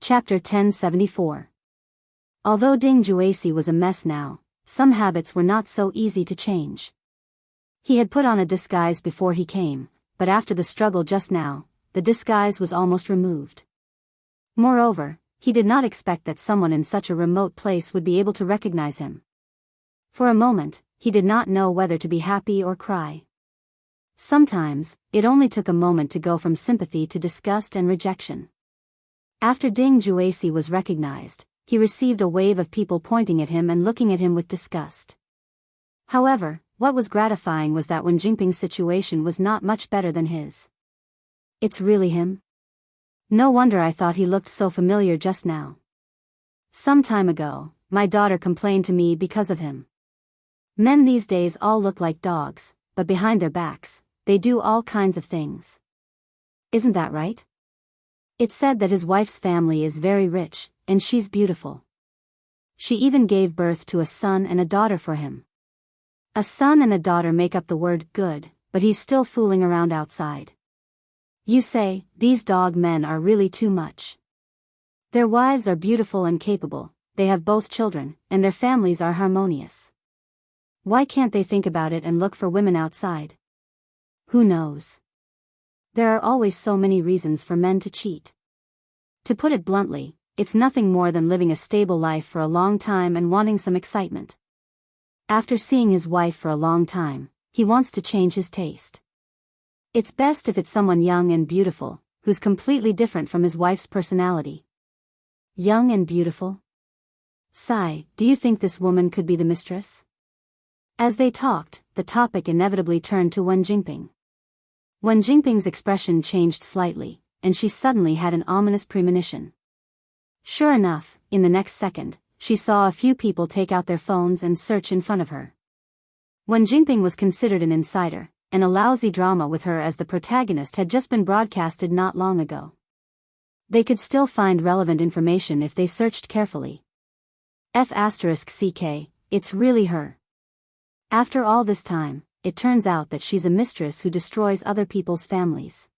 Chapter 1074. Although Ding Juesi was a mess now, some habits were not so easy to change. He had put on a disguise before he came, but after the struggle just now, the disguise was almost removed. Moreover, he did not expect that someone in such a remote place would be able to recognize him. For a moment, he did not know whether to be happy or cry. Sometimes, it only took a moment to go from sympathy to disgust and rejection. After Ding Juesi was recognized, he received a wave of people pointing at him and looking at him with disgust. However, what was gratifying was that Wen Jingping's situation was not much better than his. It's really him? No wonder I thought he looked so familiar just now. Some time ago, my daughter complained to me because of him. Men these days all look like dogs, but behind their backs, they do all kinds of things. Isn't that right? It's said that his wife's family is very rich, and she's beautiful. She even gave birth to a son and a daughter for him. A son and a daughter make up the word good, but he's still fooling around outside. You say, these dog men are really too much. Their wives are beautiful and capable, they have both children, and their families are harmonious. Why can't they think about it and look for women outside? Who knows? There are always so many reasons for men to cheat. To put it bluntly, it's nothing more than living a stable life for a long time and wanting some excitement. After seeing his wife for a long time, he wants to change his taste. It's best if it's someone young and beautiful, who's completely different from his wife's personality. Young and beautiful? Sigh, do you think this woman could be the mistress? As they talked, the topic inevitably turned to Wen Jingping. Wen Jingping's expression changed slightly, and she suddenly had an ominous premonition. Sure enough, in the next second, she saw a few people take out their phones and search in front of her. Wen Jingping was considered an insider, and a lousy drama with her as the protagonist had just been broadcasted not long ago. They could still find relevant information if they searched carefully. F***ck, it's really her. After all this time, it turns out that she's a mistress who destroys other people's families.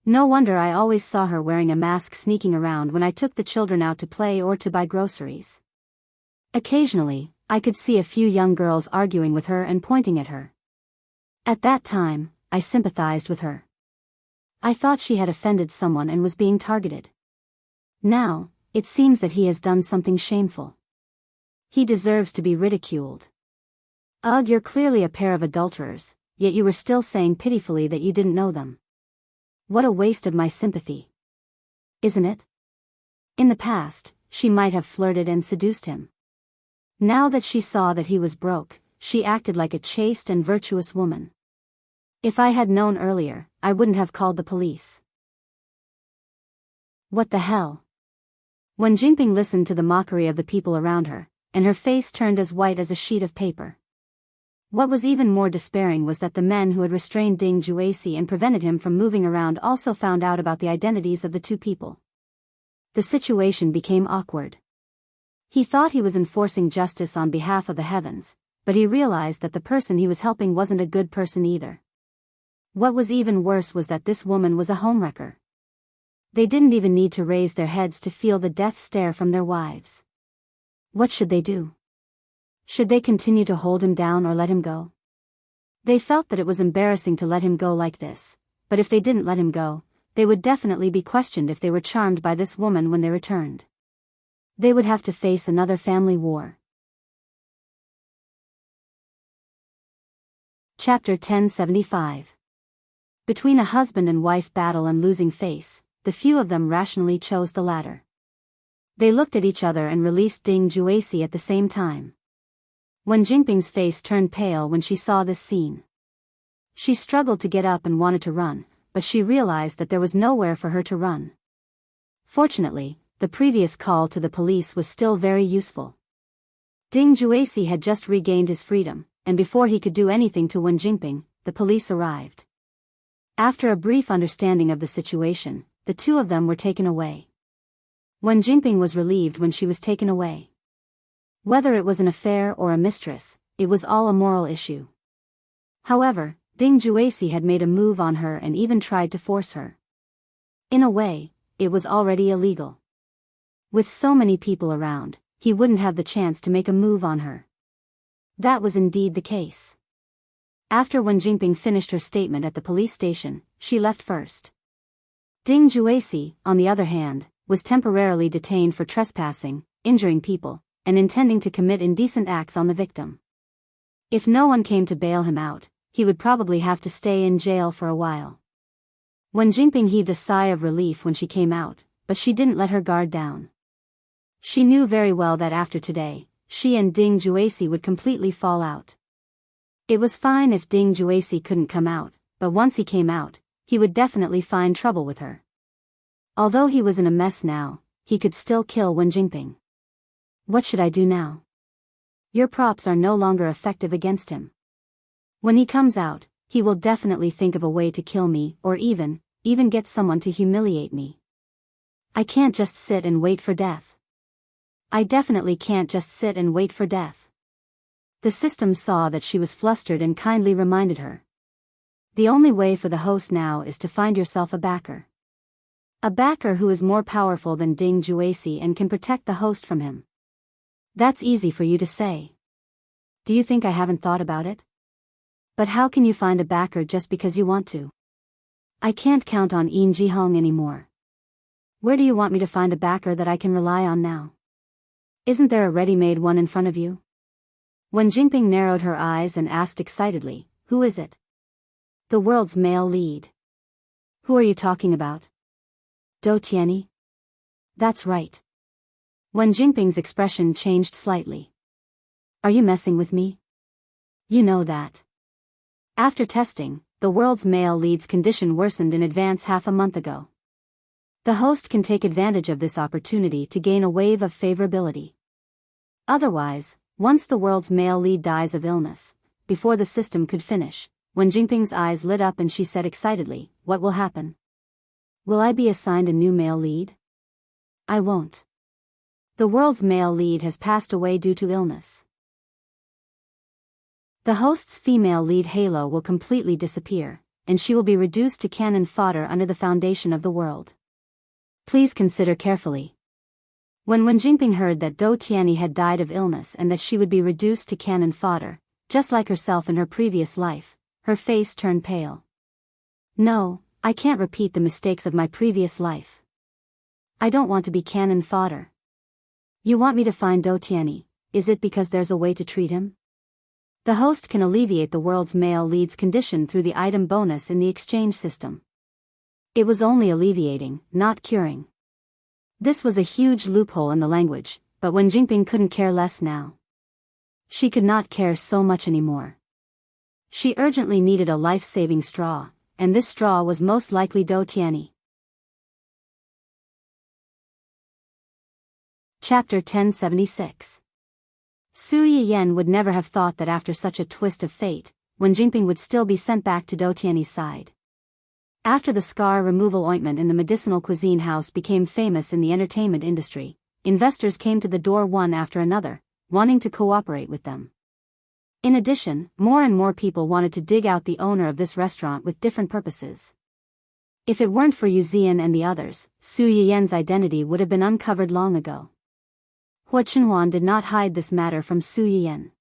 No wonder I always saw her wearing a mask sneaking around when I took the children out to play or to buy groceries. Occasionally, I could see a few young girls arguing with her and pointing at her. At that time, I sympathized with her. I thought she had offended someone and was being targeted. Now, it seems that he has done something shameful. He deserves to be ridiculed. Ugh, you're clearly a pair of adulterers, yet you were still saying pitifully that you didn't know them. What a waste of my sympathy. Isn't it? In the past, she might have flirted and seduced him. Now that she saw that he was broke, she acted like a chaste and virtuous woman. If I had known earlier, I wouldn't have called the police. What the hell? Wen Jingping listened to the mockery of the people around her, and her face turned as white as a sheet of paper. What was even more despairing was that the men who had restrained Ding Juesi and prevented him from moving around also found out about the identities of the two people. The situation became awkward. He thought he was enforcing justice on behalf of the heavens, but he realized that the person he was helping wasn't a good person either. What was even worse was that this woman was a homewrecker. They didn't even need to raise their heads to feel the death stare from their wives. What should they do? Should they continue to hold him down or let him go? They felt that it was embarrassing to let him go like this, but if they didn't let him go, they would definitely be questioned if they were charmed by this woman when they returned. They would have to face another family war. Chapter 1075. Between a husband and wife battle and losing face, the few of them rationally chose the latter. They looked at each other and released Ding Juesi at the same time. Wen Jingping's face turned pale when she saw this scene. She struggled to get up and wanted to run, but she realized that there was nowhere for her to run. Fortunately, the previous call to the police was still very useful. Ding Juesi had just regained his freedom, and before he could do anything to Wen Jingping, the police arrived. After a brief understanding of the situation, the two of them were taken away. Wen Jingping was relieved when she was taken away. Whether it was an affair or a mistress, it was all a moral issue. However, Ding Juesi had made a move on her and even tried to force her. In a way, it was already illegal. With so many people around, he wouldn't have the chance to make a move on her. That was indeed the case. After Wen Jingping finished her statement at the police station, she left first. Ding Juesi, on the other hand, was temporarily detained for trespassing, injuring people, and intending to commit indecent acts on the victim. If no one came to bail him out, he would probably have to stay in jail for a while. Wen Jingping heaved a sigh of relief when she came out, but she didn't let her guard down. She knew very well that after today, she and Ding Juesi would completely fall out. It was fine if Ding Juesi couldn't come out, but once he came out, he would definitely find trouble with her. Although he was in a mess now, he could still kill Wen Jingping. What should I do now? Your props are no longer effective against him. When he comes out, he will definitely think of a way to kill me or even get someone to humiliate me. I can't just sit and wait for death. I definitely can't just sit and wait for death. The system saw that she was flustered and kindly reminded her. The only way for the host now is to find yourself a backer. A backer who is more powerful than Ding Juesi and can protect the host from him. That's easy for you to say. Do you think I haven't thought about it? But how can you find a backer just because you want to? I can't count on Yin Jihong anymore. Where do you want me to find a backer that I can rely on now? Isn't there a ready-made one in front of you? Wen Jingping narrowed her eyes and asked excitedly, who is it? The world's male lead. Who are you talking about? Dou Tianyi? That's right. Wen Jingping's expression changed slightly. Are you messing with me? You know that. After testing, the world's male lead's condition worsened in advance half a month ago. The host can take advantage of this opportunity to gain a wave of favorability. Otherwise, once the world's male lead dies of illness, before the system could finish, Wen Jingping's eyes lit up and she said excitedly, what will happen? Will I be assigned a new male lead? I won't. The world's male lead has passed away due to illness. The host's female lead halo will completely disappear, and she will be reduced to cannon fodder under the foundation of the world. Please consider carefully. When Wen Jingping heard that Dou Tianyi had died of illness and that she would be reduced to cannon fodder, just like herself in her previous life, her face turned pale. No, I can't repeat the mistakes of my previous life. I don't want to be cannon fodder. You want me to find Dou Tianyi, is it because there's a way to treat him? The host can alleviate the world's male lead's condition through the item bonus in the exchange system. It was only alleviating, not curing. This was a huge loophole in the language, but Wen Jingping couldn't care less now. She could not care so much anymore. She urgently needed a life-saving straw, and this straw was most likely Dou Tianyi. Chapter 1076. Su Yiyan would never have thought that after such a twist of fate, Wen Jingping would still be sent back to Dou Tianyi's side. After the scar removal ointment in the medicinal cuisine house became famous in the entertainment industry, investors came to the door one after another, wanting to cooperate with them. In addition, more and more people wanted to dig out the owner of this restaurant with different purposes. If it weren't for Yu Zian and the others, Su Yiyan's identity would have been uncovered long ago. Hua Chenhuan did not hide this matter from Su Yiyan.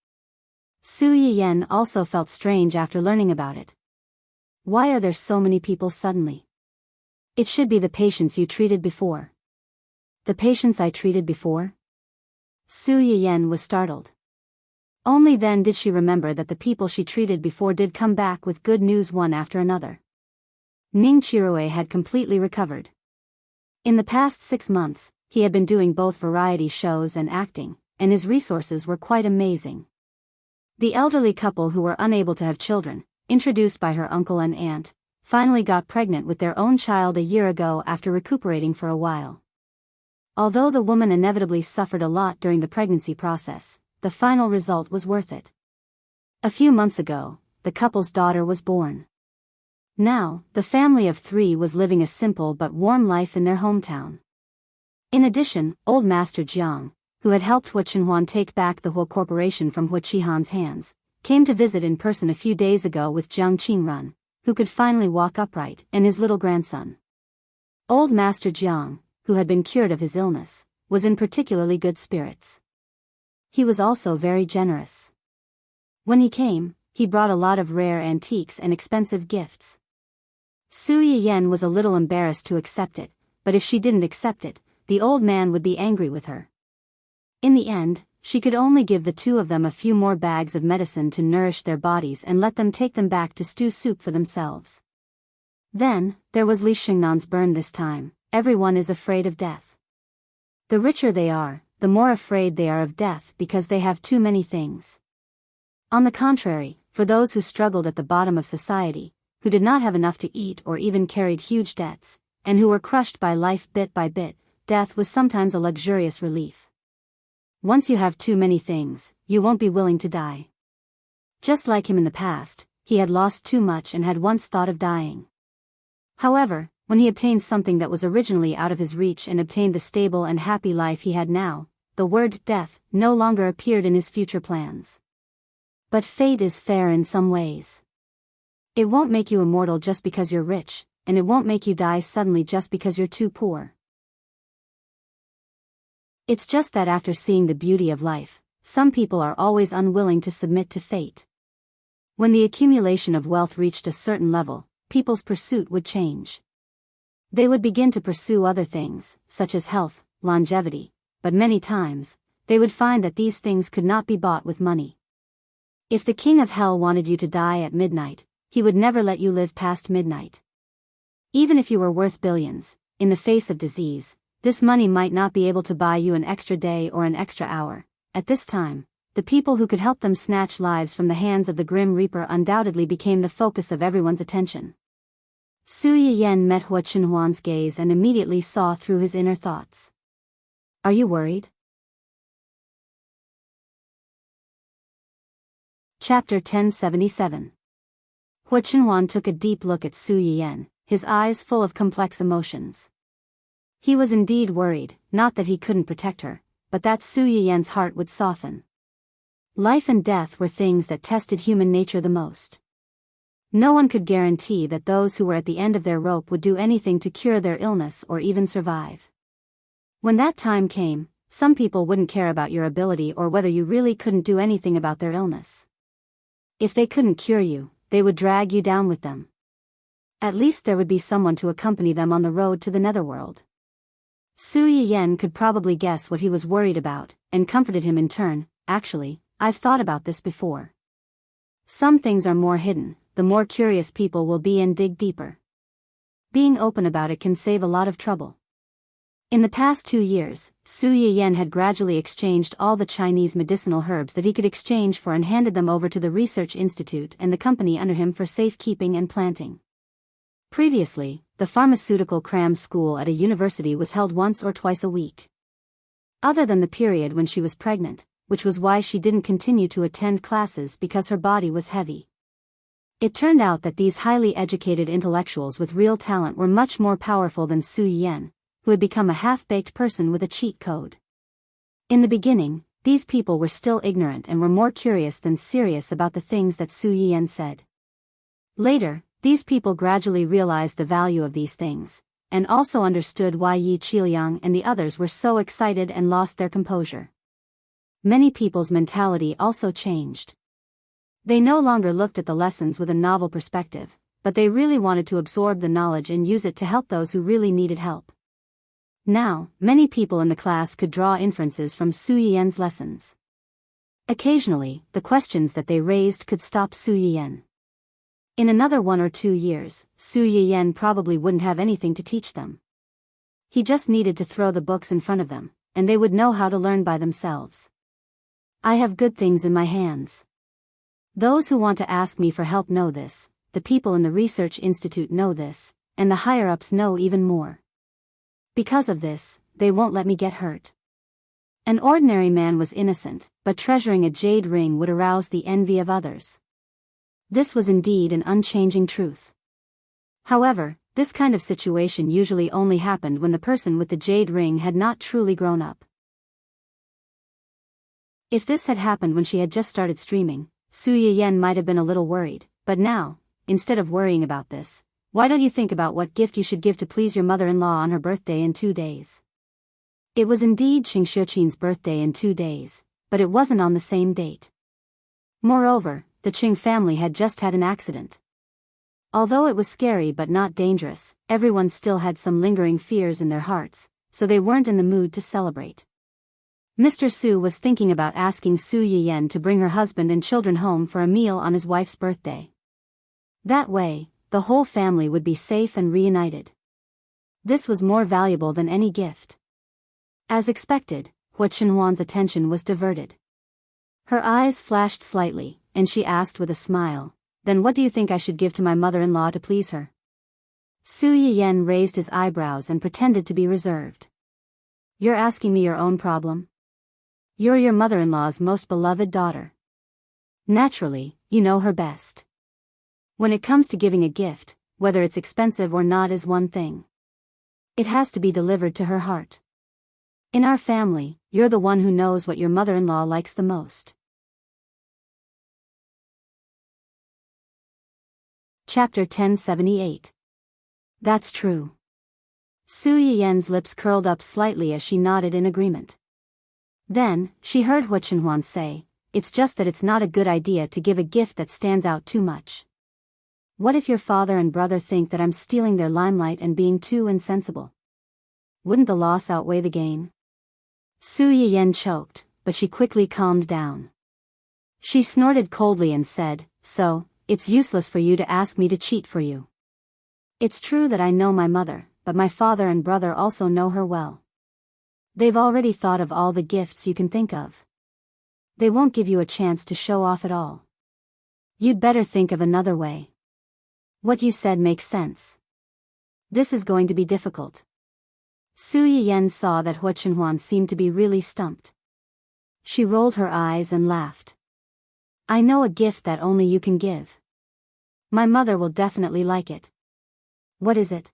Su Yiyan also felt strange after learning about it. Why are there so many people suddenly? It should be the patients you treated before. The patients I treated before? Su Yiyan was startled. Only then did she remember that the people she treated before did come back with good news one after another. Ning Chirue had completely recovered. In the past 6 months, he had been doing both variety shows and acting, and his resources were quite amazing. The elderly couple who were unable to have children, introduced by her uncle and aunt, finally got pregnant with their own child a year ago after recuperating for a while. Although the woman inevitably suffered a lot during the pregnancy process, the final result was worth it. A few months ago, the couple's daughter was born. Now, the family of 3 was living a simple but warm life in their hometown. In addition, old Master Jiang, who had helped Hua Chenhuan take back the Hua Corporation from Hua Qihan's hands, came to visit in person a few days ago with Jiang Qingrun, who could finally walk upright, and his little grandson. Old Master Jiang, who had been cured of his illness, was in particularly good spirits. He was also very generous. When he came, he brought a lot of rare antiques and expensive gifts. Su Yiyen was a little embarrassed to accept it, but if she didn't accept it, the old man would be angry with her. In the end, she could only give the two of them a few more bags of medicine to nourish their bodies and let them take them back to stew soup for themselves. Then, there was Li Xingnan's burn this time. Everyone is afraid of death. The richer they are, the more afraid they are of death because they have too many things. On the contrary, for those who struggled at the bottom of society, who did not have enough to eat or even carried huge debts, and who were crushed by life bit by bit, death was sometimes a luxurious relief. Once you have too many things, you won't be willing to die. Just like him in the past, he had lost too much and had once thought of dying. However, when he obtained something that was originally out of his reach and obtained the stable and happy life he had now, the word death no longer appeared in his future plans. But fate is fair in some ways. It won't make you immortal just because you're rich, and it won't make you die suddenly just because you're too poor. It's just that after seeing the beauty of life, some people are always unwilling to submit to fate. When the accumulation of wealth reached a certain level, people's pursuit would change. They would begin to pursue other things, such as health, longevity, but many times, they would find that these things could not be bought with money. If the king of hell wanted you to die at midnight, he would never let you live past midnight. Even if you were worth billions, in the face of disease, this money might not be able to buy you an extra day or an extra hour. At this time, the people who could help them snatch lives from the hands of the Grim Reaper undoubtedly became the focus of everyone's attention. Su Yiyen met Hua Qinhuan's gaze and immediately saw through his inner thoughts. Are you worried? Chapter 1077. Hua Qinhuan took a deep look at Su Yiyen, his eyes full of complex emotions. He was indeed worried, not that he couldn't protect her, but that Su Yiyen's heart would soften. Life and death were things that tested human nature the most. No one could guarantee that those who were at the end of their rope would do anything to cure their illness or even survive. When that time came, some people wouldn't care about your ability or whether you really couldn't do anything about their illness. If they couldn't cure you, they would drag you down with them. At least there would be someone to accompany them on the road to the netherworld. Su Yiyen could probably guess what he was worried about, and comforted him in turn. Actually, I've thought about this before. Some things are more hidden, the more curious people will be and dig deeper. Being open about it can save a lot of trouble. In the past 2 years, Su Yiyen had gradually exchanged all the Chinese medicinal herbs that he could exchange for and handed them over to the research institute and the company under him for safekeeping and planting. Previously, the pharmaceutical cram school at a university was held once or twice a week. Other than the period when she was pregnant, which was why she didn't continue to attend classes because her body was heavy. It turned out that these highly educated intellectuals with real talent were much more powerful than Su Yiyen, who had become a half-baked person with a cheat code. In the beginning, these people were still ignorant and were more curious than serious about the things that Su Yiyen said. Later, these people gradually realized the value of these things, and also understood why Yi Qiliang and the others were so excited and lost their composure. Many people's mentality also changed. They no longer looked at the lessons with a novel perspective, but they really wanted to absorb the knowledge and use it to help those who really needed help. Now, many people in the class could draw inferences from Su Yiyen's lessons. Occasionally, the questions that they raised could stop Su Yiyen. In another 1 or 2 years, Su Yiyen probably wouldn't have anything to teach them. He just needed to throw the books in front of them, and they would know how to learn by themselves. I have good things in my hands. Those who want to ask me for help know this, the people in the research institute know this, and the higher-ups know even more. Because of this, they won't let me get hurt. An ordinary man was innocent, but treasuring a jade ring would arouse the envy of others. This was indeed an unchanging truth. However, this kind of situation usually only happened when the person with the jade ring had not truly grown up. If this had happened when she had just started streaming, Su Yiyen might have been a little worried, but now, instead of worrying about this, why don't you think about what gift you should give to please your mother-in-law on her birthday in 2 days? It was indeed Qing Shouqin's birthday in 2 days, but it wasn't on the same date. Moreover, the Qing family had just had an accident. Although it was scary but not dangerous, everyone still had some lingering fears in their hearts, so they weren't in the mood to celebrate. Mr. Su was thinking about asking Su Yiyan to bring her husband and children home for a meal on his wife's birthday. That way, the whole family would be safe and reunited. This was more valuable than any gift. As expected, Hua Qinhuan's attention was diverted. Her eyes flashed slightly, and she asked with a smile, "Then what do you think I should give to my mother-in-law to please her?" Su Yiyan raised his eyebrows and pretended to be reserved. "You're asking me your own problem? You're your mother-in-law's most beloved daughter. Naturally, you know her best. When it comes to giving a gift, whether it's expensive or not is one thing. It has to be delivered to her heart. In our family, you're the one who knows what your mother-in-law likes the most." Chapter 1078. That's true. Su Yiyan's lips curled up slightly as she nodded in agreement. Then, she heard Hua Qinhuan say, "It's just that it's not a good idea to give a gift that stands out too much. What if your father and brother think that I'm stealing their limelight and being too insensible? Wouldn't the loss outweigh the gain?" Su Yiyan choked, but she quickly calmed down. She snorted coldly and said, "So, it's useless for you to ask me to cheat for you. It's true that I know my mother, but my father and brother also know her well. They've already thought of all the gifts you can think of. They won't give you a chance to show off at all. You'd better think of another way. What you said makes sense. This is going to be difficult." Su Yiyan saw that Hua Qinhuan seemed to be really stumped. She rolled her eyes and laughed. "I know a gift that only you can give. My mother will definitely like it." "What is it?"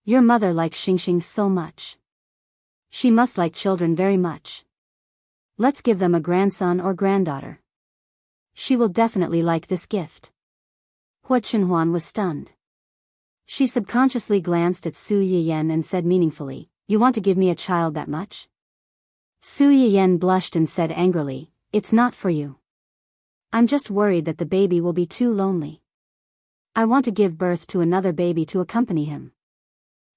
"Your mother likes Xingxing so much. She must like children very much. Let's give them a grandson or granddaughter. She will definitely like this gift." Hua Qinhuan was stunned. She subconsciously glanced at Su Yiyan and said meaningfully, "You want to give me a child that much?" Su Yiyan blushed and said angrily, "It's not for you. I'm just worried that the baby will be too lonely. I want to give birth to another baby to accompany him."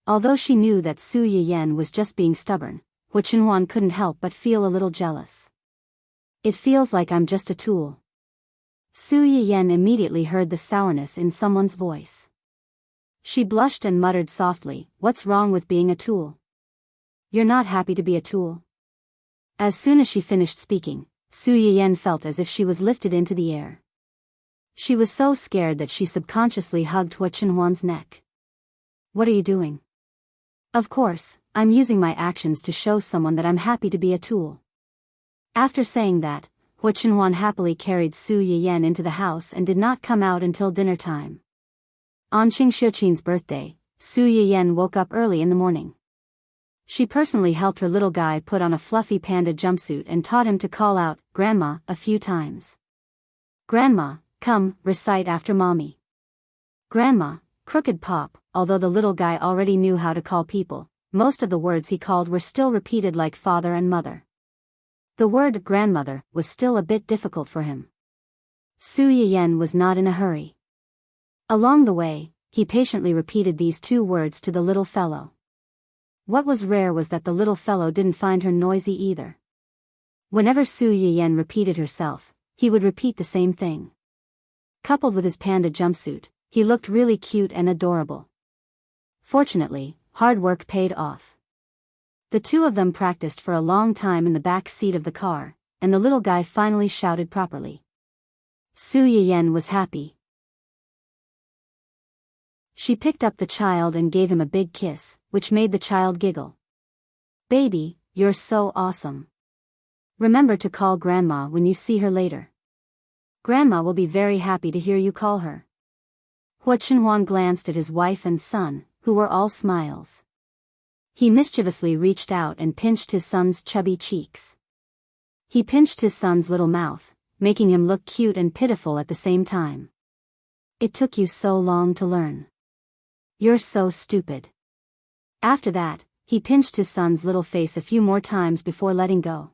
Although she knew that Su Yiyan was just being stubborn, Hua Qinhuan couldn't help but feel a little jealous. "It feels like I'm just a tool." Su Yiyan immediately heard the sourness in someone's voice. She blushed and muttered softly, "What's wrong with being a tool? You're not happy to be a tool?" As soon as she finished speaking, Su Yiyan felt as if she was lifted into the air. She was so scared that she subconsciously hugged Hua Qinhuan's neck. "What are you doing?" "Of course, I'm using my actions to show someone that I'm happy to be a tool." After saying that, Hua Qinhuan happily carried Su Yiyan into the house and did not come out until dinner time. On Qing Shouqin's birthday, Su Yiyan woke up early in the morning. She personally helped her little guy put on a fluffy panda jumpsuit and taught him to call out, "Grandma," a few times. "Grandma, come, recite after mommy." "Grandma, crooked pop." Although the little guy already knew how to call people, most of the words he called were still repeated like father and mother. The word grandmother was still a bit difficult for him. Su Yiyan was not in a hurry. Along the way, he patiently repeated these 2 words to the little fellow. What was rare was that the little fellow didn't find her noisy either. Whenever Su Yiyan repeated herself, he would repeat the same thing. Coupled with his panda jumpsuit, he looked really cute and adorable. Fortunately, hard work paid off. The two of them practiced for a long time in the back seat of the car, and the little guy finally shouted properly. Su Yiyan was happy. She picked up the child and gave him a big kiss, which made the child giggle. "Baby, you're so awesome. Remember to call Grandma when you see her later. Grandma will be very happy to hear you call her." Hua Qinhuan glanced at his wife and son, who were all smiles. He mischievously reached out and pinched his son's chubby cheeks. He pinched his son's little mouth, making him look cute and pitiful at the same time. "It took you so long to learn. You're so stupid." After that, he pinched his son's little face a few more times before letting go.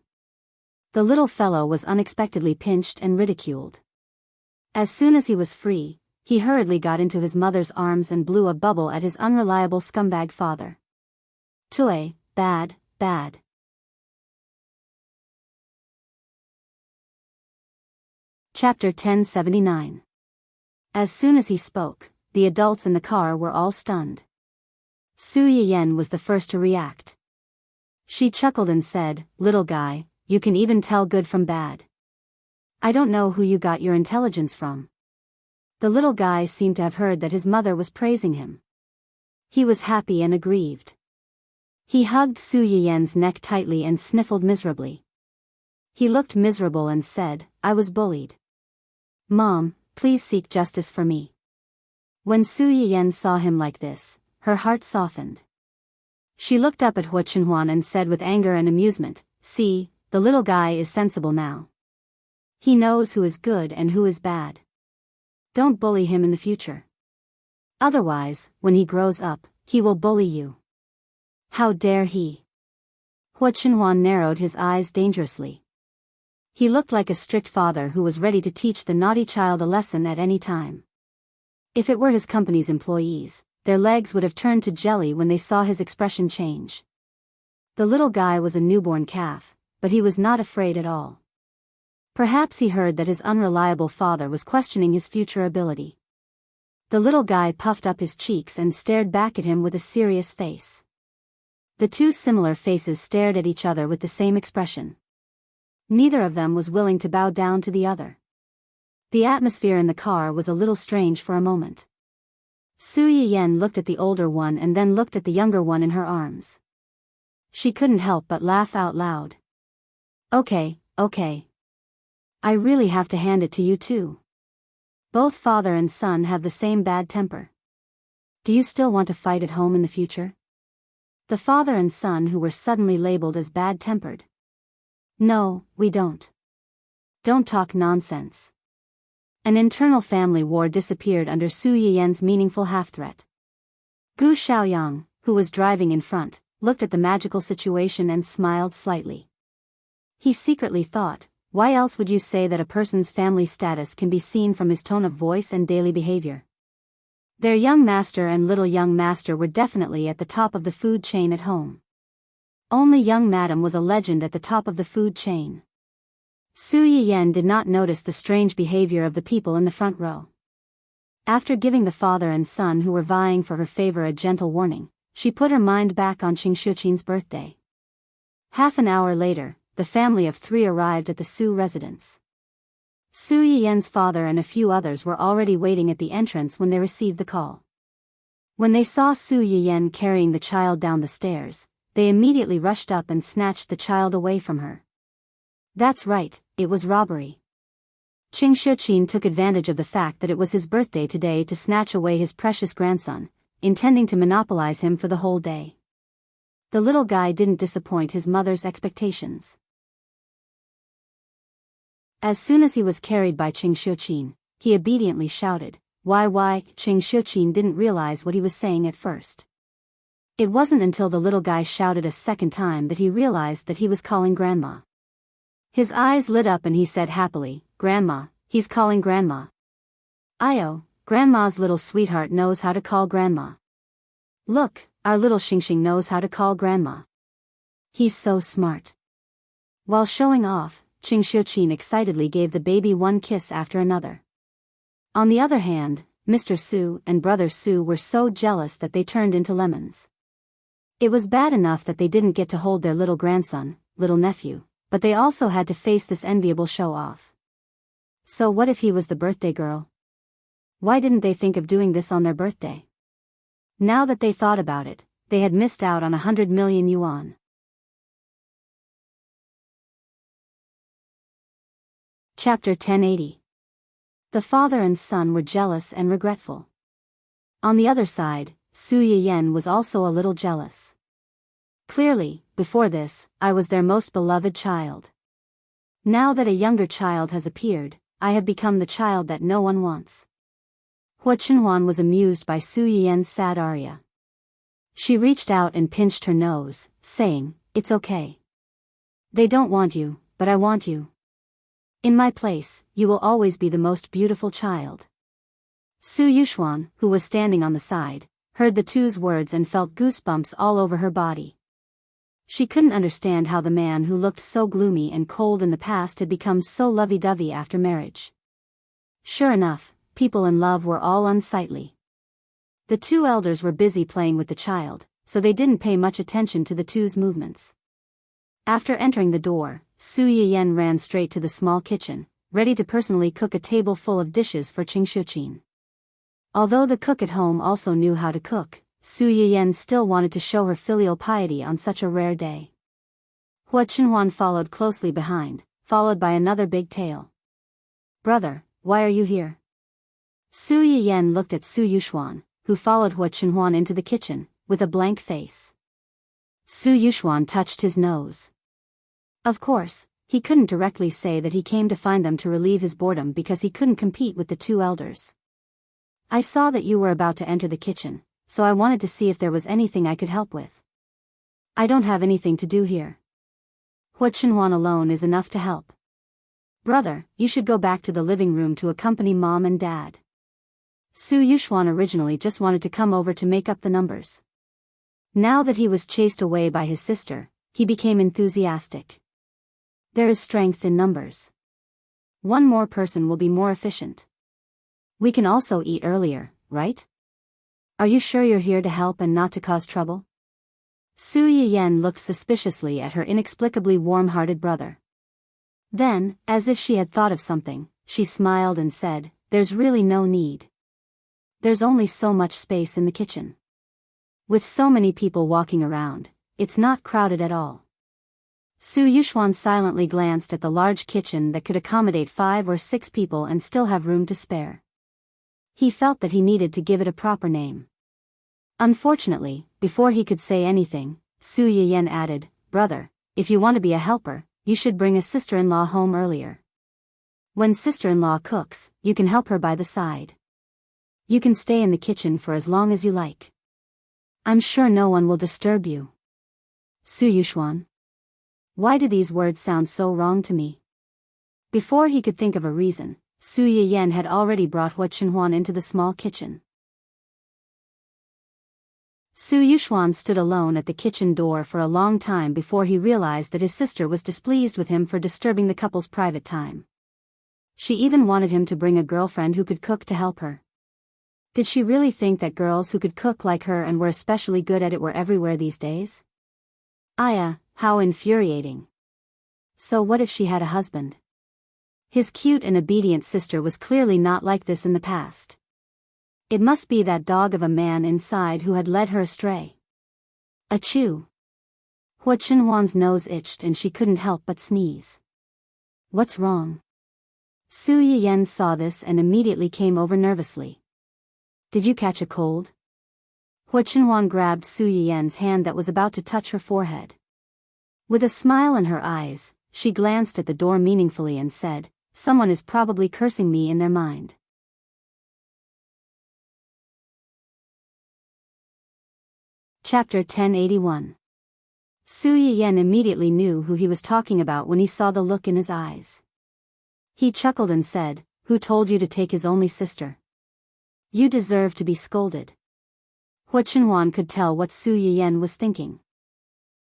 The little fellow was unexpectedly pinched and ridiculed. As soon as he was free, he hurriedly got into his mother's arms and blew a bubble at his unreliable scumbag father. Tue, bad, bad. Chapter 1079. As soon as he spoke, the adults in the car were all stunned. Su Yiyen was the first to react. She chuckled and said, "Little guy, you can even tell good from bad. I don't know who you got your intelligence from." The little guy seemed to have heard that his mother was praising him. He was happy and aggrieved. He hugged Su Yiyen's neck tightly and sniffled miserably. He looked miserable and said, "I was bullied. Mom, please seek justice for me." When Su Yiyen saw him like this, her heart softened. She looked up at Hua Chenhuan and said with anger and amusement, "See, the little guy is sensible now. He knows who is good and who is bad. Don't bully him in the future. Otherwise, when he grows up, he will bully you." "How dare he?" Hua Chenhuan narrowed his eyes dangerously. He looked like a strict father who was ready to teach the naughty child a lesson at any time. If it were his company's employees, their legs would have turned to jelly when they saw his expression change. The little guy was a newborn calf, but he was not afraid at all. Perhaps he heard that his unreliable father was questioning his future ability. The little guy puffed up his cheeks and stared back at him with a serious face. The two similar faces stared at each other with the same expression. Neither of them was willing to bow down to the other. The atmosphere in the car was a little strange for a moment. Su Yiyen looked at the older one and then looked at the younger one in her arms. She couldn't help but laugh out loud. Okay. I really have to hand it to you too. Both father and son have the same bad temper. Do you still want to fight at home in the future?" The father and son who were suddenly labeled as bad-tempered. "No, we don't." "Don't talk nonsense." An internal family war disappeared under Su Yiyen's meaningful half-threat. Gu Xiaoyang, who was driving in front, looked at the magical situation and smiled slightly. He secretly thought, why else would you say that a person's family status can be seen from his tone of voice and daily behavior? Their young master and little young master were definitely at the top of the food chain at home. Only young madam was a legend at the top of the food chain. Su Yiyen did not notice the strange behavior of the people in the front row. After giving the father and son who were vying for her favor a gentle warning, she put her mind back on Qing Shuqin's birthday. Half an hour later, the family of 3 arrived at the Su residence. Su Yiyen's father and a few others were already waiting at the entrance when they received the call. When they saw Su Yiyen carrying the child down the stairs, they immediately rushed up and snatched the child away from her. That's right, it was robbery. Qing Shuqin took advantage of the fact that it was his birthday today to snatch away his precious grandson, intending to monopolize him for the whole day. The little guy didn't disappoint his mother's expectations. As soon as he was carried by Qing Shuqin, he obediently shouted, why? Qing Shuqin didn't realize what he was saying at first. It wasn't until the little guy shouted a second time that he realized that he was calling Grandma. His eyes lit up and he said happily, Grandma, he's calling Grandma. Io, Grandma's little sweetheart knows how to call Grandma. Look, our little Xingxing knows how to call Grandma. He's so smart. While showing off, Qing Shuqin excitedly gave the baby one kiss after another. On the other hand, Mr. Su and Brother Su were so jealous that they turned into lemons. It was bad enough that they didn't get to hold their little grandson, little nephew, but they also had to face this enviable show-off. So what if he was the birthday girl? Why didn't they think of doing this on their birthday? Now that they thought about it, they had missed out on 100 million yuan. Chapter 1080. The father and son were jealous and regretful. On the other side, Su Yiyen was also a little jealous. Clearly, before this, I was their most beloved child. Now that a younger child has appeared, I have become the child that no one wants. Hua Chenhuan was amused by Su Yiyen's sad aria. She reached out and pinched her nose, saying, "It's okay. They don't want you, but I want you. In my place, you will always be the most beautiful child." Su Yuxuan, who was standing on the side, heard the two's words and felt goosebumps all over her body. She couldn't understand how the man who looked so gloomy and cold in the past had become so lovey-dovey after marriage. Sure enough, people in love were all unsightly. The two elders were busy playing with the child, so they didn't pay much attention to the two's movements. After entering the door, Su Yiyan ran straight to the small kitchen, ready to personally cook a table full of dishes for Qingxuqin. Although the cook at home also knew how to cook, Su Yiyan still wanted to show her filial piety on such a rare day. Hua Chenhuan followed closely behind, followed by another big tail. "Brother, why are you here?" Su Yiyan looked at Su Yuxuan, who followed Hua Chenhuan into the kitchen, with a blank face. Su Yuxuan touched his nose. Of course, he couldn't directly say that he came to find them to relieve his boredom because he couldn't compete with the two elders. "I saw that you were about to enter the kitchen, so I wanted to see if there was anything I could help with. I don't have anything to do here. Hua Chenhuan alone is enough to help. Brother, you should go back to the living room to accompany Mom and Dad." Su Yuxuan originally just wanted to come over to make up the numbers. Now that he was chased away by his sister, he became enthusiastic. There is strength in numbers. One more person will be more efficient. We can also eat earlier, right? Are you sure you're here to help and not to cause trouble? Su Yiyan looked suspiciously at her inexplicably warm-hearted brother. Then, as if she had thought of something, she smiled and said, "There's really no need. There's only so much space in the kitchen. With so many people walking around, it's not crowded at all." Su Yuxuan silently glanced at the large kitchen that could accommodate 5 or 6 people and still have room to spare. He felt that he needed to give it a proper name. Unfortunately, before he could say anything, Su Yiyan added, "Brother, if you want to be a helper, you should bring a sister-in-law home earlier. When sister-in-law cooks, you can help her by the side. You can stay in the kitchen for as long as you like. I'm sure no one will disturb you." Su Yuxuan. Why do these words sound so wrong to me? Before he could think of a reason, Su Yiyan had already brought Hua Chenhuan into the small kitchen. Su Yuxuan stood alone at the kitchen door for a long time before he realized that his sister was displeased with him for disturbing the couple's private time. She even wanted him to bring a girlfriend who could cook to help her. Did she really think that girls who could cook like her and were especially good at it were everywhere these days? How infuriating. So what if she had a husband? His cute and obedient sister was clearly not like this in the past. It must be that dog of a man inside who had led her astray. Achoo! Hua Chenhuan's nose itched and she couldn't help but sneeze. What's wrong? Su Yiyan saw this and immediately came over nervously. Did you catch a cold? Hua Chenhuan grabbed Su Yiyan's hand that was about to touch her forehead. With a smile in her eyes, she glanced at the door meaningfully and said, "Someone is probably cursing me in their mind." Chapter 1081. Su Yiyan immediately knew who he was talking about when he saw the look in his eyes. He chuckled and said, "Who told you to take his only sister? You deserve to be scolded." Hua Chenhuan could tell what Su Yiyan was thinking.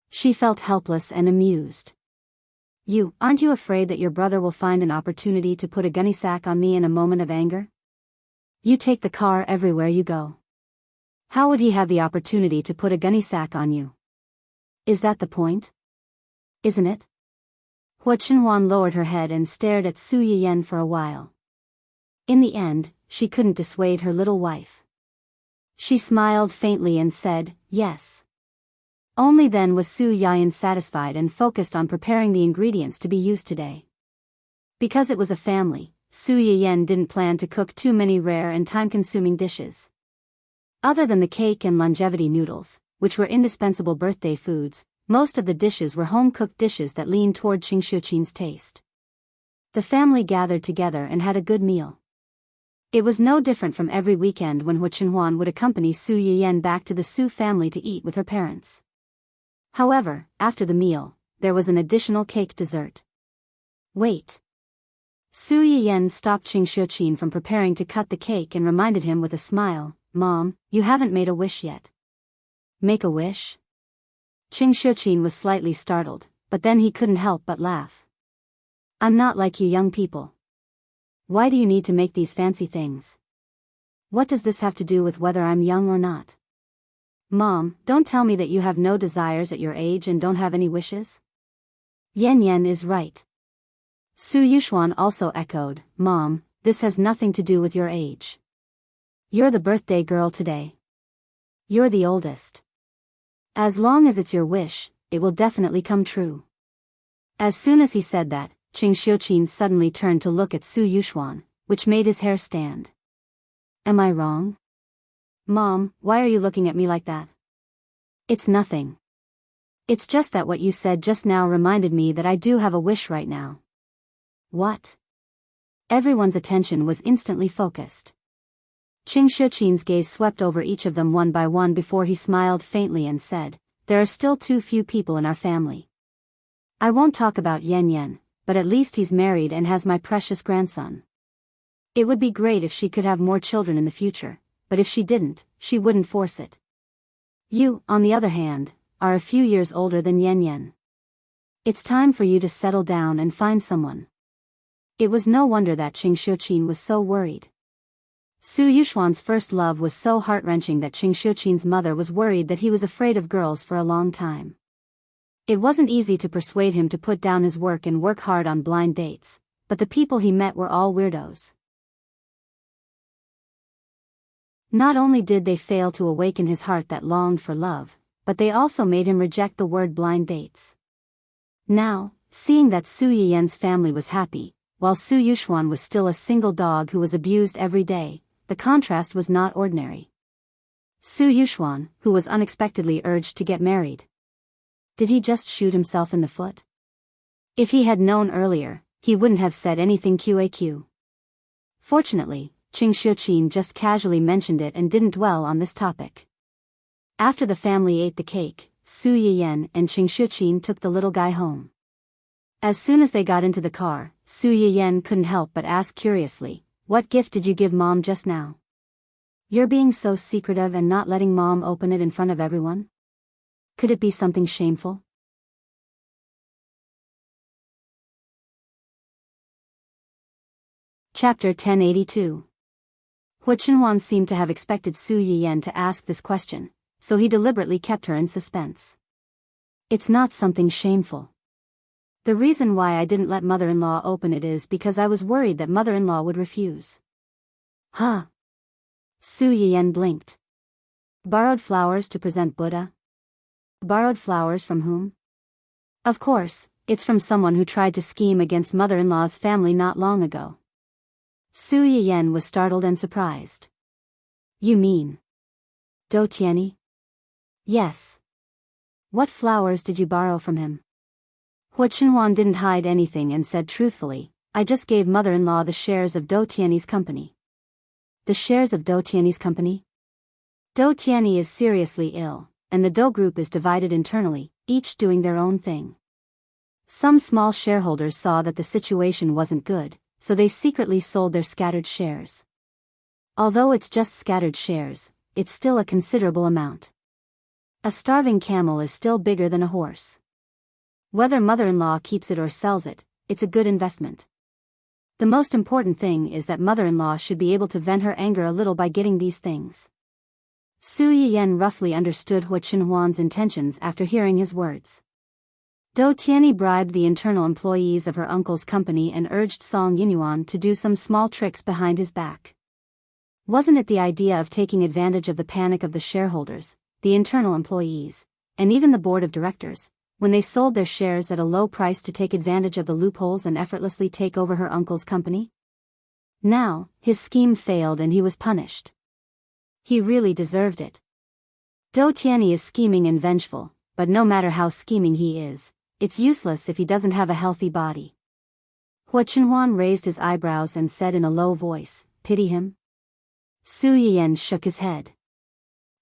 She felt helpless and amused. Aren't you afraid that your brother will find an opportunity to put a gunny sack on me in a moment of anger? You take the car everywhere you go. How would he have the opportunity to put a gunny sack on you? Is that the point? Isn't it? Hua Chenhuan lowered her head and stared at Su Yiyan for a while. In the end, she couldn't dissuade her little wife. She smiled faintly and said, "Yes." Only then was Su Yiyan satisfied and focused on preparing the ingredients to be used today. Because it was a family, Su Yiyan didn't plan to cook too many rare and time-consuming dishes. Other than the cake and longevity noodles, which were indispensable birthday foods, most of the dishes were home-cooked dishes that leaned toward Qingxuqin's taste. The family gathered together and had a good meal. It was no different from every weekend when Hua Chenhuan would accompany Su Yiyen back to the Su family to eat with her parents. However, after the meal, there was an additional cake dessert. Wait. Su Yiyen stopped Qing Xiuqin from preparing to cut the cake and reminded him with a smile, "Mom, you haven't made a wish yet." Make a wish? Qing Xiuqin was slightly startled, but then he couldn't help but laugh. I'm not like you young people. Why do you need to make these fancy things? What does this have to do with whether I'm young or not? Mom, don't tell me that you have no desires at your age and don't have any wishes? Yan Yan is right. Su Yuxuan also echoed, Mom, this has nothing to do with your age. You're the birthday girl today. You're the oldest. As long as it's your wish, it will definitely come true. As soon as he said that, Qing Xiuqin suddenly turned to look at Su Yuxuan, which made his hair stand. Am I wrong? Mom, why are you looking at me like that? It's nothing. It's just that what you said just now reminded me that I do have a wish right now. What? Everyone's attention was instantly focused. Qing Xiuqin's gaze swept over each of them one by one before he smiled faintly and said, There are still too few people in our family. I won't talk about Yan Yan, but at least he's married and has my precious grandson. It would be great if she could have more children in the future, but if she didn't, she wouldn't force it. You, on the other hand, are a few years older than Yan Yan. It's time for you to settle down and find someone. It was no wonder that Qing Xiuqin was so worried. Su Yuxuan's first love was so heart-wrenching that Qing Xiuqin's mother was worried that he was afraid of girls for a long time. It wasn't easy to persuade him to put down his work and work hard on blind dates, but the people he met were all weirdos. Not only did they fail to awaken his heart that longed for love, but they also made him reject the word blind dates. Now, seeing that Su Yiyen's family was happy, while Su Yuxuan was still a single dog who was abused every day, the contrast was not ordinary. Su Yuxuan, who was unexpectedly urged to get married. Did he just shoot himself in the foot? If he had known earlier, he wouldn't have said anything QAQ. Fortunately, Qing Xiuqin just casually mentioned it and didn't dwell on this topic. After the family ate the cake, Su Yiyen and Qing Xiuqin took the little guy home. As soon as they got into the car, Su Yiyen couldn't help but ask curiously, What gift did you give Mom just now? You're being so secretive and not letting Mom open it in front of everyone? Could it be something shameful? Chapter 1082. Hua Chenhuan seemed to have expected Su Yiyen to ask this question, so he deliberately kept her in suspense. It's not something shameful. The reason why I didn't let mother-in-law open it is because I was worried that mother-in-law would refuse. Huh? Su Yiyen blinked. Borrowed flowers to present Buddha? Borrowed flowers from whom? Of course, it's from someone who tried to scheme against mother-in-law's family not long ago. Su Yiyen was startled and surprised. You mean Do Tianyi? Yes. What flowers did you borrow from him? Hua Chenhuan didn't hide anything and said truthfully, I just gave mother-in-law the shares of Do Tianyi's company. The shares of Do Tianyi's company? Do Tianyi is seriously ill, and the Do group is divided internally, each doing their own thing. Some small shareholders saw that the situation wasn't good, so they secretly sold their scattered shares. Although it's just scattered shares, it's still a considerable amount. A starving camel is still bigger than a horse. Whether mother-in-law keeps it or sells it, it's a good investment. The most important thing is that mother-in-law should be able to vent her anger a little by getting these things. Su Yiyen roughly understood Hua Chenhuan's intentions after hearing his words. Do Tianyi bribed the internal employees of her uncle's company and urged Song Yinyuan to do some small tricks behind his back. Wasn't it the idea of taking advantage of the panic of the shareholders, the internal employees, and even the board of directors, when they sold their shares at a low price to take advantage of the loopholes and effortlessly take over her uncle's company? Now, his scheme failed and he was punished. He really deserved it. Do Tianyi is scheming and vengeful, but no matter how scheming he is, it's useless if he doesn't have a healthy body. Hua Chenhuan raised his eyebrows and said in a low voice, Pity him? Su Yiyan shook his head.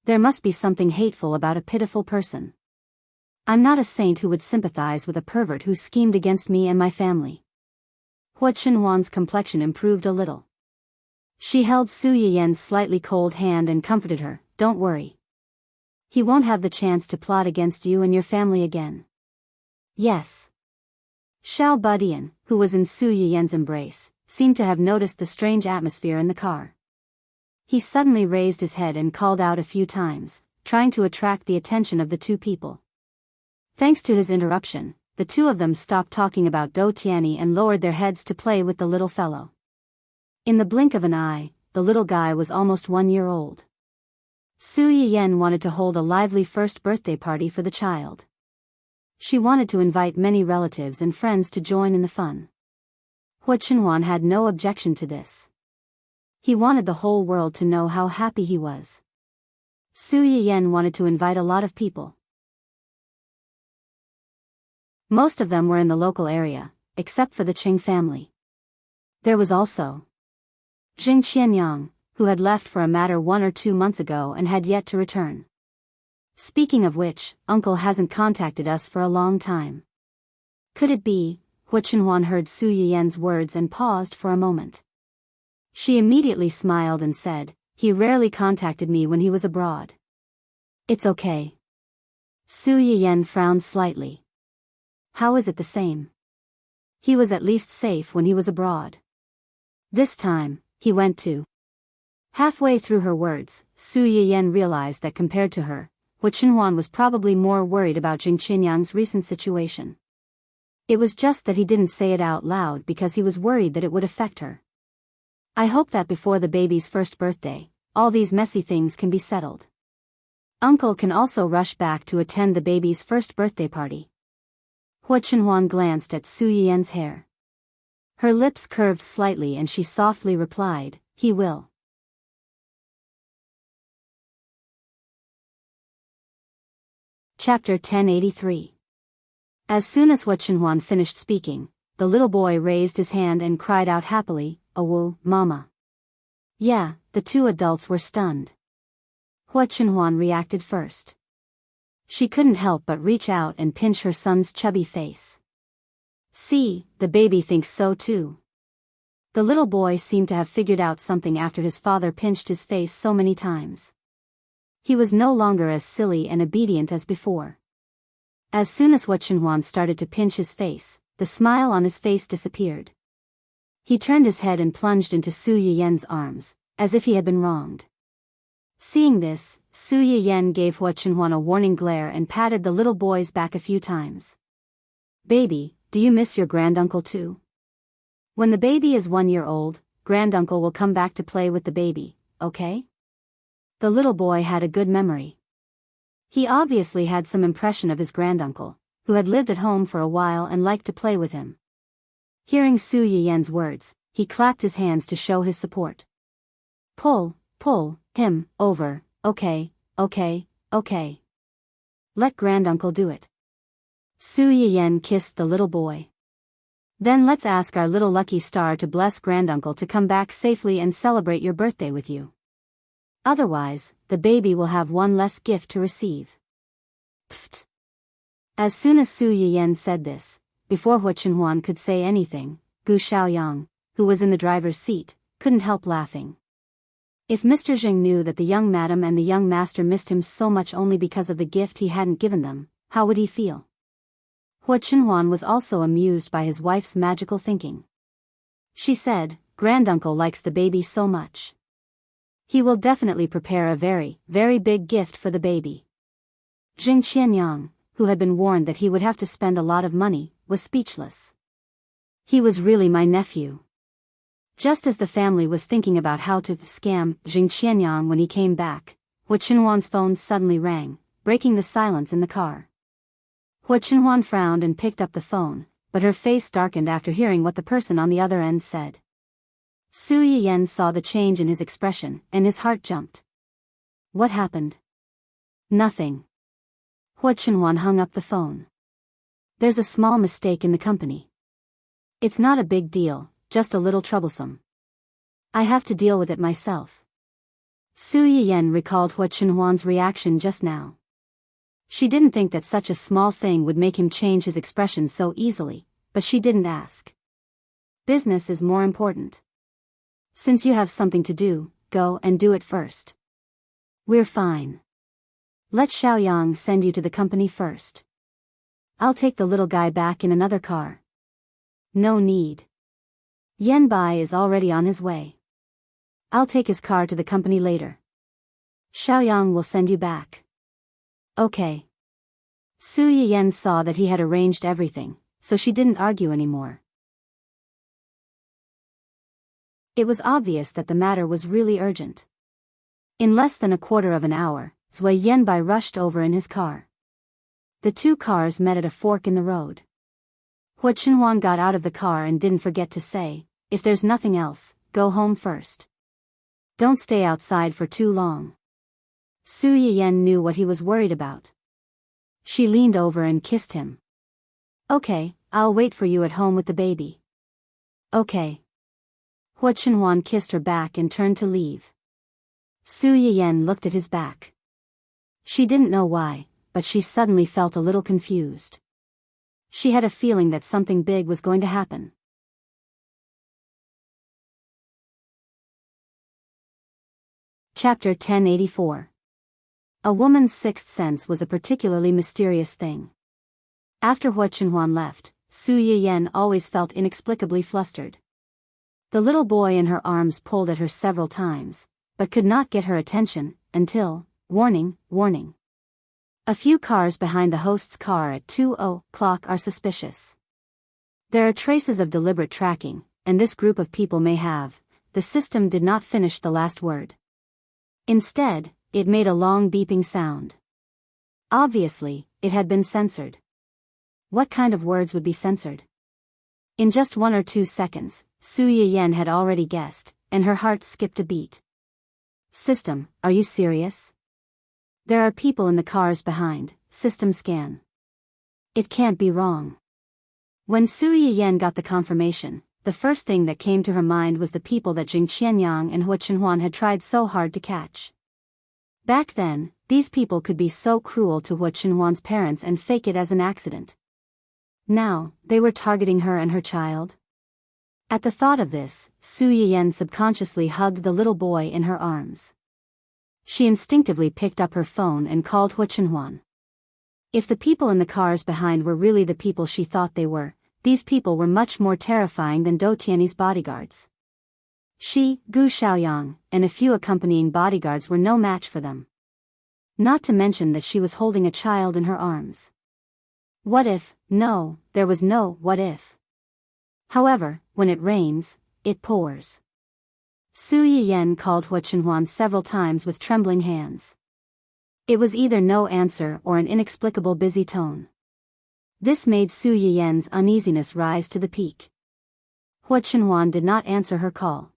There must be something hateful about a pitiful person. I'm not a saint who would sympathize with a pervert who schemed against me and my family. Hua Chenhuan's complexion improved a little. She held Su Yiyan's slightly cold hand and comforted her. Don't worry. He won't have the chance to plot against you and your family again. Yes. Xiao Budian, who was in Su Yiyan's embrace, seemed to have noticed the strange atmosphere in the car. He suddenly raised his head and called out a few times, trying to attract the attention of the two people. Thanks to his interruption, the two of them stopped talking about Dou Tianyi and lowered their heads to play with the little fellow. In the blink of an eye, the little guy was almost 1 year old. Su Yiyan wanted to hold a lively first birthday party for the child. She wanted to invite many relatives and friends to join in the fun. Hua Chenhuan had no objection to this. He wanted the whole world to know how happy he was. Su Yiyan wanted to invite a lot of people. Most of them were in the local area, except for the Qing family. There was also Jing Qianyang, who had left for a matter 1 or 2 months ago and had yet to return. Speaking of which, Uncle hasn't contacted us for a long time. Could it be? Hua Chenhuan heard Su Yiyan's words and paused for a moment. She immediately smiled and said, he rarely contacted me when he was abroad. It's okay. Su Yiyan frowned slightly. How is it the same? He was at least safe when he was abroad. This time, he went to. Halfway through her words, Su Yiyan realized that compared to her, Hua Chenhuan was probably more worried about Jing Qianyang's recent situation. It was just that he didn't say it out loud because he was worried that it would affect her. I hope that before the baby's first birthday, all these messy things can be settled. Uncle can also rush back to attend the baby's first birthday party. Hua Chenhuan glanced at Su Yiyan's hair. Her lips curved slightly and she softly replied, he will. Chapter 1083. As soon as Hua Chenhuan finished speaking, the little boy raised his hand and cried out happily, "Awu, Mama." Yeah, the two adults were stunned. Hua Chenhuan reacted first. She couldn't help but reach out and pinch her son's chubby face. See, the baby thinks so too. The little boy seemed to have figured out something after his father pinched his face so many times. He was no longer as silly and obedient as before. As soon as Hua Chenhuan started to pinch his face, the smile on his face disappeared. He turned his head and plunged into Su Yiyan's arms, as if he had been wronged. Seeing this, Su Yiyan gave Hua Chenhuan a warning glare and patted the little boy's back a few times. Baby, do you miss your granduncle too? When the baby is 1 year old, granduncle will come back to play with the baby, okay? The little boy had a good memory. He obviously had some impression of his granduncle, who had lived at home for a while and liked to play with him. Hearing Su Yiyan's words, he clapped his hands to show his support. Pull him over, okay. Let granduncle do it. Su Yiyan kissed the little boy. Then let's ask our little lucky star to bless granduncle to come back safely and celebrate your birthday with you. Otherwise, the baby will have one less gift to receive. Pfft. As soon as Su Yiyan said this, before Hua Chenhuan could say anything, Gu Xiaoyang, who was in the driver's seat, couldn't help laughing. If Mr. Zheng knew that the young madam and the young master missed him so much only because of the gift he hadn't given them, how would he feel? Hua Chenhuan was also amused by his wife's magical thinking. She said, granduncle likes the baby so much. He will definitely prepare a very, very big gift for the baby. Jing Qianyang, who had been warned that he would have to spend a lot of money, was speechless. He was really my nephew. Just as the family was thinking about how to scam Jing Qianyang when he came back, Hua Chenhuan's phone suddenly rang, breaking the silence in the car. Hua Chenhuan frowned and picked up the phone, but her face darkened after hearing what the person on the other end said. Su Yiyan saw the change in his expression, and his heart jumped. What happened? Nothing. Hua Chenhuan hung up the phone. There's a small mistake in the company. It's not a big deal, just a little troublesome. I have to deal with it myself. Su Yiyan recalled Hua Chenhuan's reaction just now. She didn't think that such a small thing would make him change his expression so easily, but she didn't ask. Business is more important. Since you have something to do, go and do it first. We're fine. Let Xiaoyang send you to the company first. I'll take the little guy back in another car. No need. Yan Bai is already on his way. I'll take his car to the company later. Xiaoyang will send you back. Okay. Su Yiyan saw that he had arranged everything, so she didn't argue anymore. It was obvious that the matter was really urgent. In less than a quarter of an hour, Zui Yanbai rushed over in his car. The two cars met at a fork in the road. Hua Chenhuan got out of the car and didn't forget to say, if there's nothing else, go home first. Don't stay outside for too long. Su Yiyan knew what he was worried about. She leaned over and kissed him. Okay, I'll wait for you at home with the baby. Okay. Hua Chenhuan kissed her back and turned to leave. Su Yiyan looked at his back. She didn't know why, but she suddenly felt a little confused. She had a feeling that something big was going to happen. Chapter 1084. A woman's sixth sense was a particularly mysterious thing. After Hua Chenhuan left, Su Yiyan always felt inexplicably flustered. The little boy in her arms pulled at her several times, but could not get her attention, until, warning, warning. A few cars behind the host's car at 2:00 are suspicious. There are traces of deliberate tracking, and this group of people may have. The system did not finish the last word. Instead, it made a long beeping sound. Obviously, it had been censored. What kind of words would be censored? In just 1 or 2 seconds, Su Yiyan had already guessed, and her heart skipped a beat. System, are you serious? There are people in the cars behind. System scan. It can't be wrong. When Su Yiyan got the confirmation, the first thing that came to her mind was the people that Jing Qianyang and Hua Chenhuan had tried so hard to catch. Back then, these people could be so cruel to Hua Chenhuan's parents and fake it as an accident. Now, they were targeting her and her child. At the thought of this, Su Yiyan subconsciously hugged the little boy in her arms. She instinctively picked up her phone and called Hua Chenhuan. If the people in the cars behind were really the people she thought they were, these people were much more terrifying than Dou Tianyi's bodyguards. She, Gu Xiaoyang, and a few accompanying bodyguards were no match for them. Not to mention that she was holding a child in her arms. What if? No, there was no what if. However, when it rains, it pours. Su Yiyan called Hua Chenhuan several times with trembling hands. It was either no answer or an inexplicable busy tone. This made Su Yiyan's uneasiness rise to the peak. Hua Chenhuan did not answer her call.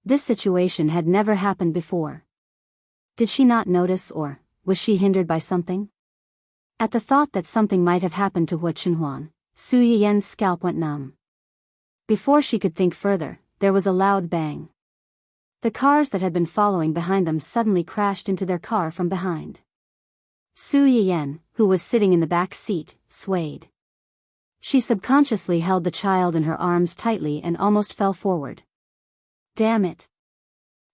This situation had never happened before. Did she not notice, or was she hindered by something? At the thought that something might have happened to Hua Chenhuan, Su Yiyan's scalp went numb. Before she could think further, there was a loud bang. The cars that had been following behind them suddenly crashed into their car from behind. Su Yiyan, who was sitting in the back seat, swayed. She subconsciously held the child in her arms tightly and almost fell forward. Damn it!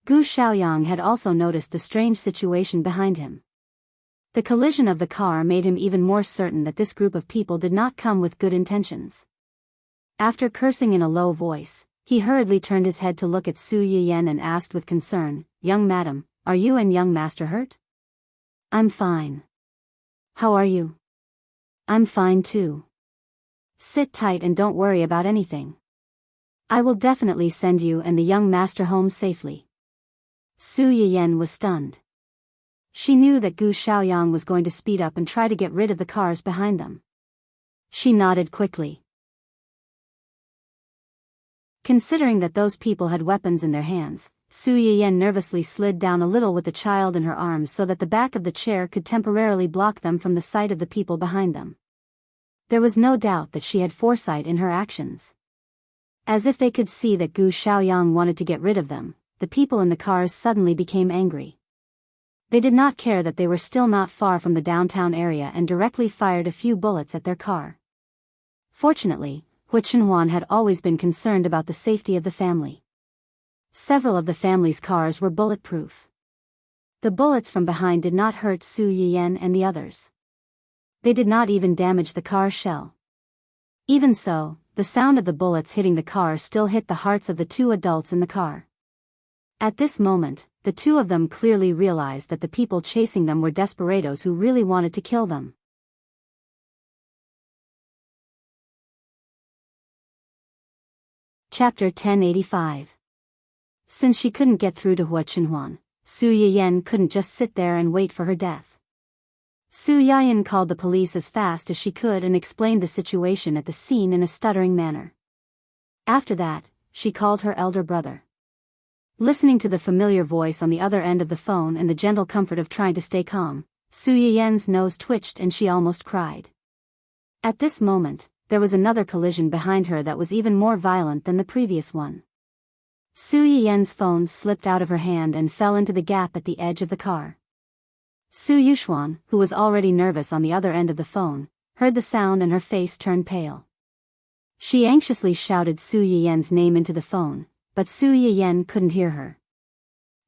Gu Xiaoyang had also noticed the strange situation behind him. The collision of the car made him even more certain that this group of people did not come with good intentions. After cursing in a low voice, he hurriedly turned his head to look at Su Yiyan and asked with concern, "Young madam, are you and young master hurt?" "I'm fine. How are you?" "I'm fine too. Sit tight and don't worry about anything. I will definitely send you and the young master home safely." Su Yiyan was stunned. She knew that Gu Xiaoyang was going to speed up and try to get rid of the cars behind them. She nodded quickly. Considering that those people had weapons in their hands, Su Yiyan nervously slid down a little with the child in her arms so that the back of the chair could temporarily block them from the sight of the people behind them. There was no doubt that she had foresight in her actions. As if they could see that Gu Xiaoyang wanted to get rid of them, the people in the cars suddenly became angry. They did not care that they were still not far from the downtown area and directly fired a few bullets at their car. Fortunately, Hu Chenhuan had always been concerned about the safety of the family. Several of the family's cars were bulletproof. The bullets from behind did not hurt Su Yiyan and the others. They did not even damage the car shell. Even so, the sound of the bullets hitting the car still hit the hearts of the two adults in the car. At this moment, the two of them clearly realized that the people chasing them were desperados who really wanted to kill them. Chapter 1085. Since she couldn't get through to Hu Chenhuan, Su Yiyan couldn't just sit there and wait for her death. Su Yiyan called the police as fast as she could and explained the situation at the scene in a stuttering manner. After that, she called her elder brother. Listening to the familiar voice on the other end of the phone and the gentle comfort of trying to stay calm, Su Yiyan's nose twitched and she almost cried. At this moment, there was another collision behind her that was even more violent than the previous one. Su Yiyan's phone slipped out of her hand and fell into the gap at the edge of the car. Su Yuxuan, who was already nervous on the other end of the phone, heard the sound and her face turned pale. She anxiously shouted Su Yiyan's name into the phone, but Su Yiyan couldn't hear her.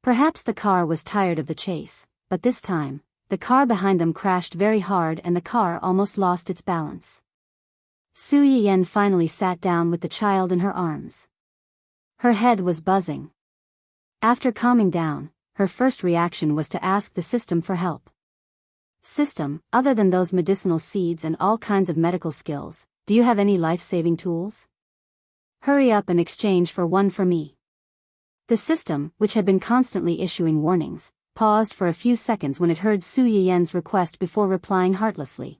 Perhaps the car was tired of the chase, but this time, the car behind them crashed very hard and the car almost lost its balance. Su Yiyan finally sat down with the child in her arms. Her head was buzzing. After calming down, her first reaction was to ask the system for help. System, other than those medicinal seeds and all kinds of medical skills, do you have any life-saving tools? Hurry up and exchange for one for me. The system, which had been constantly issuing warnings, paused for a few seconds when it heard Su Yiyan's request before replying heartlessly.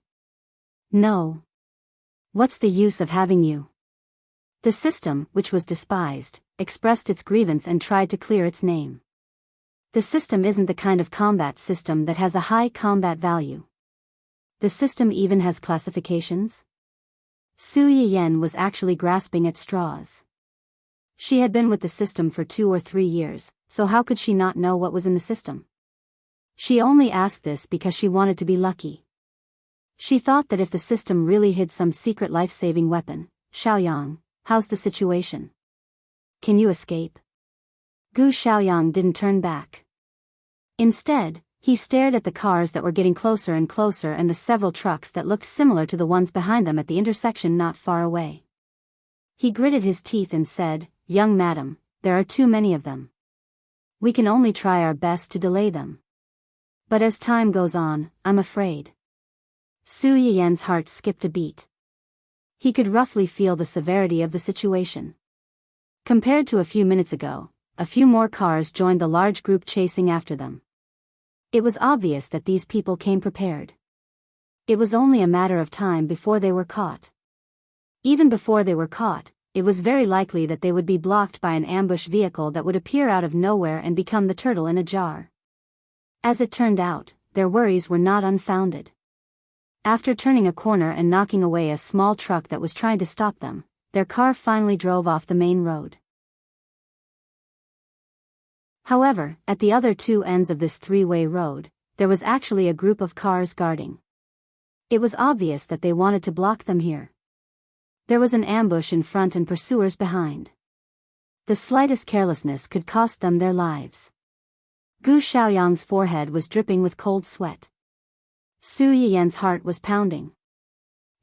No. What's the use of having you? The system, which was despised, expressed its grievance and tried to clear its name. The system isn't the kind of combat system that has a high combat value. The system even has classifications? Su Yiyan was actually grasping at straws. She had been with the system for 2 or 3 years, so how could she not know what was in the system? She only asked this because she wanted to be lucky. She thought that if the system really hid some secret life-saving weapon, Xiaoyang, how's the situation? Can you escape? Gu Xiaoyang didn't turn back. Instead, he stared at the cars that were getting closer and closer and the several trucks that looked similar to the ones behind them at the intersection not far away. He gritted his teeth and said, "Young madam, there are too many of them. We can only try our best to delay them. But as time goes on, I'm afraid." Su Yiyan's heart skipped a beat. He could roughly feel the severity of the situation. Compared to a few minutes ago, a few more cars joined the large group chasing after them. It was obvious that these people came prepared. It was only a matter of time before they were caught. Even before they were caught, it was very likely that they would be blocked by an ambush vehicle that would appear out of nowhere and become the turtle in a jar. As it turned out, their worries were not unfounded. After turning a corner and knocking away a small truck that was trying to stop them, their car finally drove off the main road. However, at the other two ends of this 3-way road, there was actually a group of cars guarding. It was obvious that they wanted to block them here. There was an ambush in front and pursuers behind. The slightest carelessness could cost them their lives. Gu Xiaoyang's forehead was dripping with cold sweat. Su Yiyan's heart was pounding.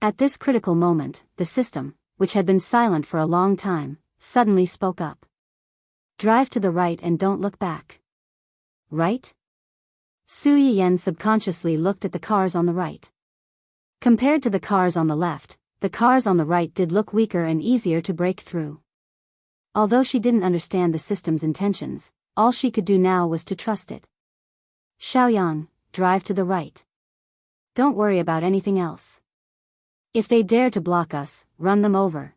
At this critical moment, the system, which had been silent for a long time, suddenly spoke up. "Drive to the right and don't look back." Right? Su Yiyan subconsciously looked at the cars on the right. Compared to the cars on the left, the cars on the right did look weaker and easier to break through. Although she didn't understand the system's intentions, all she could do now was to trust it. "Xiaoyang, drive to the right. Don't worry about anything else. If they dare to block us, run them over."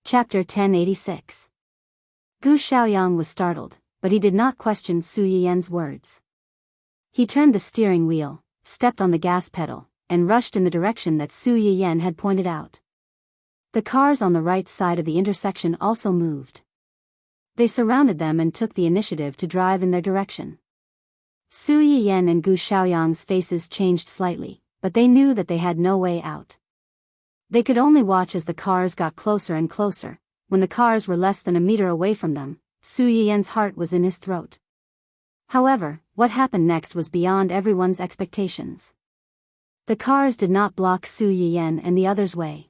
Chapter 1086. Gu Xiaoyang was startled, but he did not question Su Yiyan's words. He turned the steering wheel, stepped on the gas pedal, and rushed in the direction that Su Yiyan had pointed out. The cars on the right side of the intersection also moved. They surrounded them and took the initiative to drive in their direction. Su Yiyan and Gu Xiaoyang's faces changed slightly, but they knew that they had no way out. They could only watch as the cars got closer and closer. When the cars were less than a meter away from them, Su Yiyan's heart was in his throat. However, what happened next was beyond everyone's expectations. The cars did not block Su Yiyan and the others' way.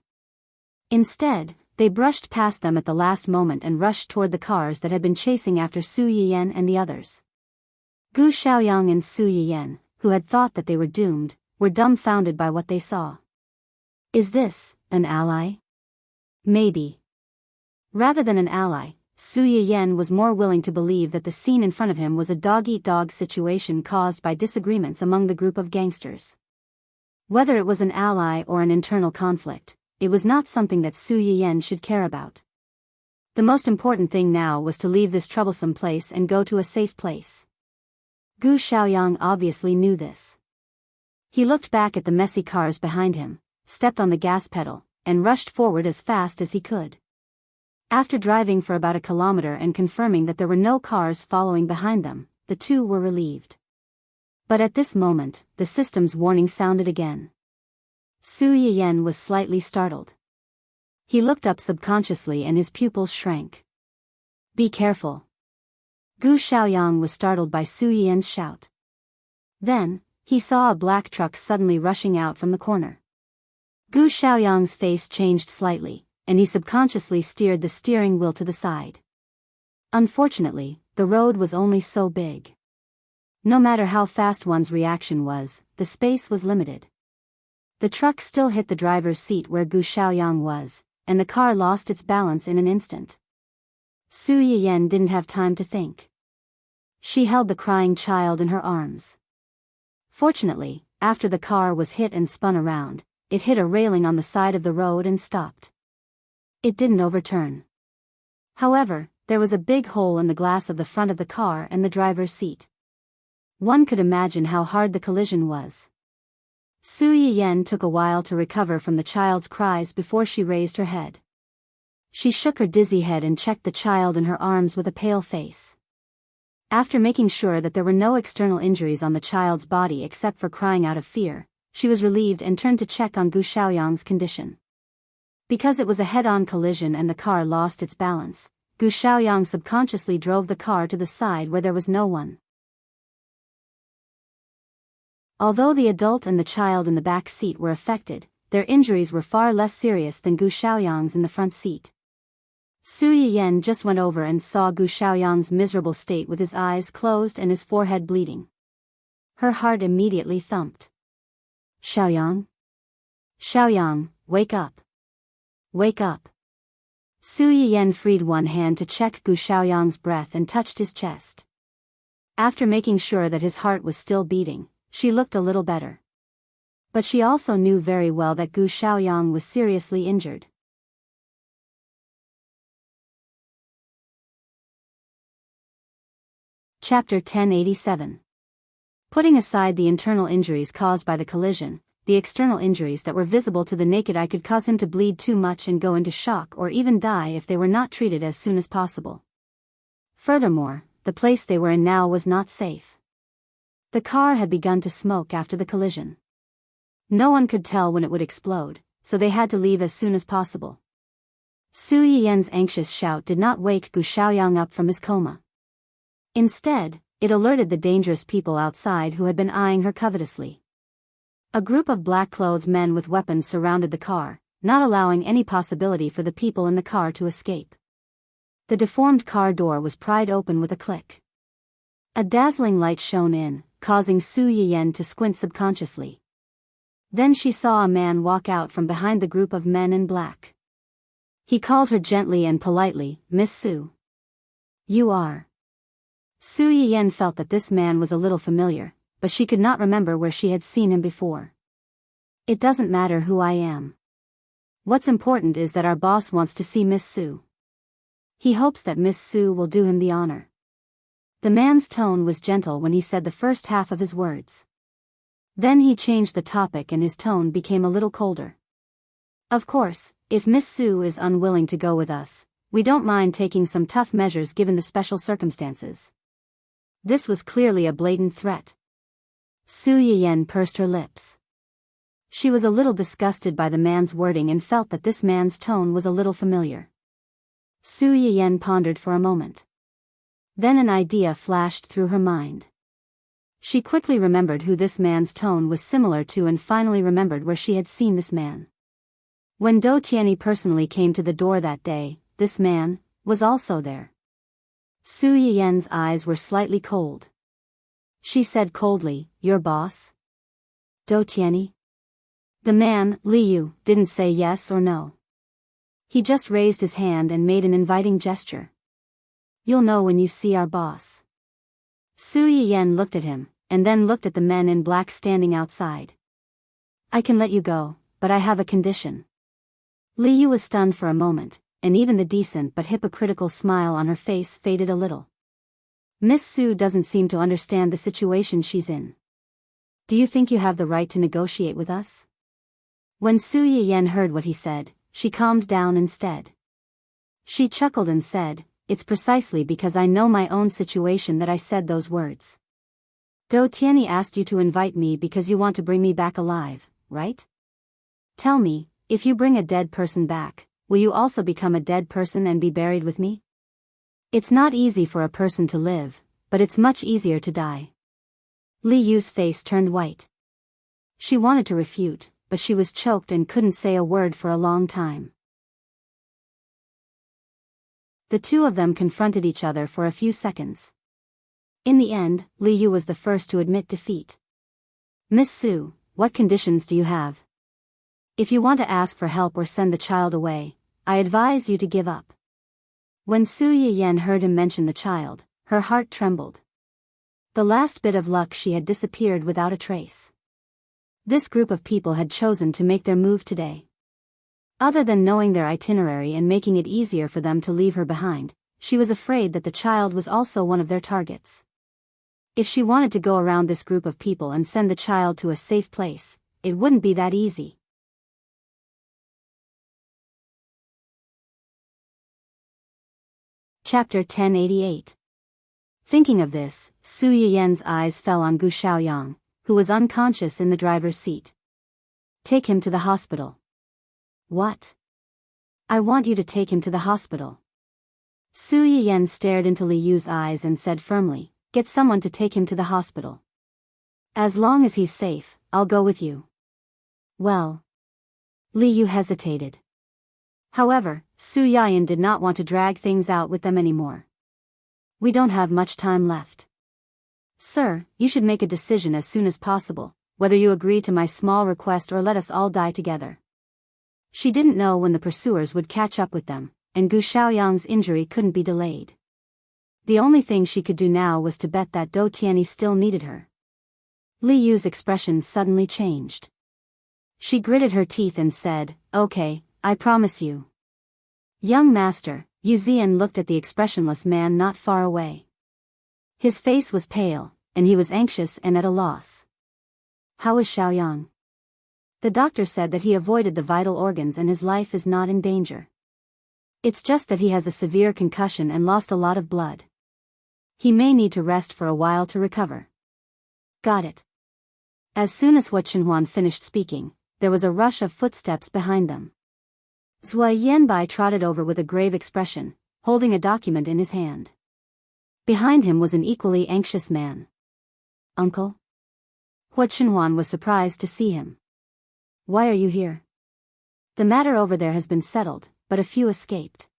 Instead, they brushed past them at the last moment and rushed toward the cars that had been chasing after Su Yiyan and the others. Gu Xiaoyang and Su Yiyan, who had thought that they were doomed, were dumbfounded by what they saw. Is this an ally? Maybe. Rather than an ally, Su Yiyan was more willing to believe that the scene in front of him was a dog-eat-dog situation caused by disagreements among the group of gangsters. Whether it was an ally or an internal conflict, it was not something that Su Yiyan should care about. The most important thing now was to leave this troublesome place and go to a safe place. Gu Xiaoyang obviously knew this. He looked back at the messy cars behind him, stepped on the gas pedal, and rushed forward as fast as he could. After driving for about a kilometer and confirming that there were no cars following behind them, the two were relieved. But at this moment, the system's warning sounded again. Su Yiyan was slightly startled. He looked up subconsciously and his pupils shrank. Be careful. Gu Xiaoyang was startled by Su Yiyan's shout. Then, he saw a black truck suddenly rushing out from the corner. Gu Xiaoyang's face changed slightly, and he subconsciously steered the steering wheel to the side. Unfortunately, the road was only so big. No matter how fast one's reaction was, the space was limited. The truck still hit the driver's seat where Gu Xiaoyang was, and the car lost its balance in an instant. Su Yiyan didn't have time to think. She held the crying child in her arms. Fortunately, after the car was hit and spun around, it hit a railing on the side of the road and stopped. It didn't overturn. However, there was a big hole in the glass of the front of the car and the driver's seat. One could imagine how hard the collision was. Su Yiyan took a while to recover from the child's cries before she raised her head. She shook her dizzy head and checked the child in her arms with a pale face. After making sure that there were no external injuries on the child's body except for crying out of fear, she was relieved and turned to check on Gu Xiaoyang's condition. Because it was a head-on collision and the car lost its balance, Gu Xiaoyang subconsciously drove the car to the side where there was no one. Although the adult and the child in the back seat were affected, their injuries were far less serious than Gu Xiaoyang's in the front seat. Su Yiyan just went over and saw Gu Xiaoyang's miserable state with his eyes closed and his forehead bleeding. Her heart immediately thumped. Xiaoyang? Xiaoyang, wake up. Wake up. Su Yiyan freed one hand to check Gu Xiaoyang's breath and touched his chest. After making sure that his heart was still beating, she looked a little better. But she also knew very well that Gu Xiaoyang was seriously injured. Chapter 1087. Putting aside the internal injuries caused by the collision, the external injuries that were visible to the naked eye could cause him to bleed too much and go into shock or even die if they were not treated as soon as possible. Furthermore, the place they were in now was not safe. The car had begun to smoke after the collision. No one could tell when it would explode, so they had to leave as soon as possible. Su Yiyan's anxious shout did not wake Gu Xiaoyang up from his coma. Instead, it alerted the dangerous people outside who had been eyeing her covetously. A group of black-clothed men with weapons surrounded the car, not allowing any possibility for the people in the car to escape. The deformed car door was pried open with a click. A dazzling light shone in, causing Su Yiyan to squint subconsciously. Then she saw a man walk out from behind the group of men in black. He called her gently and politely, "Miss Su." "You are." Su Yiyan felt that this man was a little familiar, but she could not remember where she had seen him before. "It doesn't matter who I am. What's important is that our boss wants to see Miss Su. He hopes that Miss Su will do him the honor." The man's tone was gentle when he said the first half of his words. Then he changed the topic and his tone became a little colder. Of course, if Miss Su is unwilling to go with us, we don't mind taking some tough measures given the special circumstances. This was clearly a blatant threat. Su Yiyen pursed her lips. She was a little disgusted by the man's wording and felt that this man's tone was a little familiar. Su Yiyen pondered for a moment. Then an idea flashed through her mind. She quickly remembered who this man's tone was similar to and finally remembered where she had seen this man. When Do Tianyi personally came to the door that day, this man was also there. Su Yiyen's eyes were slightly cold. She said coldly, "Your boss? Do Tianyi?" The man, Li Yu, didn't say yes or no. He just raised his hand and made an inviting gesture. "You'll know when you see our boss." Su Yiyen looked at him, and then looked at the men in black standing outside. "I can let you go, but I have a condition." Li Yu was stunned for a moment, and even the decent but hypocritical smile on her face faded a little. Miss Su doesn't seem to understand the situation she's in. "Do you think you have the right to negotiate with us?" When Su Yiyen heard what he said, she calmed down instead. She chuckled and said, "It's precisely because I know my own situation that I said those words. Do Tianyi asked you to invite me because you want to bring me back alive, right? Tell me, if you bring a dead person back, will you also become a dead person and be buried with me? It's not easy for a person to live, but it's much easier to die." Li Yu's face turned white. She wanted to refute, but she was choked and couldn't say a word for a long time. The two of them confronted each other for a few seconds. In the end, Li Yu was the first to admit defeat. "Miss Su, what conditions do you have? If you want to ask for help or send the child away, I advise you to give up." When Su Yiyen heard him mention the child, her heart trembled. The last bit of luck she had disappeared without a trace. This group of people had chosen to make their move today. Other than knowing their itinerary and making it easier for them to leave her behind, she was afraid that the child was also one of their targets. If she wanted to go around this group of people and send the child to a safe place, it wouldn't be that easy. Chapter 1088. Thinking of this, Su Yiyen's eyes fell on Gu Xiaoyang, who was unconscious in the driver's seat. "Take him to the hospital." "What?" "I want you to take him to the hospital." Su Yiyen stared into Li Yu's eyes and said firmly, "Get someone to take him to the hospital. As long as he's safe, I'll go with you." "Well." Li Yu hesitated. However, Su Yiyen did not want to drag things out with them anymore. "We don't have much time left. Sir, you should make a decision as soon as possible, whether you agree to my small request or let us all die together." She didn't know when the pursuers would catch up with them, and Gu Xiaoyang's injury couldn't be delayed. The only thing she could do now was to bet that Do Tianyi still needed her. Li Yu's expression suddenly changed. She gritted her teeth and said, "Okay, I promise you." "Young master," Yu Zian looked at the expressionless man not far away. His face was pale, and he was anxious and at a loss. "How is Xiaoyang?" "The doctor said that he avoided the vital organs and his life is not in danger. It's just that he has a severe concussion and lost a lot of blood. He may need to rest for a while to recover." "Got it." As soon as Hua Chenhuan finished speaking, there was a rush of footsteps behind them. Zhua Yanbai trotted over with a grave expression, holding a document in his hand. Behind him was an equally anxious man. "Uncle?" Hua Chenhuan was surprised to see him. "Why are you here?" "The matter over there has been settled, but a few escaped.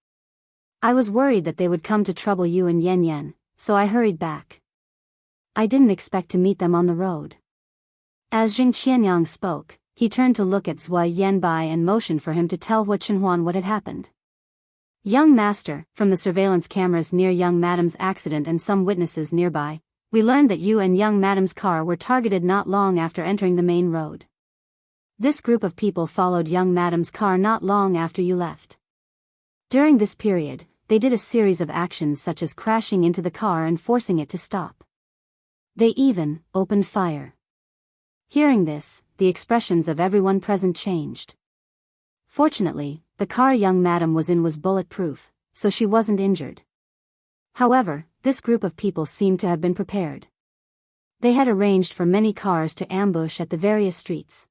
I was worried that they would come to trouble you and Yan Yan, so I hurried back. I didn't expect to meet them on the road." As Jing Qianyang spoke, he turned to look at Zhua Yanbai and motioned for him to tell Hua Chenhuan what had happened. "Young master, from the surveillance cameras near young madam's accident and some witnesses nearby, we learned that you and young madam's car were targeted not long after entering the main road. This group of people followed young madam's car not long after you left. During this period, they did a series of actions such as crashing into the car and forcing it to stop. They even opened fire." Hearing this, the expressions of everyone present changed. Fortunately, the car young madam was in was bulletproof, so she wasn't injured. However, this group of people seemed to have been prepared. They had arranged for many cars to ambush at the various streets.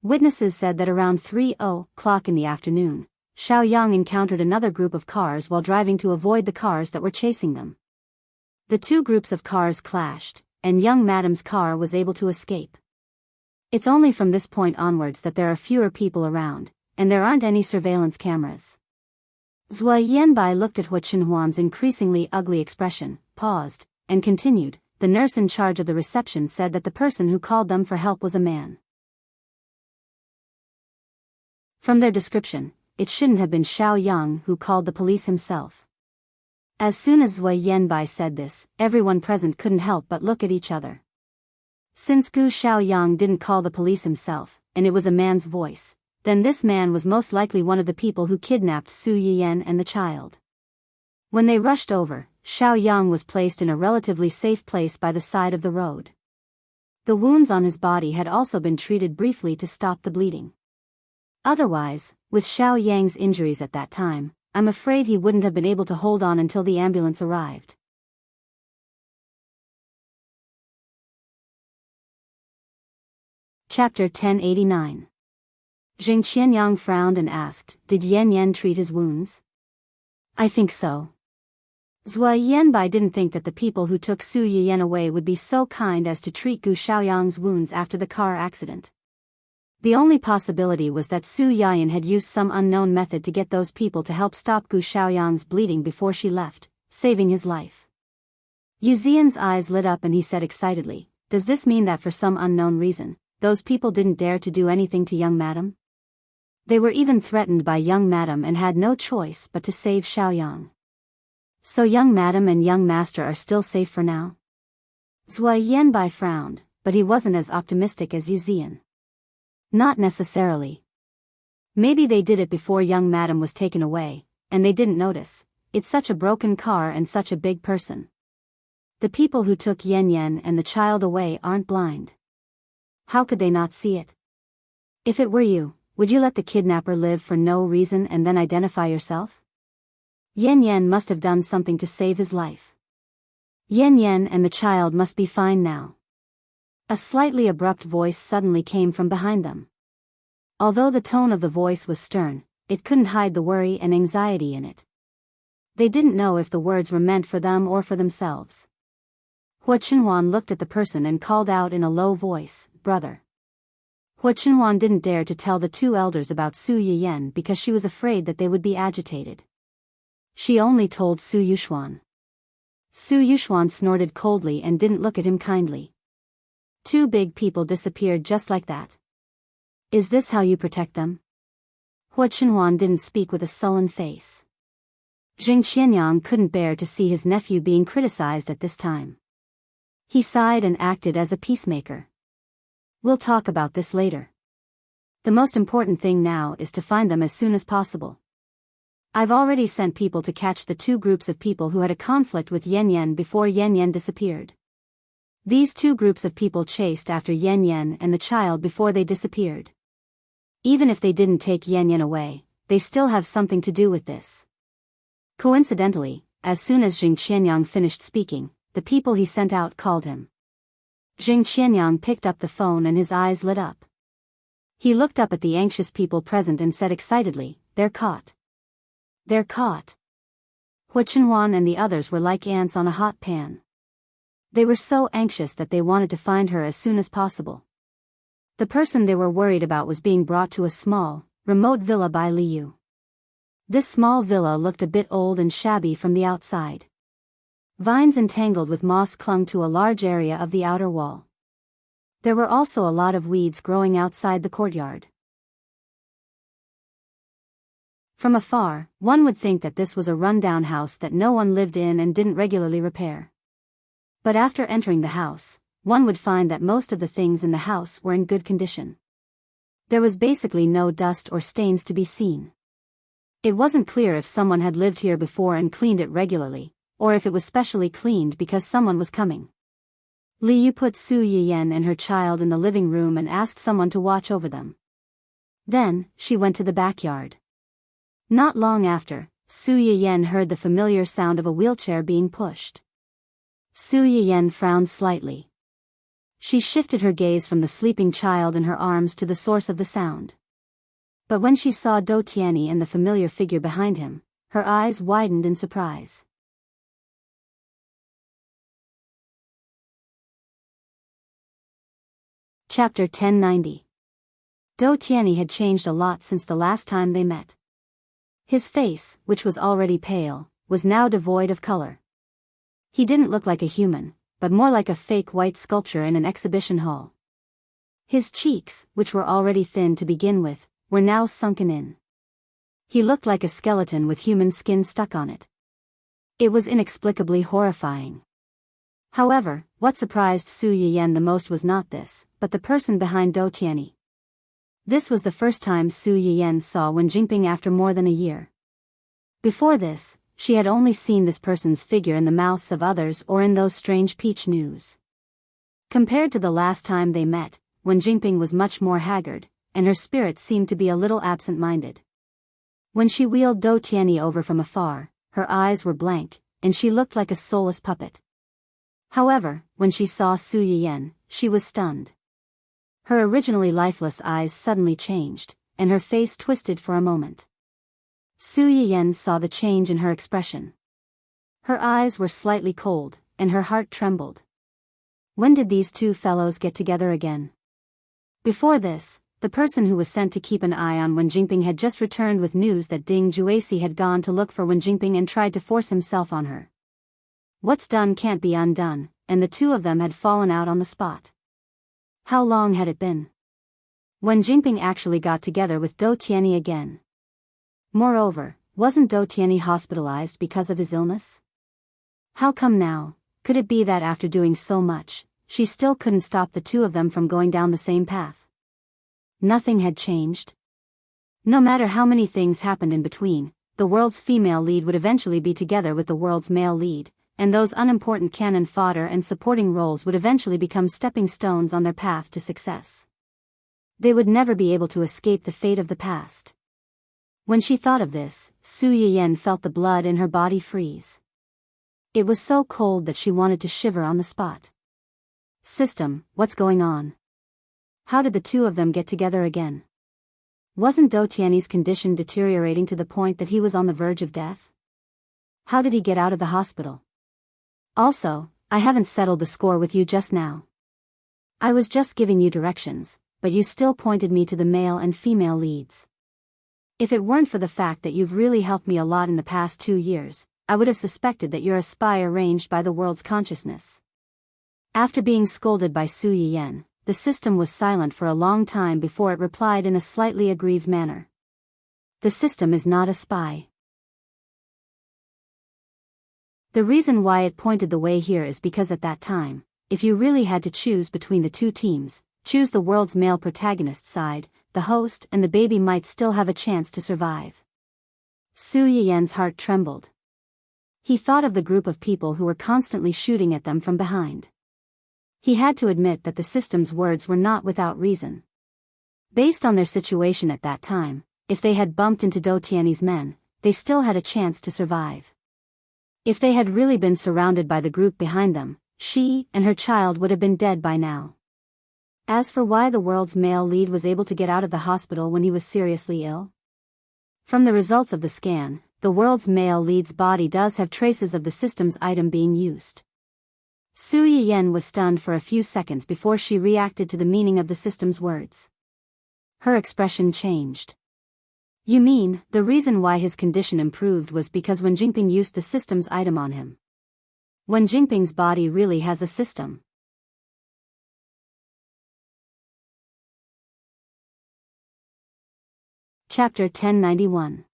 Witnesses said that around 3:00 in the afternoon, Xiaoyang encountered another group of cars while driving to avoid the cars that were chasing them. The two groups of cars clashed, and young madam's car was able to escape. It's only from this point onwards that there are fewer people around, and there aren't any surveillance cameras. Zhou Yanbai looked at Hua Qinhuan's increasingly ugly expression, paused, and continued. The nurse in charge of the reception said that the person who called them for help was a man. From their description, it shouldn't have been Xiaoyang who called the police himself. As soon as Zhou Yanbai said this, everyone present couldn't help but look at each other. Since Gu Xiaoyang didn't call the police himself, and it was a man's voice, then this man was most likely one of the people who kidnapped Su Yiyan and the child. When they rushed over, Xiaoyang was placed in a relatively safe place by the side of the road. The wounds on his body had also been treated briefly to stop the bleeding. Otherwise, with Xiaoyang's injuries at that time, I'm afraid he wouldn't have been able to hold on until the ambulance arrived. Chapter 1089. Jing Qianyang frowned and asked, "Did Yan Yan treat his wounds?" "I think so." Zhou Yanbai didn't think that the people who took Su Yiyan away would be so kind as to treat Gu Xiaoyang's wounds after the car accident. The only possibility was that Su Yiyan had used some unknown method to get those people to help stop Gu Xiaoyang's bleeding before she left, saving his life. Yu Zian's eyes lit up and he said excitedly, "Does this mean that for some unknown reason, those people didn't dare to do anything to young madam? They were even threatened by young madam and had no choice but to save Xiaoyang. So young madam and young master are still safe for now?" Zhou Yanbai frowned, but he wasn't as optimistic as Yu Zian. "Not necessarily. Maybe they did it before young madam was taken away, and they didn't notice. It's such a broken car and such a big person. The people who took Yan Yan and the child away aren't blind. How could they not see it? If it were you, would you let the kidnapper live for no reason and then identify yourself? Yan Yan must have done something to save his life. Yan Yan and the child must be fine now." A slightly abrupt voice suddenly came from behind them. Although the tone of the voice was stern, it couldn't hide the worry and anxiety in it. They didn't know if the words were meant for them or for themselves. Hua Qinhuan looked at the person and called out in a low voice, "Brother." Hua Qinhuan didn't dare to tell the two elders about Su Yiyan because she was afraid that they would be agitated. She only told Su Yuxuan. Su Yuxuan snorted coldly and didn't look at him kindly. Two big people disappeared just like that. "Is this how you protect them?" Hua Qinhuan didn't speak with a sullen face. Jing Qianyang couldn't bear to see his nephew being criticized at this time. He sighed and acted as a peacemaker. "We'll talk about this later. The most important thing now is to find them as soon as possible. I've already sent people to catch the two groups of people who had a conflict with Yan Yan before Yan Yan disappeared. These two groups of people chased after Yan Yan and the child before they disappeared. Even if they didn't take Yan Yan away, they still have something to do with this." Coincidentally, as soon as Jing Qianyang finished speaking, the people he sent out called him. Jing Qianyang picked up the phone and his eyes lit up. He looked up at the anxious people present and said excitedly, "They're caught. They're caught." Hua Qinhuan and the others were like ants on a hot pan. They were so anxious that they wanted to find her as soon as possible. The person they were worried about was being brought to a small, remote villa by Liu. This small villa looked a bit old and shabby from the outside. Vines entangled with moss clung to a large area of the outer wall. There were also a lot of weeds growing outside the courtyard. From afar, one would think that this was a run-down house that no one lived in and didn't regularly repair. But after entering the house, one would find that most of the things in the house were in good condition. There was basically no dust or stains to be seen. It wasn't clear if someone had lived here before and cleaned it regularly, or if it was specially cleaned because someone was coming. Liu put Su Yiyan and her child in the living room and asked someone to watch over them. Then, she went to the backyard. Not long after, Su Yiyen heard the familiar sound of a wheelchair being pushed. Su Yiyen frowned slightly. She shifted her gaze from the sleeping child in her arms to the source of the sound. But when she saw Do Tianyi and the familiar figure behind him, her eyes widened in surprise. Chapter 1090. Do Tianyi had changed a lot since the last time they met. His face, which was already pale, was now devoid of color. He didn't look like a human, but more like a fake white sculpture in an exhibition hall. His cheeks, which were already thin to begin with, were now sunken in. He looked like a skeleton with human skin stuck on it. It was inexplicably horrifying. However, what surprised Su Yiyen the most was not this, but the person behind Do Tianyi. This was the first time Su Yiyen saw Wen Jingping after more than a year. Before this, she had only seen this person's figure in the mouths of others or in those strange peach news. Compared to the last time they met, Wen Jingping was much more haggard, and her spirit seemed to be a little absent-minded. When she wheeled Do Tianyi over from afar, her eyes were blank, and she looked like a soulless puppet. However, when she saw Su Yiyen, she was stunned. Her originally lifeless eyes suddenly changed, and her face twisted for a moment. Su Yiyen saw the change in her expression. Her eyes were slightly cold, and her heart trembled. When did these two fellows get together again? Before this, the person who was sent to keep an eye on Wen Jingping had just returned with news that Ding Juesi had gone to look for Wen Jingping and tried to force himself on her. What's done can't be undone, and the two of them had fallen out on the spot. How long had it been? Wen Jingping actually got together with Do Tianyi again. Moreover, wasn't Do Tianyi hospitalized because of his illness? How come now? Could it be that after doing so much, she still couldn't stop the two of them from going down the same path? Nothing had changed. No matter how many things happened in between, the world's female lead would eventually be together with the world's male lead, and those unimportant cannon fodder and supporting roles would eventually become stepping stones on their path to success. They would never be able to escape the fate of the past. When she thought of this, Su Yiyen felt the blood in her body freeze. It was so cold that she wanted to shiver on the spot. System, what's going on? How did the two of them get together again? Wasn't Do Tianyi's condition deteriorating to the point that he was on the verge of death? How did he get out of the hospital? Also, I haven't settled the score with you just now. I was just giving you directions, but you still pointed me to the male and female leads. If it weren't for the fact that you've really helped me a lot in the past 2 years, I would have suspected that you're a spy arranged by the world's consciousness. After being scolded by Su Yiyen, the system was silent for a long time before it replied in a slightly aggrieved manner. The system is not a spy. The reason why it pointed the way here is because at that time, if you really had to choose between the two teams, choose the world's male protagonist side, the host and the baby might still have a chance to survive. Su Yiyen's heart trembled. He thought of the group of people who were constantly shooting at them from behind. He had to admit that the system's words were not without reason. Based on their situation at that time, if they had bumped into Do Tianyi's men, they still had a chance to survive. If they had really been surrounded by the group behind them, she and her child would have been dead by now. As for why the world's male lead was able to get out of the hospital when he was seriously ill? From the results of the scan, the world's male lead's body does have traces of the system's item being used. Su Yiyen was stunned for a few seconds before she reacted to the meaning of the system's words. Her expression changed. You mean, the reason why his condition improved was because Wen Jingping used the system's item on him? Wen Jingping's body really has a system. Chapter 1091.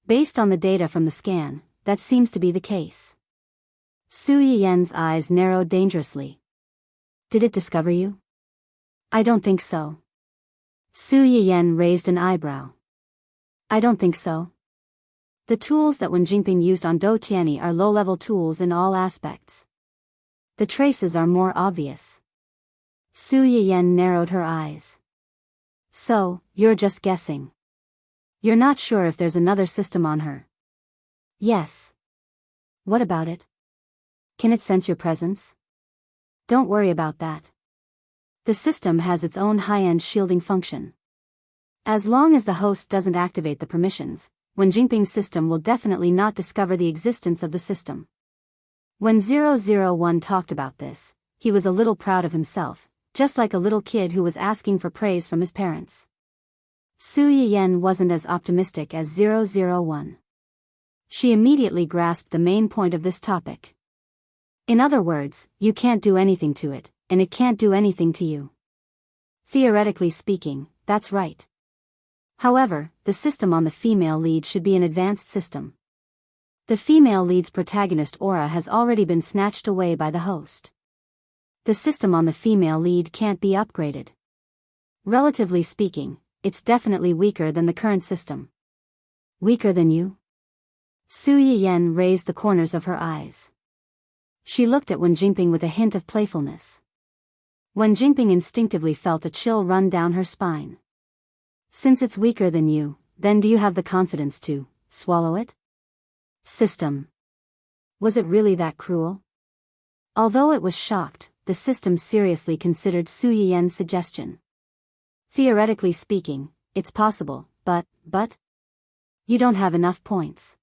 Based on the data from the scan, that seems to be the case. Su Yiyen's eyes narrowed dangerously. Did it discover you? I don't think so. Su Yiyen raised an eyebrow. I don't think so. The tools that Wen Jingping used on Do Tianyi are low-level tools in all aspects. The traces are more obvious. Su Yiyen narrowed her eyes. So, you're just guessing. You're not sure if there's another system on her. Yes. What about it? Can it sense your presence? Don't worry about that. The system has its own high-end shielding function. As long as the host doesn't activate the permissions, Wen Jingping's system will definitely not discover the existence of the system. When 001 talked about this, he was a little proud of himself, just like a little kid who was asking for praise from his parents. Su Yiyan wasn't as optimistic as 001. She immediately grasped the main point of this topic. In other words, you can't do anything to it, and it can't do anything to you. Theoretically speaking, that's right. However, the system on the female lead should be an advanced system. The female lead's protagonist aura has already been snatched away by the host. The system on the female lead can't be upgraded. Relatively speaking, it's definitely weaker than the current system. Weaker than you? Su Yiyan raised the corners of her eyes. She looked at Wen Jingping with a hint of playfulness. Wen Jingping instinctively felt a chill run down her spine. Since it's weaker than you, then do you have the confidence to swallow it? System. Was it really that cruel? Although it was shocked, the system seriously considered Su Yiyan's suggestion. Theoretically speaking, it's possible, but you don't have enough points.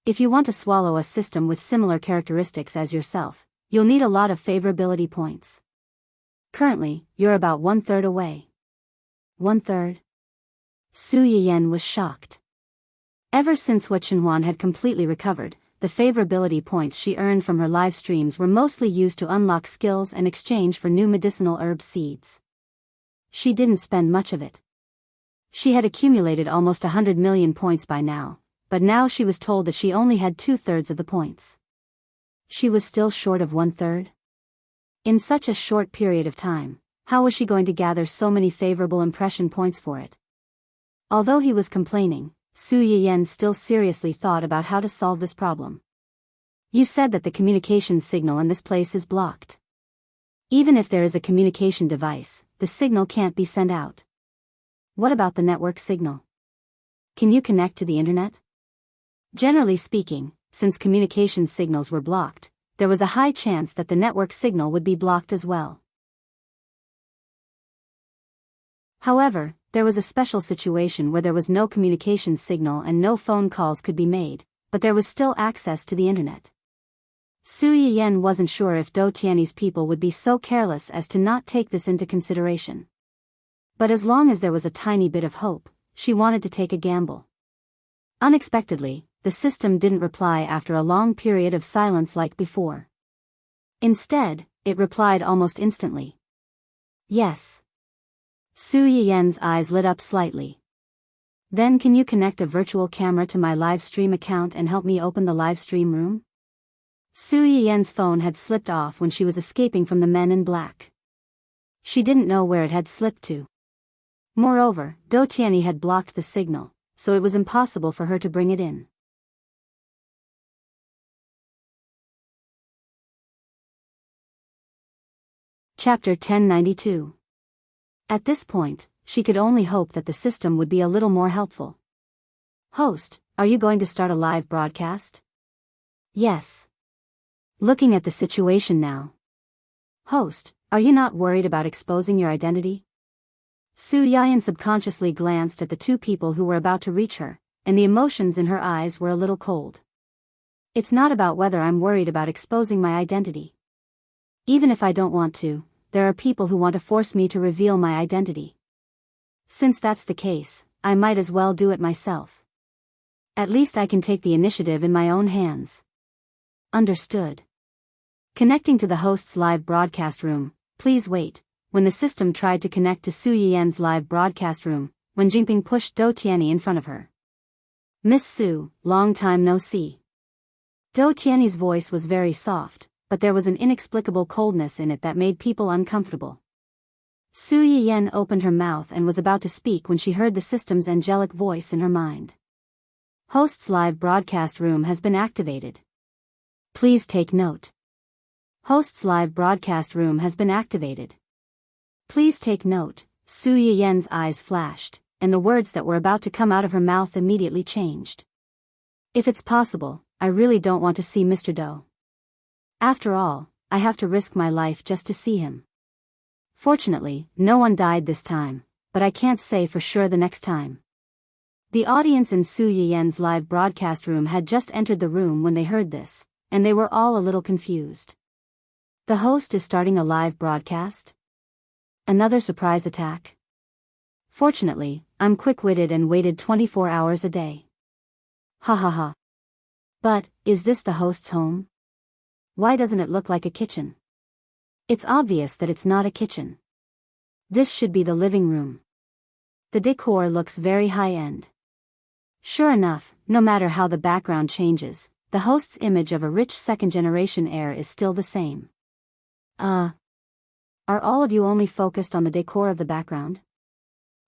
If you want to swallow a system with similar characteristics as yourself, you'll need a lot of favorability points. Currently, you're about 1/3 away. 1/3? Su Yiyan was shocked. Ever since Wu Chenhuan had completely recovered, the favorability points she earned from her live streams were mostly used to unlock skills and exchange for new medicinal herb seeds. She didn't spend much of it. She had accumulated almost 100 million points by now, but now she was told that she only had 2/3 of the points. She was still short of 1/3? In such a short period of time, how was she going to gather so many favorable impression points for it? Although he was complaining, Su Yiyan still seriously thought about how to solve this problem. You said that the communication signal in this place is blocked. Even if there is a communication device, the signal can't be sent out. What about the network signal? Can you connect to the internet? Generally speaking, since communication signals were blocked, there was a high chance that the network signal would be blocked as well. However, there was a special situation where there was no communication signal and no phone calls could be made, but there was still access to the internet. Su Yiyan wasn't sure if Dou Tianyi's people would be so careless as to not take this into consideration. But as long as there was a tiny bit of hope, she wanted to take a gamble. Unexpectedly, the system didn't reply after a long period of silence like before. Instead, it replied almost instantly. Yes. Su Yiyan's eyes lit up slightly. Then can you connect a virtual camera to my live stream account and help me open the live stream room? Su Yiyan's phone had slipped off when she was escaping from the men in black. She didn't know where it had slipped to. Moreover, Dou Tianyi had blocked the signal, so it was impossible for her to bring it in. Chapter 1092. At this point, she could only hope that the system would be a little more helpful. Host, are you going to start a live broadcast? Yes. Looking at the situation now. Host, are you not worried about exposing your identity? Su Yiyan subconsciously glanced at the two people who were about to reach her, and the emotions in her eyes were a little cold. It's not about whether I'm worried about exposing my identity. Even if I don't want to, there are people who want to force me to reveal my identity. Since that's the case, I might as well do it myself. At least I can take the initiative in my own hands. Understood. Connecting to the host's live broadcast room, please wait. When the system tried to connect to Su Yiyan's live broadcast room, Wen Jingping pushed Dou Tianyi in front of her. Miss Su, long time no see. Dou Tianyi's voice was very soft, but there was an inexplicable coldness in it that made people uncomfortable. Su Yiyan opened her mouth and was about to speak when she heard the system's angelic voice in her mind. Host's live broadcast room has been activated. Please take note. Host's live broadcast room has been activated. Please take note, Su Yiyen's eyes flashed, and the words that were about to come out of her mouth immediately changed. If it's possible, I really don't want to see Mr. Do. After all, I have to risk my life just to see him. Fortunately, no one died this time, but I can't say for sure the next time. The audience in Su Yiyen's live broadcast room had just entered the room when they heard this, and they were all a little confused. The host is starting a live broadcast? Another surprise attack? Fortunately, I'm quick-witted and waited 24 hours a day. Ha ha ha. But, is this the host's home? Why doesn't it look like a kitchen? It's obvious that it's not a kitchen. This should be the living room. The decor looks very high-end. Sure enough, no matter how the background changes, the host's image of a rich second-generation heir is still the same. Are all of you only focused on the decor of the background?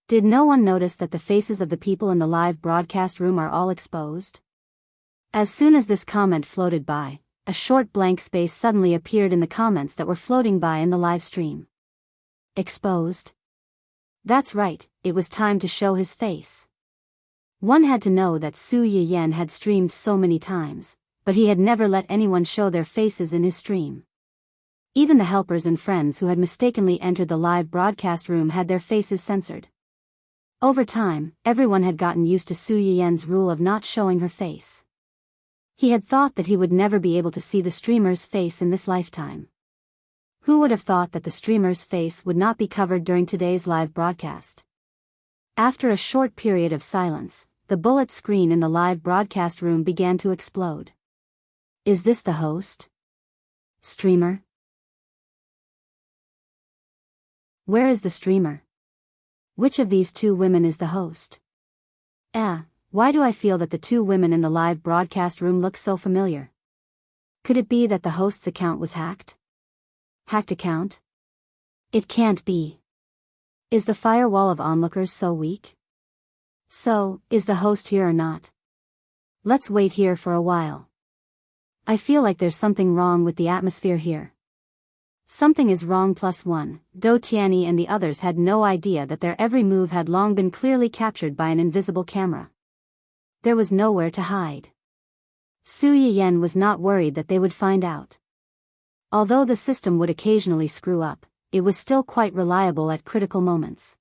Did no one notice that the faces of the people in the live broadcast room are all exposed? As soon as this comment floated by, a short blank space suddenly appeared in the comments that were floating by in the live stream. Exposed? That's right, it was time to show his face. One had to know that Su Yiyen had streamed so many times, but he had never let anyone show their faces in his stream. Even the helpers and friends who had mistakenly entered the live broadcast room had their faces censored. Over time, everyone had gotten used to Su Yiyen's rule of not showing her face. He had thought that he would never be able to see the streamer's face in this lifetime. Who would have thought that the streamer's face would not be covered during today's live broadcast? After a short period of silence, the bullet screen in the live broadcast room began to explode. Is this the host? Streamer? Where is the streamer? Which of these two women is the host? Why do I feel that the two women in the live broadcast room look so familiar? Could it be that the host's account was hacked? Hacked account? It can't be. Is the firewall of onlookers so weak? So, is the host here or not? Let's wait here for a while. I feel like there's something wrong with the atmosphere here. Something is wrong +1. Do Tianyi and the others had no idea that their every move had long been clearly captured by an invisible camera. There was nowhere to hide. Su Yiyen was not worried that they would find out. Although the system would occasionally screw up, it was still quite reliable at critical moments.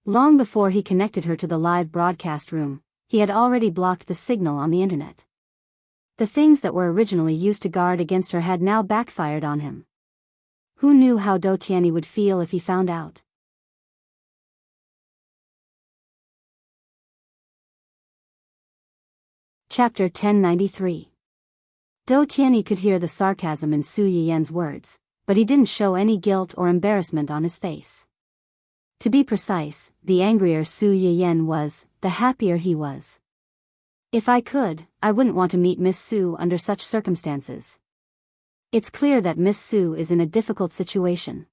Long before he connected her to the live broadcast room, he had already blocked the signal on the internet. The things that were originally used to guard against her had now backfired on him. Who knew how Do Tianyi would feel if he found out? Chapter 1093. Do Tianyi could hear the sarcasm in Su Yiyen's words, but he didn't show any guilt or embarrassment on his face. To be precise, the angrier Su Yiyen was, the happier he was. If I could, I wouldn't want to meet Miss Su under such circumstances. It's clear that Miss Su is in a difficult situation.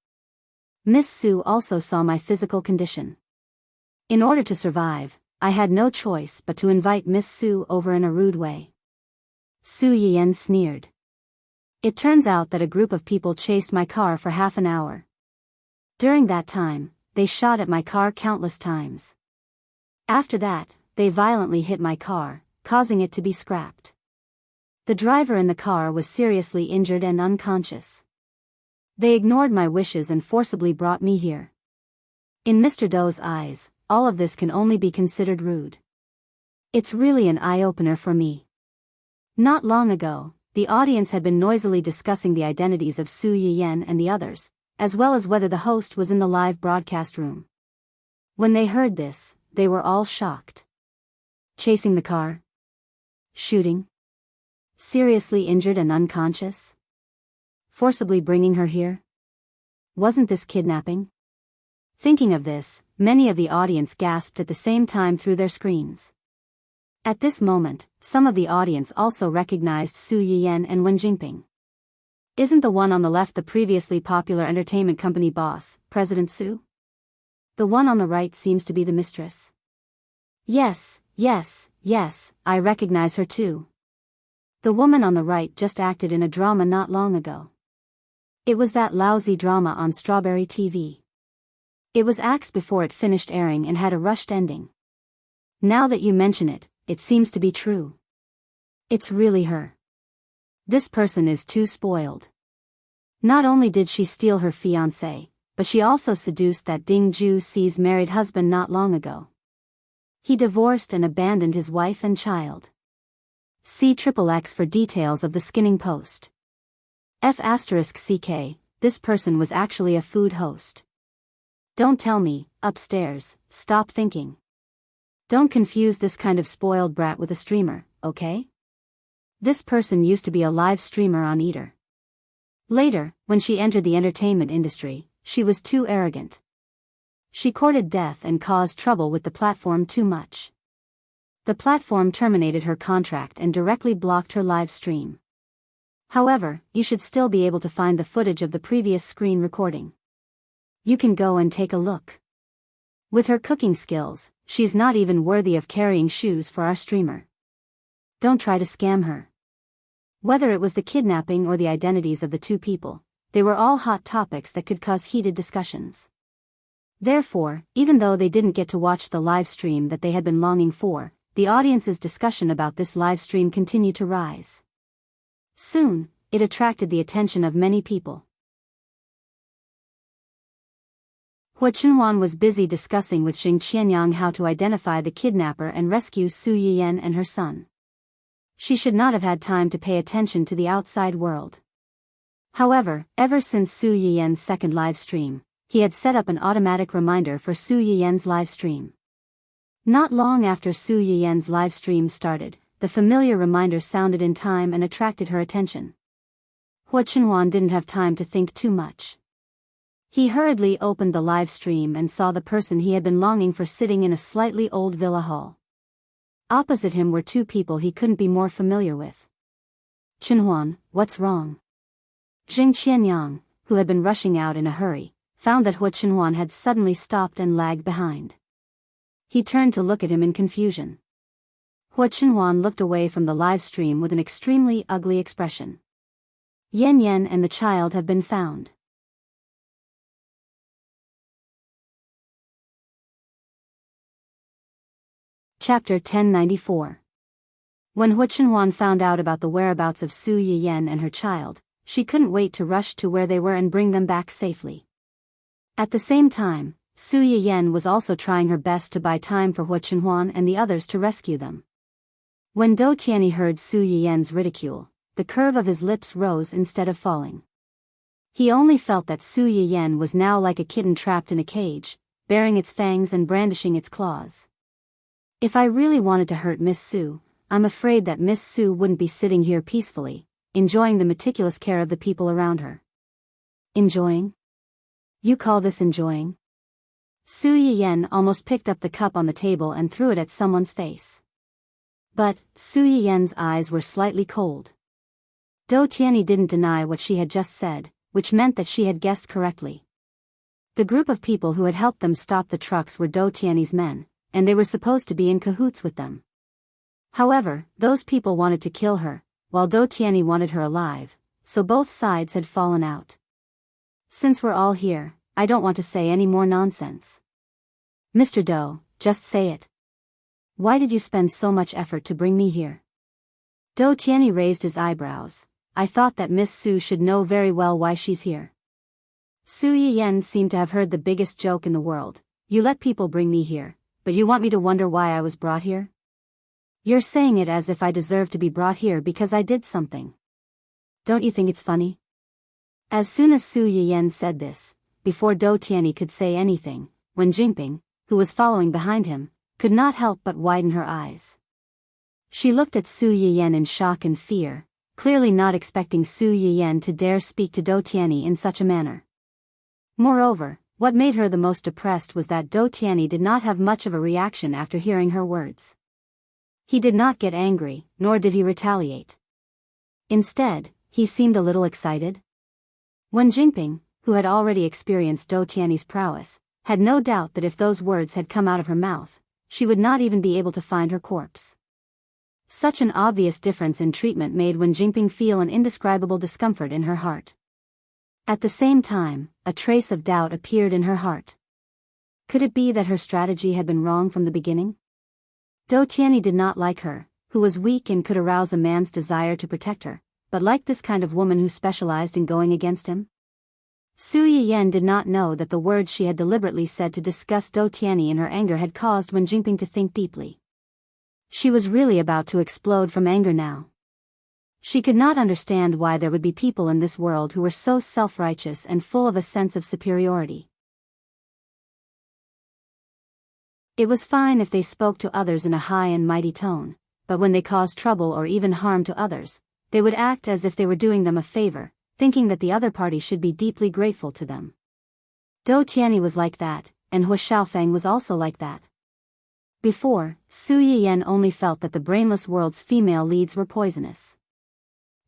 Miss Su also saw my physical condition. In order to survive, I had no choice but to invite Miss Su over in a rude way. Su Yiyen sneered. It turns out that a group of people chased my car for half an hour. During that time, they shot at my car countless times. After that, they violently hit my car, causing it to be scrapped. The driver in the car was seriously injured and unconscious. They ignored my wishes and forcibly brought me here. In Mr. Do's eyes, all of this can only be considered rude. It's really an eye-opener for me. Not long ago, the audience had been noisily discussing the identities of Su Yiyen and the others, as well as whether the host was in the live broadcast room. When they heard this, they were all shocked. Chasing the car? Shooting? Seriously injured and unconscious? Forcibly bringing her here? Wasn't this kidnapping? Thinking of this, many of the audience gasped at the same time through their screens. At this moment, some of the audience also recognized Su Yiyen and Wen Jingping. Isn't the one on the left the previously popular entertainment company boss, President Su? The one on the right seems to be the mistress. Yes, I recognize her too. The woman on the right just acted in a drama not long ago. It was that lousy drama on Strawberry TV. It was axed before it finished airing and had a rushed ending. Now that you mention it, it seems to be true. It's really her. This person is too spoiled. Not only did she steal her fiancé, but she also seduced that Ding Ju-see's married husband not long ago. He divorced and abandoned his wife and child. See XXX for details of the skinning post. F***CK, this person was actually a food host. Don't tell me, upstairs, stop thinking. Don't confuse this kind of spoiled brat with a streamer, okay? This person used to be a live streamer on Eater. Later, when she entered the entertainment industry, she was too arrogant. She courted death and caused trouble with the platform too much. The platform terminated her contract and directly blocked her live stream. However, you should still be able to find the footage of the previous screen recording. You can go and take a look. With her cooking skills, she's not even worthy of carrying shoes for our streamer. Don't try to scam her. Whether it was the kidnapping or the identities of the two people, they were all hot topics that could cause heated discussions. Therefore, even though they didn't get to watch the live stream that they had been longing for, the audience's discussion about this live stream continued to rise. Soon, it attracted the attention of many people. Hua Chenhuan was busy discussing with Xing Qianyang how to identify the kidnapper and rescue Su Yiyan and her son. She should not have had time to pay attention to the outside world. However, ever since Su Yiyan's second live stream, he had set up an automatic reminder for Su Yiyan's live stream. Not long after Su Yiyan's live stream started, the familiar reminder sounded in time and attracted her attention. Hua Chenhuan didn't have time to think too much. He hurriedly opened the live stream and saw the person he had been longing for sitting in a slightly old villa hall. Opposite him were two people he couldn't be more familiar with. Chenhuan, what's wrong? Xing Qianyang, who had been rushing out in a hurry, found that Hua Chenhuan had suddenly stopped and lagged behind. He turned to look at him in confusion. Hua Chenhuan looked away from the live stream with an extremely ugly expression. Yan Yan and the child have been found. Chapter 1094. When Hua Chenhuan found out about the whereabouts of Su Yiyan and her child, she couldn't wait to rush to where they were and bring them back safely. At the same time, Su Yiyan was also trying her best to buy time for Hua Chenhuan and the others to rescue them. When Dou Tianyi heard Su Yiyan's ridicule, the curve of his lips rose instead of falling. He only felt that Su Yiyan was now like a kitten trapped in a cage, baring its fangs and brandishing its claws. If I really wanted to hurt Miss Su, I'm afraid that Miss Su wouldn't be sitting here peacefully, enjoying the meticulous care of the people around her. Enjoying? You call this enjoying? Su Yiyan almost picked up the cup on the table and threw it at someone's face. But, Su Yiyan's eyes were slightly cold. Dou Tianyi didn't deny what she had just said, which meant that she had guessed correctly. The group of people who had helped them stop the trucks were Dou Tianyi's men, and they were supposed to be in cahoots with them. However, those people wanted to kill her, while Dou Tianyi wanted her alive, so both sides had fallen out. Since we're all here, I don't want to say any more nonsense. Mr. Dou, just say it. Why did you spend so much effort to bring me here? Dou Tianyi raised his eyebrows. I thought that Miss Su should know very well why she's here. Su Yiyan seemed to have heard the biggest joke in the world. You let people bring me here, but you want me to wonder why I was brought here? You're saying it as if I deserve to be brought here because I did something. Don't you think it's funny? As soon as Su Yiyan said this, before Dou Tianyi could say anything, Wen Jingping, who was following behind him, could not help but widen her eyes. She looked at Su Yiyan in shock and fear, clearly not expecting Su Yiyan to dare speak to Dou Tianyi in such a manner. Moreover, what made her the most depressed was that Dou Tianyi did not have much of a reaction after hearing her words. He did not get angry, nor did he retaliate. Instead, he seemed a little excited. Wen Jingping, who had already experienced Dou Tianyi's prowess, had no doubt that if those words had come out of her mouth, she would not even be able to find her corpse. Such an obvious difference in treatment made Wen Jingping feel an indescribable discomfort in her heart. At the same time, a trace of doubt appeared in her heart. Could it be that her strategy had been wrong from the beginning? Do Tianyi did not like her, who was weak and could arouse a man's desire to protect her, but liked this kind of woman who specialized in going against him. Su Yiyan did not know that the words she had deliberately said to disgust Do Tianyi in her anger had caused Wen Jingping to think deeply. She was really about to explode from anger now. She could not understand why there would be people in this world who were so self-righteous and full of a sense of superiority. It was fine if they spoke to others in a high and mighty tone, but when they caused trouble or even harm to others, they would act as if they were doing them a favor, thinking that the other party should be deeply grateful to them. Do Tianyi was like that, and Hu Xiaofeng was also like that. Before, Su Yiyan only felt that the brainless world's female leads were poisonous.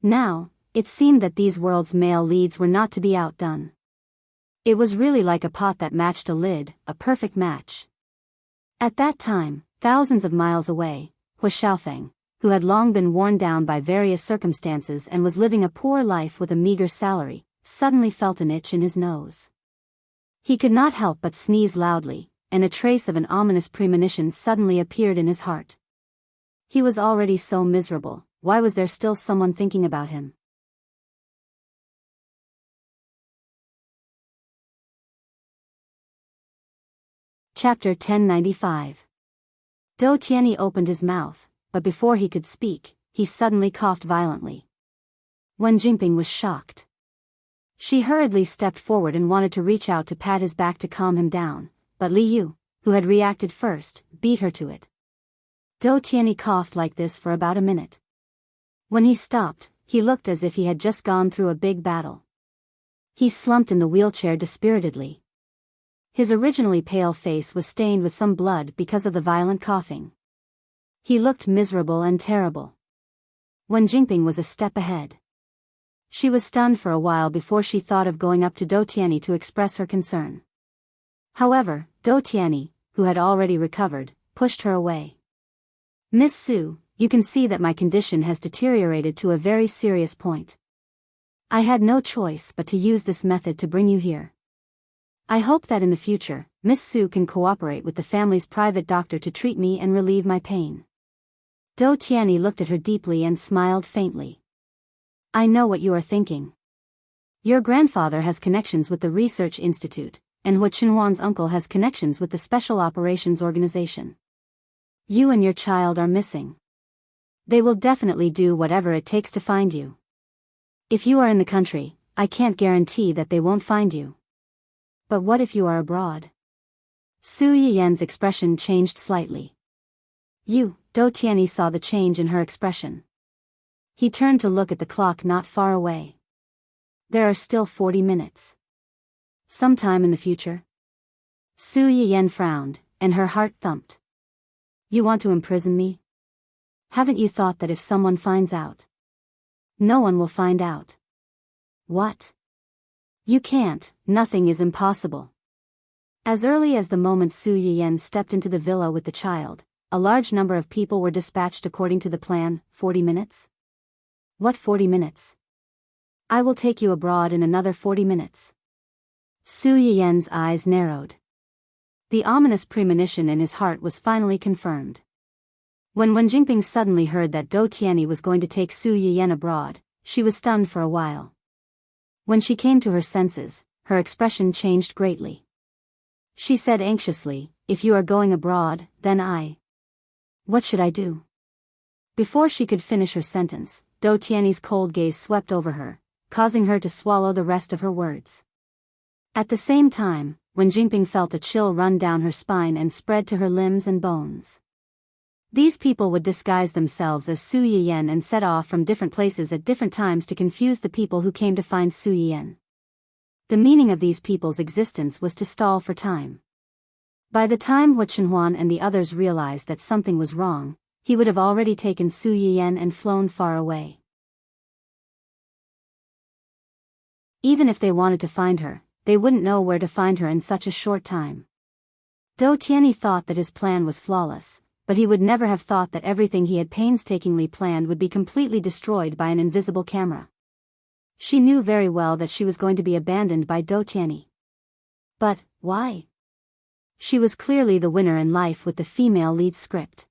Now, it seemed that these world's male leads were not to be outdone. It was really like a pot that matched a lid, a perfect match. At that time, thousands of miles away, Hu Xiaofeng, who had long been worn down by various circumstances and was living a poor life with a meager salary, suddenly felt an itch in his nose. He could not help but sneeze loudly, and a trace of an ominous premonition suddenly appeared in his heart. He was already so miserable, why was there still someone thinking about him? Chapter 1095. Do Tianyi opened his mouth, but before he could speak, he suddenly coughed violently. Wen Jingping was shocked. She hurriedly stepped forward and wanted to reach out to pat his back to calm him down, but Li Yu, who had reacted first, beat her to it. Do Tianyi coughed like this for about a minute. When he stopped, he looked as if he had just gone through a big battle. He slumped in the wheelchair dispiritedly. His originally pale face was stained with some blood because of the violent coughing. He looked miserable and terrible. Wen Jingping was a step ahead. She was stunned for a while before she thought of going up to Do Tianyi to express her concern. However, Do Tianyi, who had already recovered, pushed her away. "Miss Su, you can see that my condition has deteriorated to a very serious point. I had no choice but to use this method to bring you here. I hope that in the future, Miss Su can cooperate with the family's private doctor to treat me and relieve my pain." Do Tianyi looked at her deeply and smiled faintly. "I know what you are thinking. Your grandfather has connections with the Research Institute, and Hu Qinhuan's uncle has connections with the Special Operations Organization. You and your child are missing. They will definitely do whatever it takes to find you. If you are in the country, I can't guarantee that they won't find you. But what if you are abroad?" Su Yiyan's expression changed slightly. Do Tianyi saw the change in her expression. He turned to look at the clock not far away. "There are still 40 minutes. Sometime in the future?" Su Yiyan frowned, and her heart thumped. "You want to imprison me? Haven't you thought that if someone finds out? No one will find out." "What? You can't, nothing is impossible." As early as the moment Su Yiyan stepped into the villa with the child, a large number of people were dispatched according to the plan. 40 minutes? What 40 minutes? I will take you abroad in another 40 minutes. Su Yiyan's eyes narrowed. The ominous premonition in his heart was finally confirmed. When Wen Jingping suddenly heard that Do Tianyi was going to take Su Yiyan abroad, she was stunned for a while. When she came to her senses, her expression changed greatly. She said anxiously, "If you are going abroad, then what should I do?" Before she could finish her sentence, Do Tianyi's cold gaze swept over her, causing her to swallow the rest of her words. At the same time, Wen Jingping felt a chill run down her spine and spread to her limbs and bones. These people would disguise themselves as Su Yiyan and set off from different places at different times to confuse the people who came to find Su Yiyan. The meaning of these people's existence was to stall for time. By the time Hu Qinhuan and the others realized that something was wrong, he would have already taken Su Yiyan and flown far away. Even if they wanted to find her, they wouldn't know where to find her in such a short time. Do Tianyi thought that his plan was flawless, but he would never have thought that everything he had painstakingly planned would be completely destroyed by an invisible camera. She knew very well that she was going to be abandoned by Do Tianyi. But why? She was clearly the winner in life with the female lead script.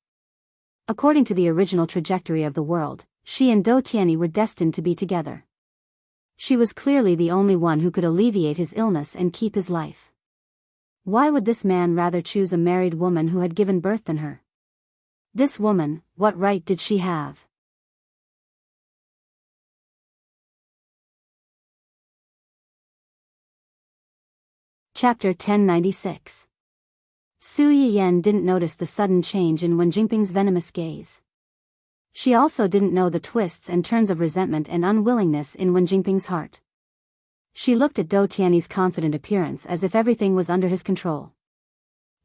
According to the original trajectory of the world, she and Do Tianyi were destined to be together. She was clearly the only one who could alleviate his illness and keep his life. Why would this man rather choose a married woman who had given birth than her? This woman, what right did she have? Chapter 1096. Su Yiyan didn't notice the sudden change in Wen Jingping's venomous gaze. She also didn't know the twists and turns of resentment and unwillingness in Wen Jingping's heart. She looked at Do Tianyi's confident appearance as if everything was under his control.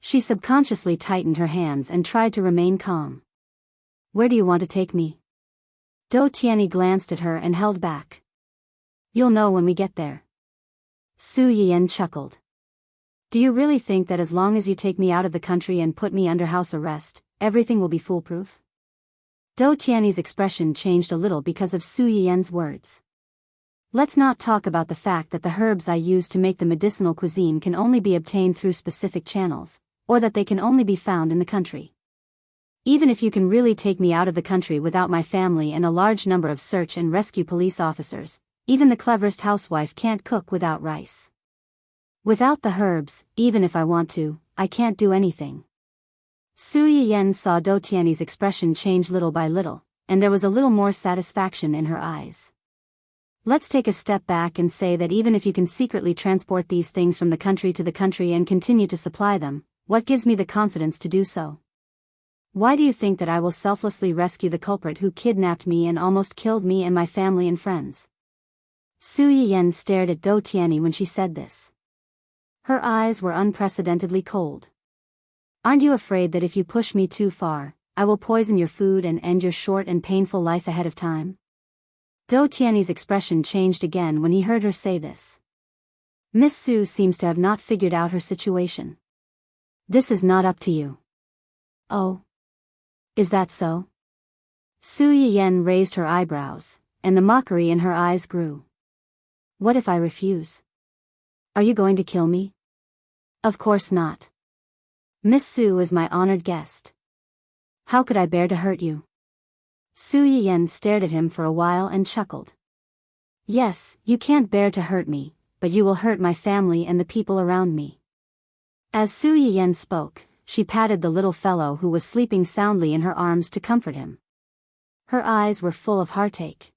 She subconsciously tightened her hands and tried to remain calm. Where do you want to take me? Do Tianyi glanced at her and held back. You'll know when we get there. Su Yiyan chuckled. Do you really think that as long as you take me out of the country and put me under house arrest, everything will be foolproof? Do Tianyi's expression changed a little because of Su Yiyan's words. Let's not talk about the fact that the herbs I use to make the medicinal cuisine can only be obtained through specific channels, or that they can only be found in the country. Even if you can really take me out of the country without my family and a large number of search and rescue police officers, even the cleverest housewife can't cook without rice. Without the herbs, even if I want to, I can't do anything. Su Yiyan saw Do Tianyi's expression change little by little, and there was a little more satisfaction in her eyes. Let's take a step back and say that even if you can secretly transport these things from the country to the country and continue to supply them, what gives me the confidence to do so? Why do you think that I will selflessly rescue the culprit who kidnapped me and almost killed me and my family and friends? Su Yiyan stared at Do Tianyi when she said this. Her eyes were unprecedentedly cold. Aren't you afraid that if you push me too far, I will poison your food and end your short and painful life ahead of time? Do Tianyi's expression changed again when he heard her say this. Miss Su seems to have not figured out her situation. This is not up to you. Oh. Is that so? Su Yiyan raised her eyebrows, and the mockery in her eyes grew. What if I refuse? Are you going to kill me? Of course not. Miss Su is my honored guest. How could I bear to hurt you? Su Yiyan stared at him for a while and chuckled. Yes, you can't bear to hurt me, but you will hurt my family and the people around me. As Su Yiyan spoke, she patted the little fellow who was sleeping soundly in her arms to comfort him. Her eyes were full of heartache.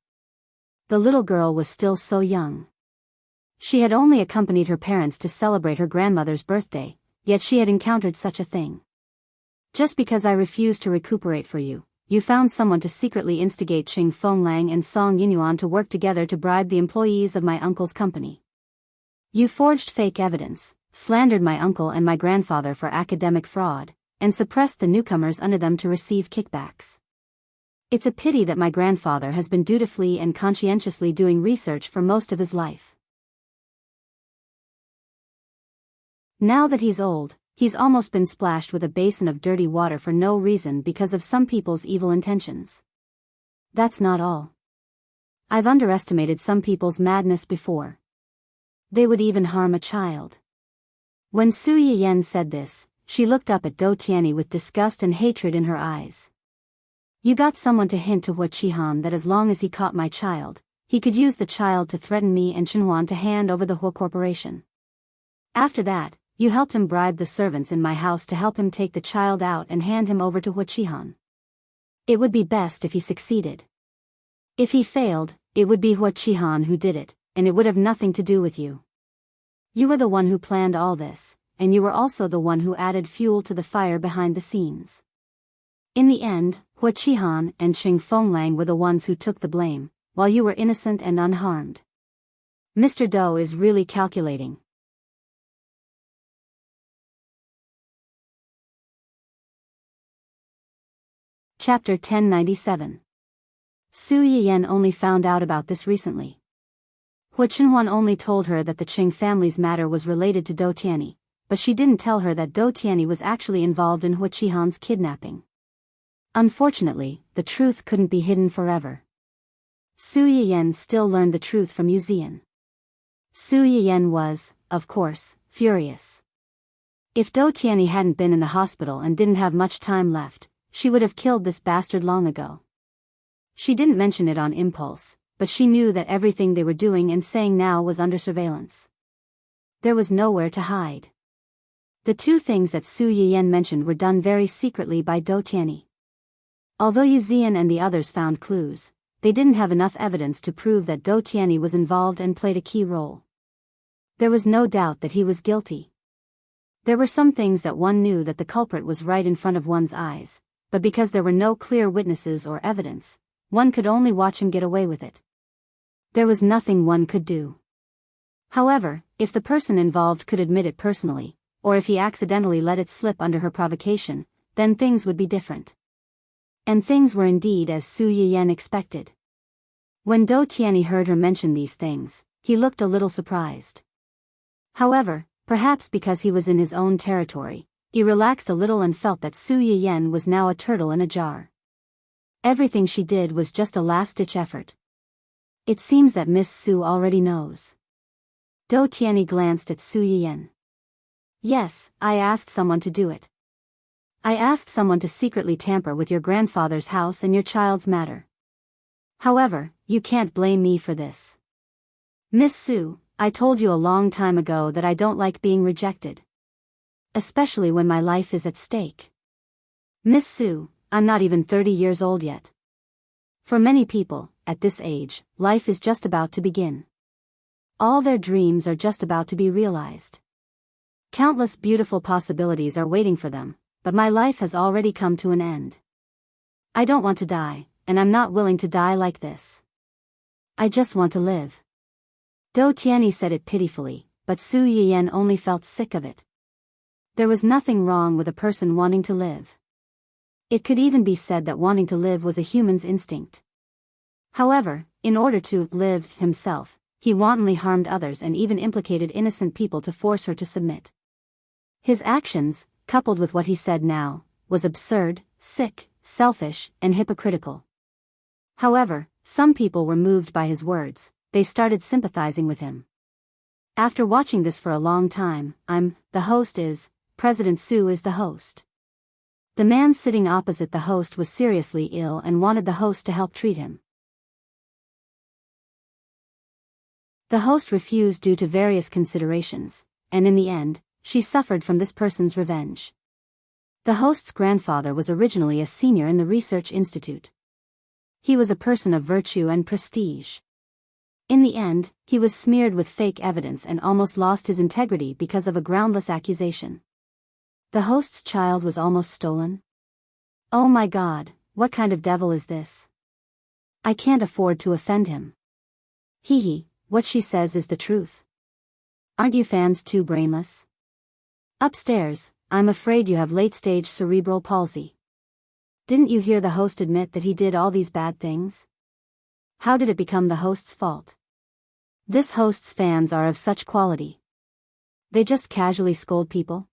The little girl was still so young. She had only accompanied her parents to celebrate her grandmother's birthday, yet she had encountered such a thing. Just because I refused to recuperate for you, you found someone to secretly instigate Qing Fenglang and Song Yinyuan to work together to bribe the employees of my uncle's company. You forged fake evidence, slandered my uncle and my grandfather for academic fraud, and suppressed the newcomers under them to receive kickbacks. It's a pity that my grandfather has been dutifully and conscientiously doing research for most of his life. Now that he's old, he's almost been splashed with a basin of dirty water for no reason because of some people's evil intentions. That's not all. I've underestimated some people's madness before. They would even harm a child. When Su Yiyan said this, she looked up at Do Tianyi with disgust and hatred in her eyes. You got someone to hint to Hua Qihan that as long as he caught my child, he could use the child to threaten me and Chenhuan to hand over the Hua Corporation. After that, you helped him bribe the servants in my house to help him take the child out and hand him over to Hua Qihan. It would be best if he succeeded. If he failed, it would be Hua Qihan who did it, and it would have nothing to do with you. You were the one who planned all this, and you were also the one who added fuel to the fire behind the scenes. In the end, Hua Qihan and Qing Fenglang were the ones who took the blame, while you were innocent and unharmed. Mr. Do is really calculating. Chapter 1097. Su Yiyan only found out about this recently. Hua Chenhuan only told her that the Qing family's matter was related to Do Tianyi, but she didn't tell her that Do Tianyi was actually involved in Hua Qihan's kidnapping. Unfortunately, the truth couldn't be hidden forever. Su Yiyan still learned the truth from Yu Ziyan. Su Yiyan was, of course, furious. If Do Tianyi hadn't been in the hospital and didn't have much time left, she would have killed this bastard long ago. She didn't mention it on impulse, but she knew that everything they were doing and saying now was under surveillance. There was nowhere to hide. The two things that Su Yiyan mentioned were done very secretly by Do Tianyi. Although Yu Zian and the others found clues, they didn't have enough evidence to prove that Do Tianyi was involved and played a key role. There was no doubt that he was guilty. There were some things that one knew that the culprit was right in front of one's eyes, but because there were no clear witnesses or evidence, one could only watch him get away with it. There was nothing one could do. However, if the person involved could admit it personally, or if he accidentally let it slip under her provocation, then things would be different. And things were indeed as Su Yiyan expected. When Do Tianyi heard her mention these things, he looked a little surprised. However, perhaps because he was in his own territory, he relaxed a little and felt that Su Yiyan was now a turtle in a jar. Everything she did was just a last-ditch effort. It seems that Miss Su already knows. Do Tianyi glanced at Su Yiyan. Yes, I asked someone to do it. I asked someone to secretly tamper with your grandfather's house and your child's matter. However, you can't blame me for this. Miss Su, I told you a long time ago that I don't like being rejected. Especially when my life is at stake. Miss Su, I'm not even 30 years old yet. For many people, at this age, life is just about to begin. All their dreams are just about to be realized. Countless beautiful possibilities are waiting for them, but my life has already come to an end. I don't want to die, and I'm not willing to die like this. I just want to live. Do Tianyi said it pitifully, but Su Yiyan only felt sick of it. There was nothing wrong with a person wanting to live. It could even be said that wanting to live was a human's instinct. However, in order to live himself, he wantonly harmed others and even implicated innocent people to force her to submit. His actions, coupled with what he said now, was absurd, sick, selfish, and hypocritical. However, some people were moved by his words, they started sympathizing with him. After watching this for a long time, the host is, President Su is the host. The man sitting opposite the host was seriously ill and wanted the host to help treat him. The host refused due to various considerations, and in the end, she suffered from this person's revenge. The host's grandfather was originally a senior in the research institute. He was a person of virtue and prestige. In the end, he was smeared with fake evidence and almost lost his integrity because of a groundless accusation. The host's child was almost stolen. Oh my God, what kind of devil is this? I can't afford to offend him. Hee, what she says is the truth. Aren't you fans too brainless? Upstairs, I'm afraid you have late-stage cerebral palsy. Didn't you hear the host admit that he did all these bad things? How did it become the host's fault? This host's fans are of such quality. They just casually scold people?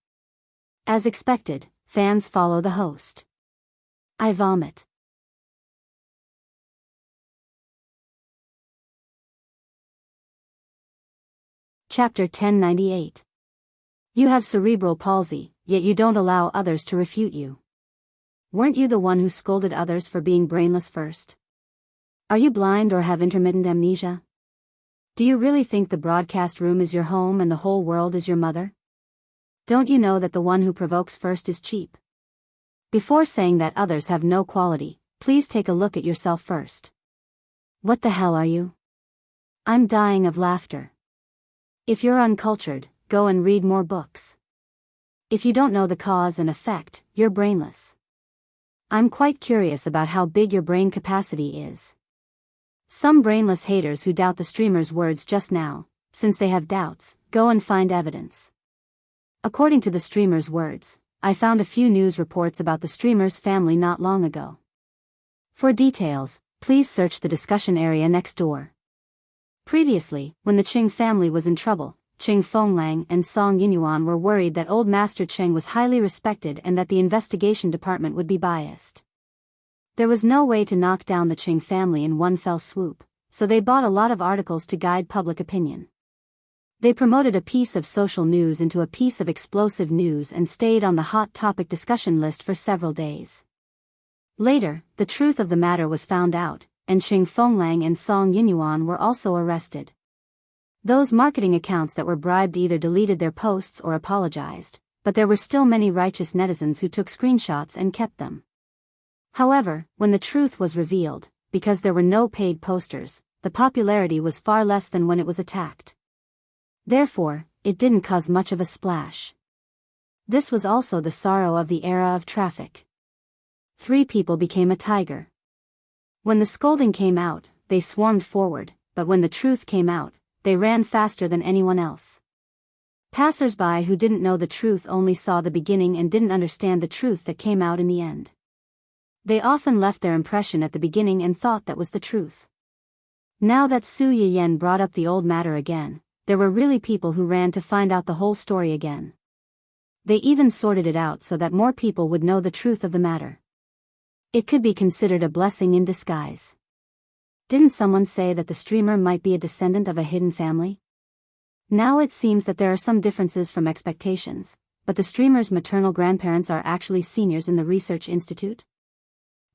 As expected, fans follow the host. I vomit. Chapter 1098. You have cerebral palsy, yet you don't allow others to refute you. Weren't you the one who scolded others for being brainless first? Are you blind or have intermittent amnesia? Do you really think the broadcast room is your home and the whole world is your mother? Don't you know that the one who provokes first is cheap? Before saying that others have no quality, please take a look at yourself first. What the hell are you? I'm dying of laughter. If you're uncultured, go and read more books. If you don't know the cause and effect, you're brainless. I'm quite curious about how big your brain capacity is. Some brainless haters who doubt the streamer's words just now, since they have doubts, go and find evidence. According to the streamer's words, I found a few news reports about the streamer's family not long ago. For details, please search the discussion area next door. Previously, when the Qing family was in trouble, Qing Fenglang and Song Yinyuan were worried that Old Master Qing was highly respected and that the investigation department would be biased. There was no way to knock down the Qing family in one fell swoop, so they bought a lot of articles to guide public opinion. They promoted a piece of social news into a piece of explosive news and stayed on the hot topic discussion list for several days. Later, the truth of the matter was found out, and Xing Fenglang and Song Yinyuan were also arrested. Those marketing accounts that were bribed either deleted their posts or apologized, but there were still many righteous netizens who took screenshots and kept them. However, when the truth was revealed, because there were no paid posters, the popularity was far less than when it was attacked. Therefore, it didn't cause much of a splash. This was also the sorrow of the era of traffic. 3 people became a tiger. When the scolding came out, they swarmed forward, but when the truth came out, they ran faster than anyone else. Passers-by who didn't know the truth only saw the beginning and didn't understand the truth that came out in the end. They often left their impression at the beginning and thought that was the truth. Now that Su Yiyan brought up the old matter again, there were really people who ran to find out the whole story again. They even sorted it out so that more people would know the truth of the matter. It could be considered a blessing in disguise. Didn't someone say that the streamer might be a descendant of a hidden family? Now it seems that there are some differences from expectations, but the streamer's maternal grandparents are actually seniors in the research institute?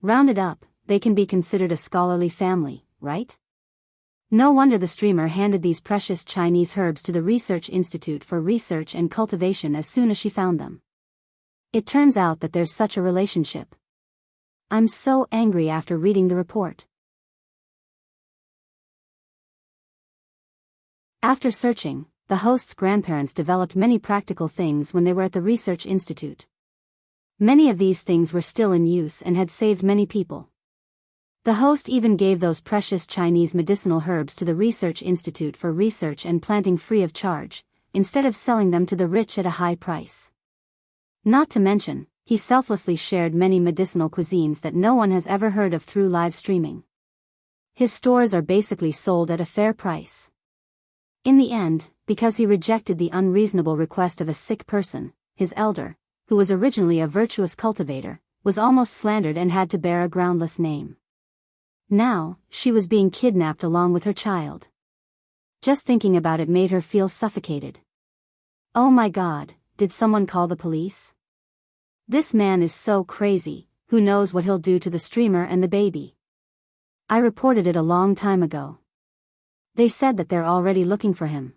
Rounded up, they can be considered a scholarly family, right? No wonder the streamer handed these precious Chinese herbs to the research institute for research and cultivation as soon as she found them. It turns out that there's such a relationship. I'm so angry after reading the report. After searching, the host's grandparents developed many practical things when they were at the research institute. Many of these things were still in use and had saved many people. The host even gave those precious Chinese medicinal herbs to the research institute for research and planting free of charge, instead of selling them to the rich at a high price. Not to mention, he selflessly shared many medicinal cuisines that no one has ever heard of through live streaming. His stores are basically sold at a fair price. In the end, because he rejected the unreasonable request of a sick person, his elder, who was originally a virtuous cultivator, was almost slandered and had to bear a groundless name. Now, she was being kidnapped along with her child. Just thinking about it made her feel suffocated. Oh my God, did someone call the police? This man is so crazy, who knows what he'll do to the streamer and the baby. I reported it a long time ago. They said that they're already looking for him.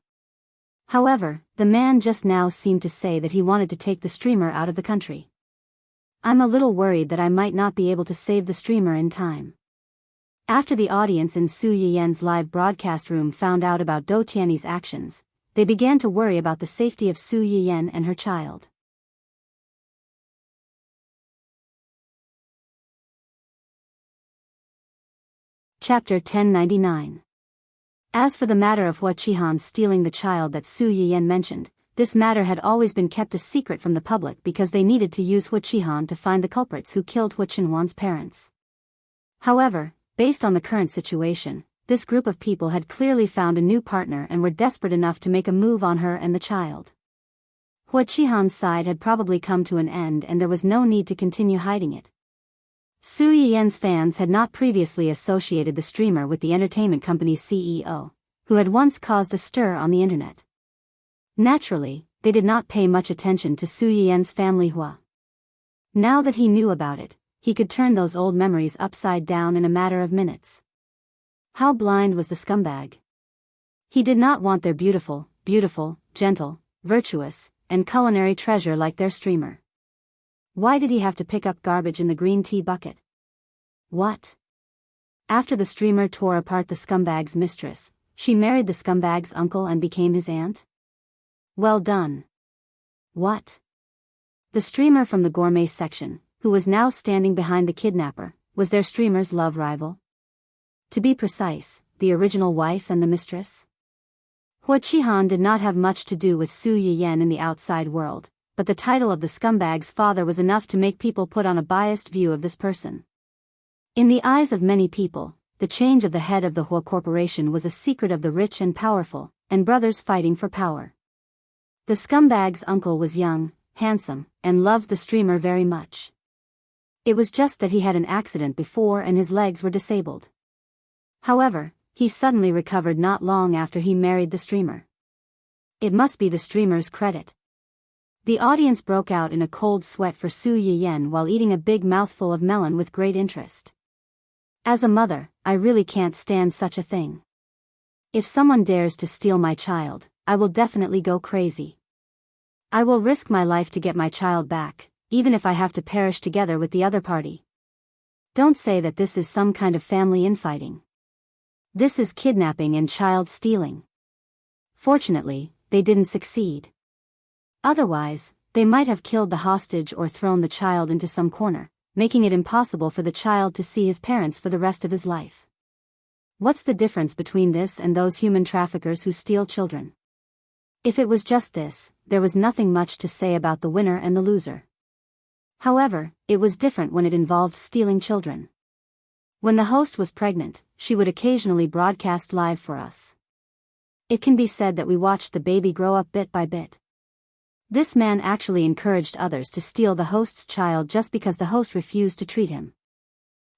However, the man just now seemed to say that he wanted to take the streamer out of the country. I'm a little worried that I might not be able to save the streamer in time. After the audience in Su Yiyan's live broadcast room found out about Dou Tiany's actions, they began to worry about the safety of Su Yiyan and her child. Chapter 1099. As for the matter of Hua Qihan stealing the child that Su Yiyan mentioned, this matter had always been kept a secret from the public because they needed to use Hua Qihan to find the culprits who killed Hua Qinhuan's parents. However, based on the current situation, this group of people had clearly found a new partner and were desperate enough to make a move on her and the child. Hua Qihan's side had probably come to an end and there was no need to continue hiding it. Su Yiyan's fans had not previously associated the streamer with the entertainment company's CEO, who had once caused a stir on the internet. Naturally, they did not pay much attention to Su Yiyan's family Hua. Now that he knew about it, he could turn those old memories upside down in a matter of minutes. How blind was the scumbag? He did not want their beautiful, gentle, virtuous, and culinary treasure like their streamer. Why did he have to pick up garbage in the green tea bucket? What? After the streamer tore apart the scumbag's mistress, she married the scumbag's uncle and became his aunt? Well done. What? The streamer from the gourmet section, who was now standing behind the kidnapper, was their streamer's love rival? To be precise, the original wife and the mistress? Hua Qihan did not have much to do with Su Yiyan in the outside world, but the title of the scumbag's father was enough to make people put on a biased view of this person. In the eyes of many people, the change of the head of the Hua Corporation was a secret of the rich and powerful, and brothers fighting for power. The scumbag's uncle was young, handsome, and loved the streamer very much. It was just that he had an accident before and his legs were disabled. However, he suddenly recovered not long after he married the streamer. It must be the streamer's credit. The audience broke out in a cold sweat for Su Yiyen while eating a big mouthful of melon with great interest. As a mother, I really can't stand such a thing. If someone dares to steal my child, I will definitely go crazy. I will risk my life to get my child back, even if I have to perish together with the other party. Don't say that this is some kind of family infighting. This is kidnapping and child stealing. Fortunately, they didn't succeed. Otherwise, they might have killed the hostage or thrown the child into some corner, making it impossible for the child to see his parents for the rest of his life. What's the difference between this and those human traffickers who steal children? If it was just this, there was nothing much to say about the winner and the loser. However, it was different when it involved stealing children. When the host was pregnant, she would occasionally broadcast live for us. It can be said that we watched the baby grow up bit by bit. This man actually encouraged others to steal the host's child just because the host refused to treat him.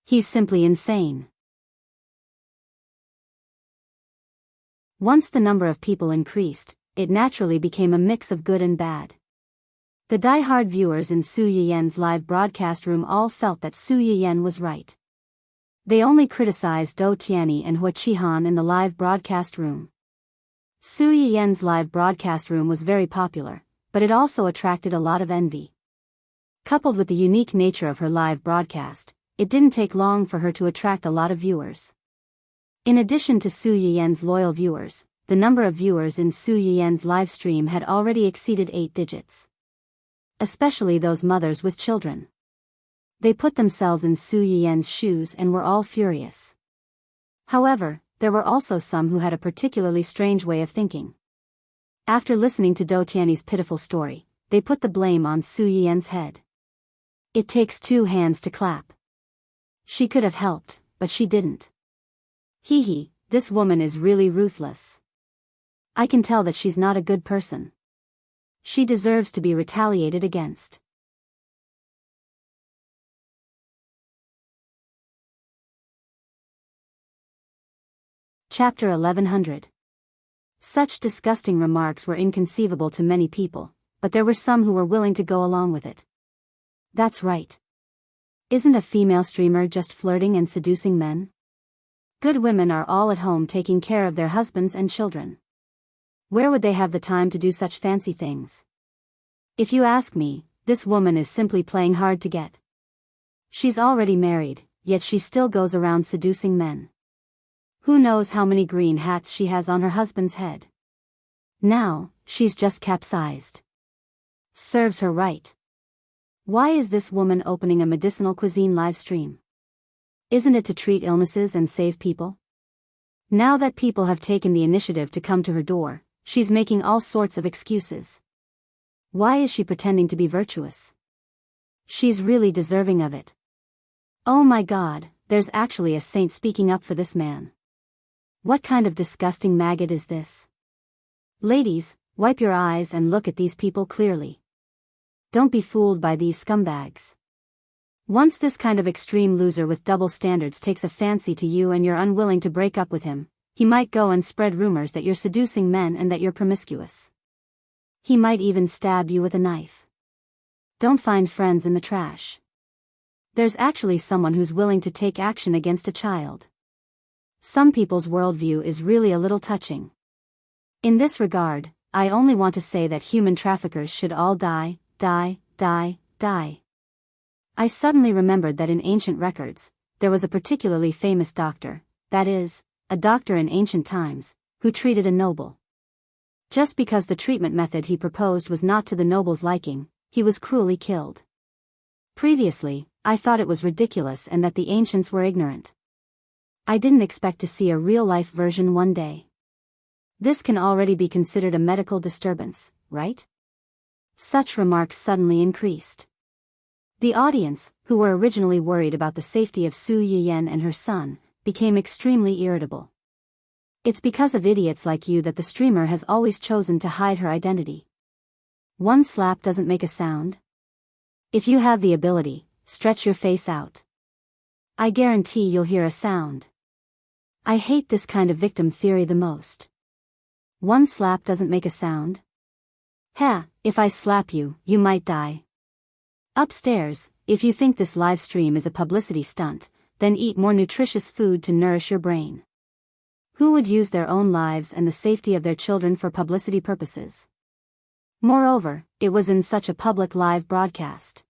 He's simply insane. Once the number of people increased, it naturally became a mix of good and bad. The die-hard viewers in Su Yiyen's live broadcast room all felt that Su Yiyen was right. They only criticized Do Tianyi and Hua Qihan in the live broadcast room. Su Yiyen's live broadcast room was very popular, but it also attracted a lot of envy. Coupled with the unique nature of her live broadcast, it didn't take long for her to attract a lot of viewers. In addition to Su Yiyen's loyal viewers, the number of viewers in Su Yiyen's live stream had already exceeded 8 digits. Especially those mothers with children. They put themselves in Su Yiyen's shoes and were all furious. However, there were also some who had a particularly strange way of thinking. After listening to Do Tianyi's pitiful story, they put the blame on Su Yiyen's head. It takes 2 hands to clap. She could have helped, but she didn't. Hee, this woman is really ruthless. I can tell that she's not a good person. She deserves to be retaliated against. Chapter 1100. Such disgusting remarks were inconceivable to many people, but there were some who were willing to go along with it. That's right. Isn't a female streamer just flirting and seducing men? Good women are all at home taking care of their husbands and children. Where would they have the time to do such fancy things? If you ask me, this woman is simply playing hard to get. She's already married, yet she still goes around seducing men. Who knows how many green hats she has on her husband's head? Now, she's just capsized. Serves her right. Why is this woman opening a medicinal cuisine live stream? Isn't it to treat illnesses and save people? Now that people have taken the initiative to come to her door, she's making all sorts of excuses. Why is she pretending to be virtuous? She's really deserving of it. Oh my God, there's actually a saint speaking up for this man. What kind of disgusting maggot is this? Ladies, wipe your eyes and look at these people clearly. Don't be fooled by these scumbags. Once this kind of extreme loser with double standards takes a fancy to you and you're unwilling to break up with him, he might go and spread rumors that you're seducing men and that you're promiscuous. He might even stab you with a knife. Don't find friends in the trash. There's actually someone who's willing to take action against a child. Some people's worldview is really a little touching. In this regard, I only want to say that human traffickers should all die. I suddenly remembered that in ancient records, there was a particularly famous doctor, that is, a doctor in ancient times, who treated a noble. Just because the treatment method he proposed was not to the noble's liking, he was cruelly killed. Previously, I thought it was ridiculous and that the ancients were ignorant. I didn't expect to see a real-life version one day. This can already be considered a medical disturbance, right? Such remarks suddenly increased. The audience, who were originally worried about the safety of Su Yiyen and her son, became extremely irritable. It's because of idiots like you that the streamer has always chosen to hide her identity. One slap doesn't make a sound. If you have the ability, stretch your face out. I guarantee you'll hear a sound. I hate this kind of victim theory the most. One slap doesn't make a sound. Heh, if I slap you, you might die. Upstairs, if you think this live stream is a publicity stunt, then eat more nutritious food to nourish your brain. Who would use their own lives and the safety of their children for publicity purposes? Moreover, it was in such a public live broadcast.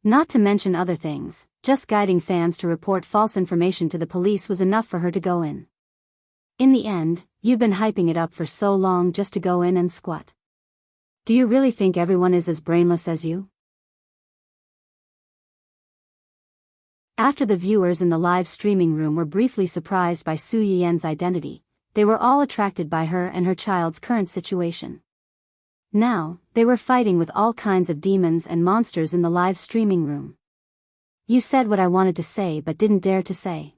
Not to mention other things, just guiding fans to report false information to the police was enough for her to go in. In the end, you've been hyping it up for so long just to go in and squat. Do you really think everyone is as brainless as you? After the viewers in the live streaming room were briefly surprised by Su Yiyen's identity, they were all attracted by her and her child's current situation. Now, they were fighting with all kinds of demons and monsters in the live streaming room. You said what I wanted to say but didn't dare to say.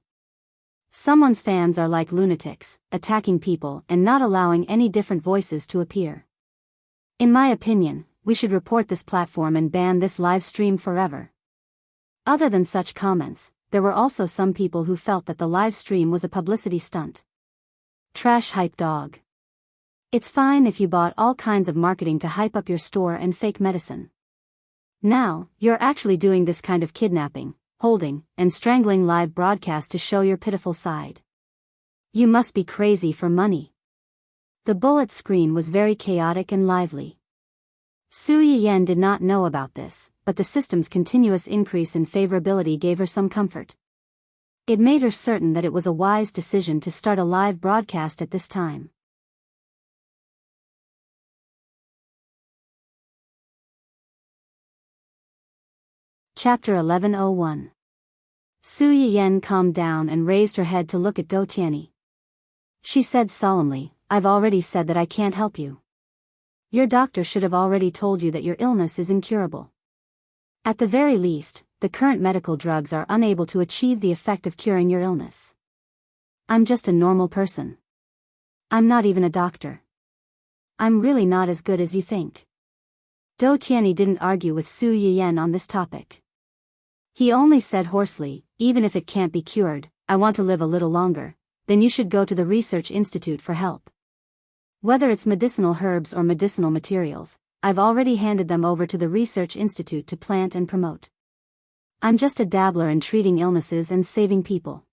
Someone's fans are like lunatics, attacking people and not allowing any different voices to appear. In my opinion, we should report this platform and ban this live stream forever. Other than such comments, there were also some people who felt that the live stream was a publicity stunt. Trash hype dog. It's fine if you bought all kinds of marketing to hype up your store and fake medicine. Now, you're actually doing this kind of kidnapping, holding, and strangling live broadcast to show your pitiful side. You must be crazy for money. The bullet screen was very chaotic and lively. Su Yiyen did not know about this, but the system's continuous increase in favorability gave her some comfort. It made her certain that it was a wise decision to start a live broadcast at this time. Chapter 1101. Su Yiyen calmed down and raised her head to look at Do Tianyi. She said solemnly, I've already said that I can't help you. Your doctor should have already told you that your illness is incurable. At the very least, the current medical drugs are unable to achieve the effect of curing your illness. I'm just a normal person. I'm not even a doctor. I'm really not as good as you think. Do Tianyi didn't argue with Su Yiyen on this topic. He only said hoarsely, even if it can't be cured, I want to live a little longer, then you should go to the research institute for help. Whether it's medicinal herbs or medicinal materials, I've already handed them over to the research institute to plant and promote. I'm just a dabbler in treating illnesses and saving people.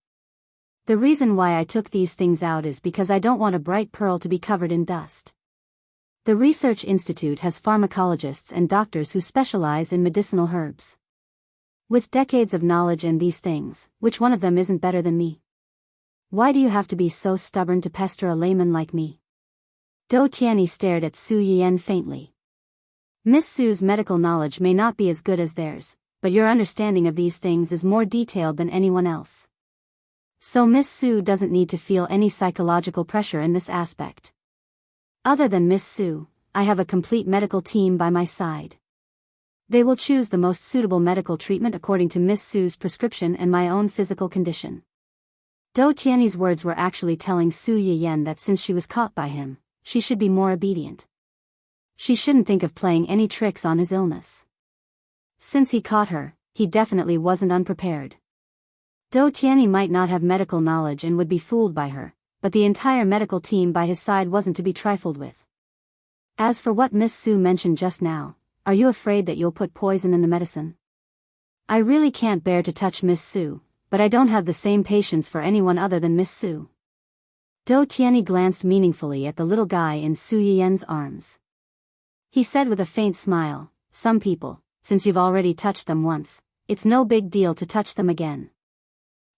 The reason why I took these things out is because I don't want a bright pearl to be covered in dust. The research institute has pharmacologists and doctors who specialize in medicinal herbs. With decades of knowledge in these things, which one of them isn't better than me? Why do you have to be so stubborn to pester a layman like me? Do Tianyi stared at Su Yiyen faintly. Miss Su's medical knowledge may not be as good as theirs, but your understanding of these things is more detailed than anyone else. So Miss Su doesn't need to feel any psychological pressure in this aspect. Other than Miss Su, I have a complete medical team by my side. They will choose the most suitable medical treatment according to Miss Su's prescription and my own physical condition. Do Tianyi's words were actually telling Su Yiyen that since she was caught by him, she should be more obedient. She shouldn't think of playing any tricks on his illness. Since he caught her, he definitely wasn't unprepared. Do Tianyi might not have medical knowledge and would be fooled by her, but the entire medical team by his side wasn't to be trifled with. As for what Miss Su mentioned just now, are you afraid that you'll put poison in the medicine? I really can't bear to touch Miss Su, but I don't have the same patience for anyone other than Miss Su. Do Tianyi glanced meaningfully at the little guy in Su Yiyen's arms. He said with a faint smile, some people, since you've already touched them once, it's no big deal to touch them again.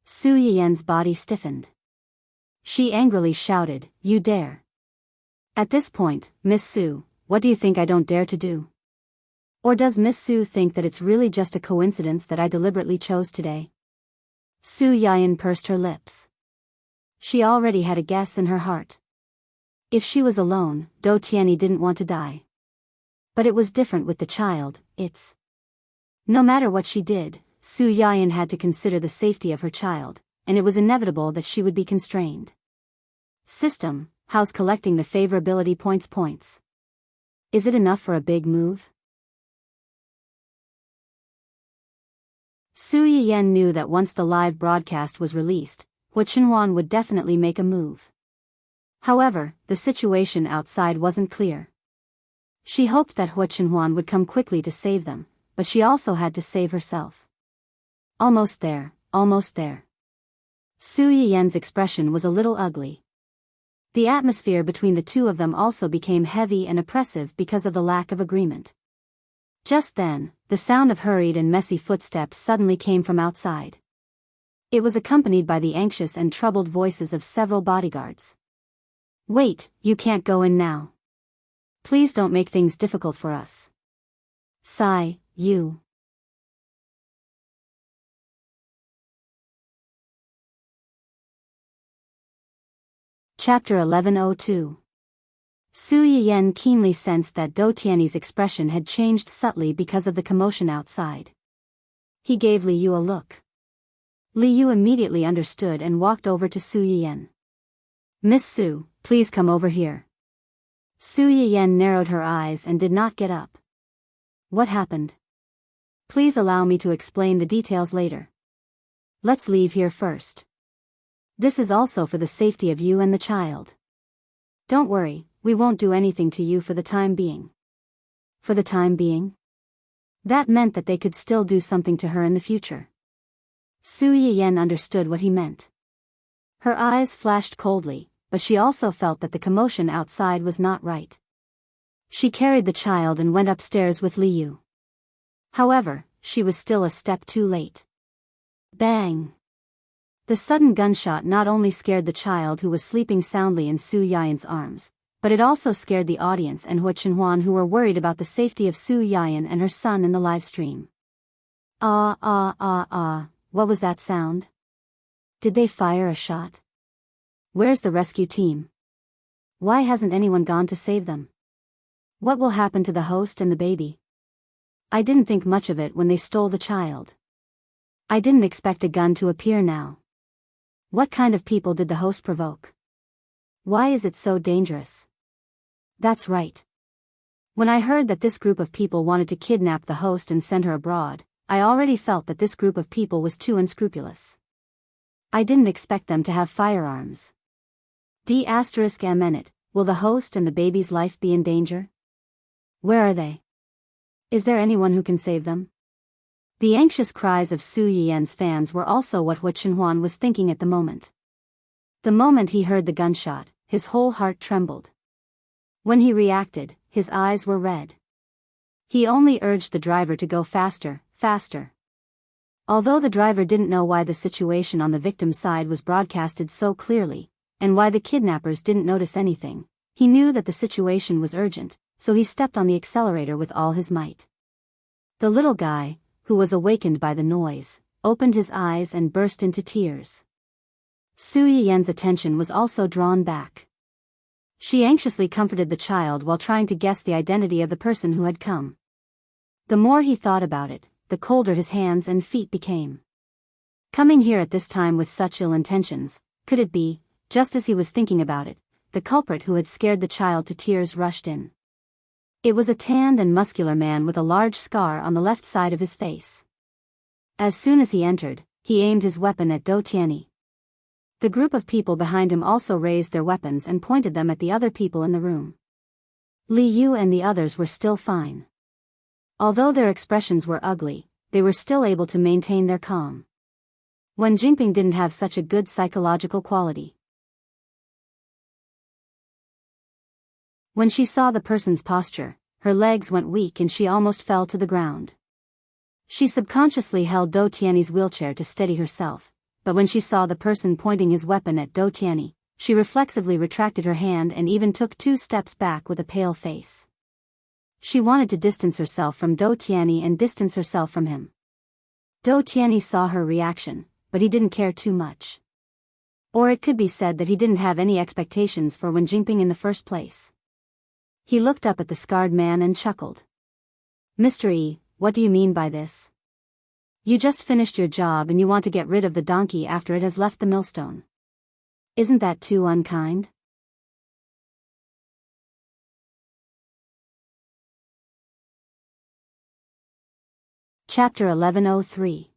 Su Yiyen's body stiffened. She angrily shouted, you dare. At this point, Miss Su, what do you think I don't dare to do? Or does Miss Su think that it's really just a coincidence that I deliberately chose today? Su Yiyen pursed her lips. She already had a guess in her heart. If she was alone, Do Tianyi didn't want to die. But it was different with the child, No matter what she did, Su Yiyen had to consider the safety of her child, and it was inevitable that she would be constrained. System, how's collecting the favorability points? Is it enough for a big move? Su Yiyen knew that once the live broadcast was released, Hu Chenhuan would definitely make a move. However, the situation outside wasn't clear. She hoped that Hua Chenhuan would come quickly to save them, but she also had to save herself. Almost there, almost there. Su Yiyan's expression was a little ugly. The atmosphere between the two of them also became heavy and oppressive because of the lack of agreement. Just then, the sound of hurried and messy footsteps suddenly came from outside. It was accompanied by the anxious and troubled voices of several bodyguards. "Wait, you can't go in now. Please don't make things difficult for us. Sigh, you." Chapter 1102. Su Yiyan keenly sensed that Dou Tianyi's expression had changed subtly because of the commotion outside. He gave Li Yu a look. Li Yu immediately understood and walked over to Su Yiyan. "Miss Su, please come over here." Su Yiyan narrowed her eyes and did not get up. "What happened? Please allow me to explain the details later. Let's leave here first. This is also for the safety of you and the child. Don't worry, we won't do anything to you for the time being." For the time being? That meant that they could still do something to her in the future. Su Yiyan understood what he meant. Her eyes flashed coldly, but she also felt that the commotion outside was not right. She carried the child and went upstairs with Li Yu. However, she was still a step too late. Bang! The sudden gunshot not only scared the child who was sleeping soundly in Su Yiyan's arms, but it also scared the audience and Hua Chenhuan, who were worried about the safety of Su Yiyan and her son in the live stream. What was that sound? Did they fire a shot? Where's the rescue team? Why hasn't anyone gone to save them? What will happen to the host and the baby? I didn't think much of it when they stole the child. I didn't expect a gun to appear now. What kind of people did the host provoke? Why is it so dangerous? That's right. When I heard that this group of people wanted to kidnap the host and send her abroad, I already felt that this group of people was too unscrupulous. I didn't expect them to have firearms. D***, will the host and the baby's life be in danger? Where are they? Is there anyone who can save them? The anxious cries of Su Yiyan's fans were also what Hua Chenhuan was thinking at the moment. The moment he heard the gunshot, his whole heart trembled. When he reacted, his eyes were red. He only urged the driver to go faster, faster. Although the driver didn't know why the situation on the victim's side was broadcasted so clearly, and why the kidnappers didn't notice anything, he knew that the situation was urgent, so he stepped on the accelerator with all his might. The little guy, who was awakened by the noise, opened his eyes and burst into tears. Su Yiyan's attention was also drawn back. She anxiously comforted the child while trying to guess the identity of the person who had come. The more he thought about it, the colder his hands and feet became. Coming here at this time with such ill intentions, could it be? Just as he was thinking about it, the culprit who had scared the child to tears rushed in. It was a tanned and muscular man with a large scar on the left side of his face. As soon as he entered, he aimed his weapon at Dou Tianyi. The group of people behind him also raised their weapons and pointed them at the other people in the room. Li Yu and the others were still fine. Although their expressions were ugly, they were still able to maintain their calm. Wen Jingping didn't have such a good psychological quality. When she saw the person's posture, her legs went weak and she almost fell to the ground. She subconsciously held Dou Tianyi's wheelchair to steady herself, but when she saw the person pointing his weapon at Dou Tianyi, she reflexively retracted her hand and even took 2 steps back with a pale face. She wanted to distance herself from Dou Tianyi and distance herself from him. Dou Tianyi saw her reaction, but he didn't care too much. Or it could be said that he didn't have any expectations for Wen Jingping in the first place. He looked up at the scarred man and chuckled. "Mr. E, what do you mean by this? You just finished your job and you want to get rid of the donkey after it has left the millstone. Isn't that too unkind?" Chapter 1103.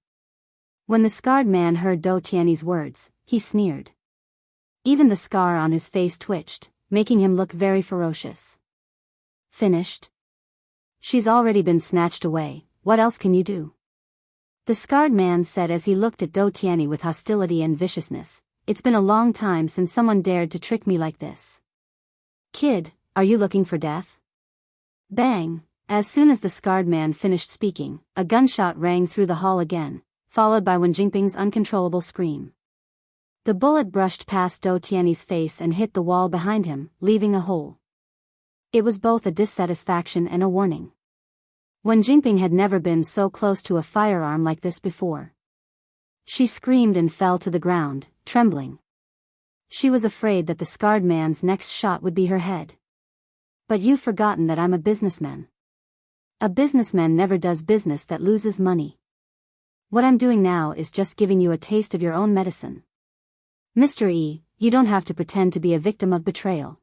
When the scarred man heard Dou Tianyi's words, he sneered. Even the scar on his face twitched, making him look very ferocious. Finished? She's already been snatched away, what else can you do? The scarred man said as he looked at Do Tianyi with hostility and viciousness. It's been a long time since someone dared to trick me like this. Kid, are you looking for death? Bang! As soon as the scarred man finished speaking, a gunshot rang through the hall again, followed by Wen Jingping's uncontrollable scream. The bullet brushed past Do Tianyi's face and hit the wall behind him, leaving a hole. It was both a dissatisfaction and a warning. Wen Jingping had never been so close to a firearm like this before. She screamed and fell to the ground, trembling. She was afraid that the scarred man's next shot would be her head. But you've forgotten that I'm a businessman. A businessman never does business that loses money. What I'm doing now is just giving you a taste of your own medicine. Mr. E, you don't have to pretend to be a victim of betrayal.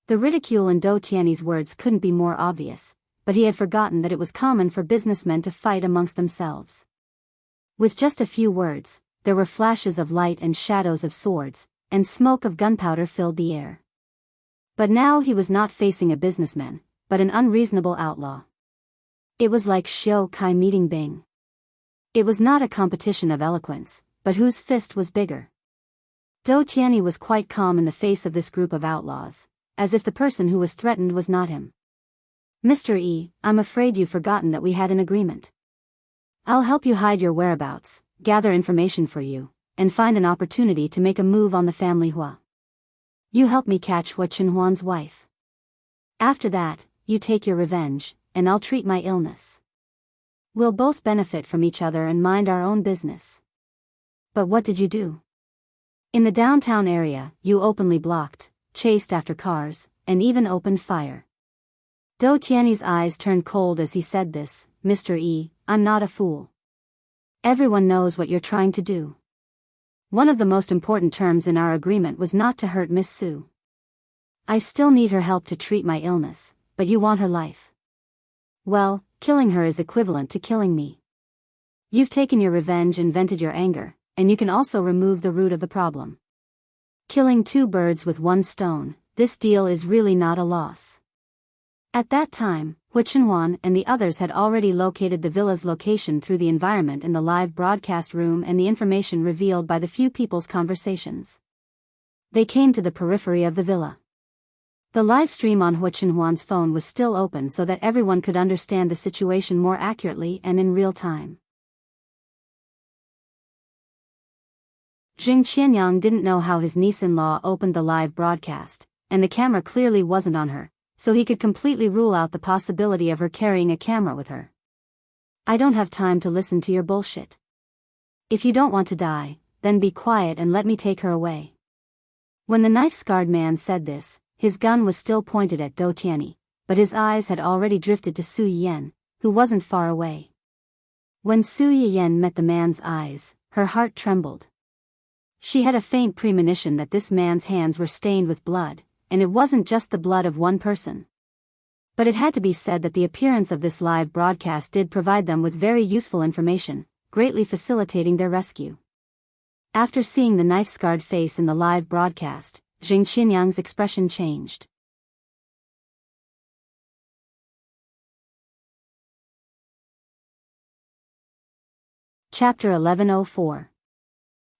The ridicule in Do Tianyi's words couldn't be more obvious, but he had forgotten that it was common for businessmen to fight amongst themselves. With just a few words, there were flashes of light and shadows of swords, and smoke of gunpowder filled the air. But now he was not facing a businessman, but an unreasonable outlaw. It was like Xiao Kai meeting Bing. It was not a competition of eloquence, but whose fist was bigger. Do Tianyi was quite calm in the face of this group of outlaws, as if the person who was threatened was not him. Mr. E, I'm afraid you've forgotten that we had an agreement. I'll help you hide your whereabouts, gather information for you, and find an opportunity to make a move on the family Hua. You help me catch Hua Qinhuan's wife. After that, you take your revenge, and I'll treat my illness. We'll both benefit from each other and mind our own business. But what did you do? In the downtown area, you openly blocked, chased after cars, and even opened fire. Do Tianyi's eyes turned cold as he said this. Mr. E, I'm not a fool. Everyone knows what you're trying to do. One of the most important terms in our agreement was not to hurt Miss Su. I still need her help to treat my illness, but you want her life. Well, killing her is equivalent to killing me. You've taken your revenge and vented your anger, and you can also remove the root of the problem. Killing two birds with one stone, this deal is really not a loss. At that time, Hua Qinhuan and the others had already located the villa's location through the environment in the live broadcast room and the information revealed by the few people's conversations. They came to the periphery of the villa. The live stream on Hua Qinhuan's phone was still open so that everyone could understand the situation more accurately and in real time. Jing Qianyang didn't know how his niece-in-law opened the live broadcast, and the camera clearly wasn't on her, so he could completely rule out the possibility of her carrying a camera with her. I don't have time to listen to your bullshit. If you don't want to die, then be quiet and let me take her away. When the knife-scarred man said this, his gun was still pointed at Do Tianyi, but his eyes had already drifted to Su Yiyan, who wasn't far away. When Su Yiyan met the man's eyes, her heart trembled. She had a faint premonition that this man's hands were stained with blood, and it wasn't just the blood of one person. But it had to be said that the appearance of this live broadcast did provide them with very useful information, greatly facilitating their rescue. After seeing the knife-scarred face in the live broadcast, Jing Qianyang's expression changed. Chapter 1104.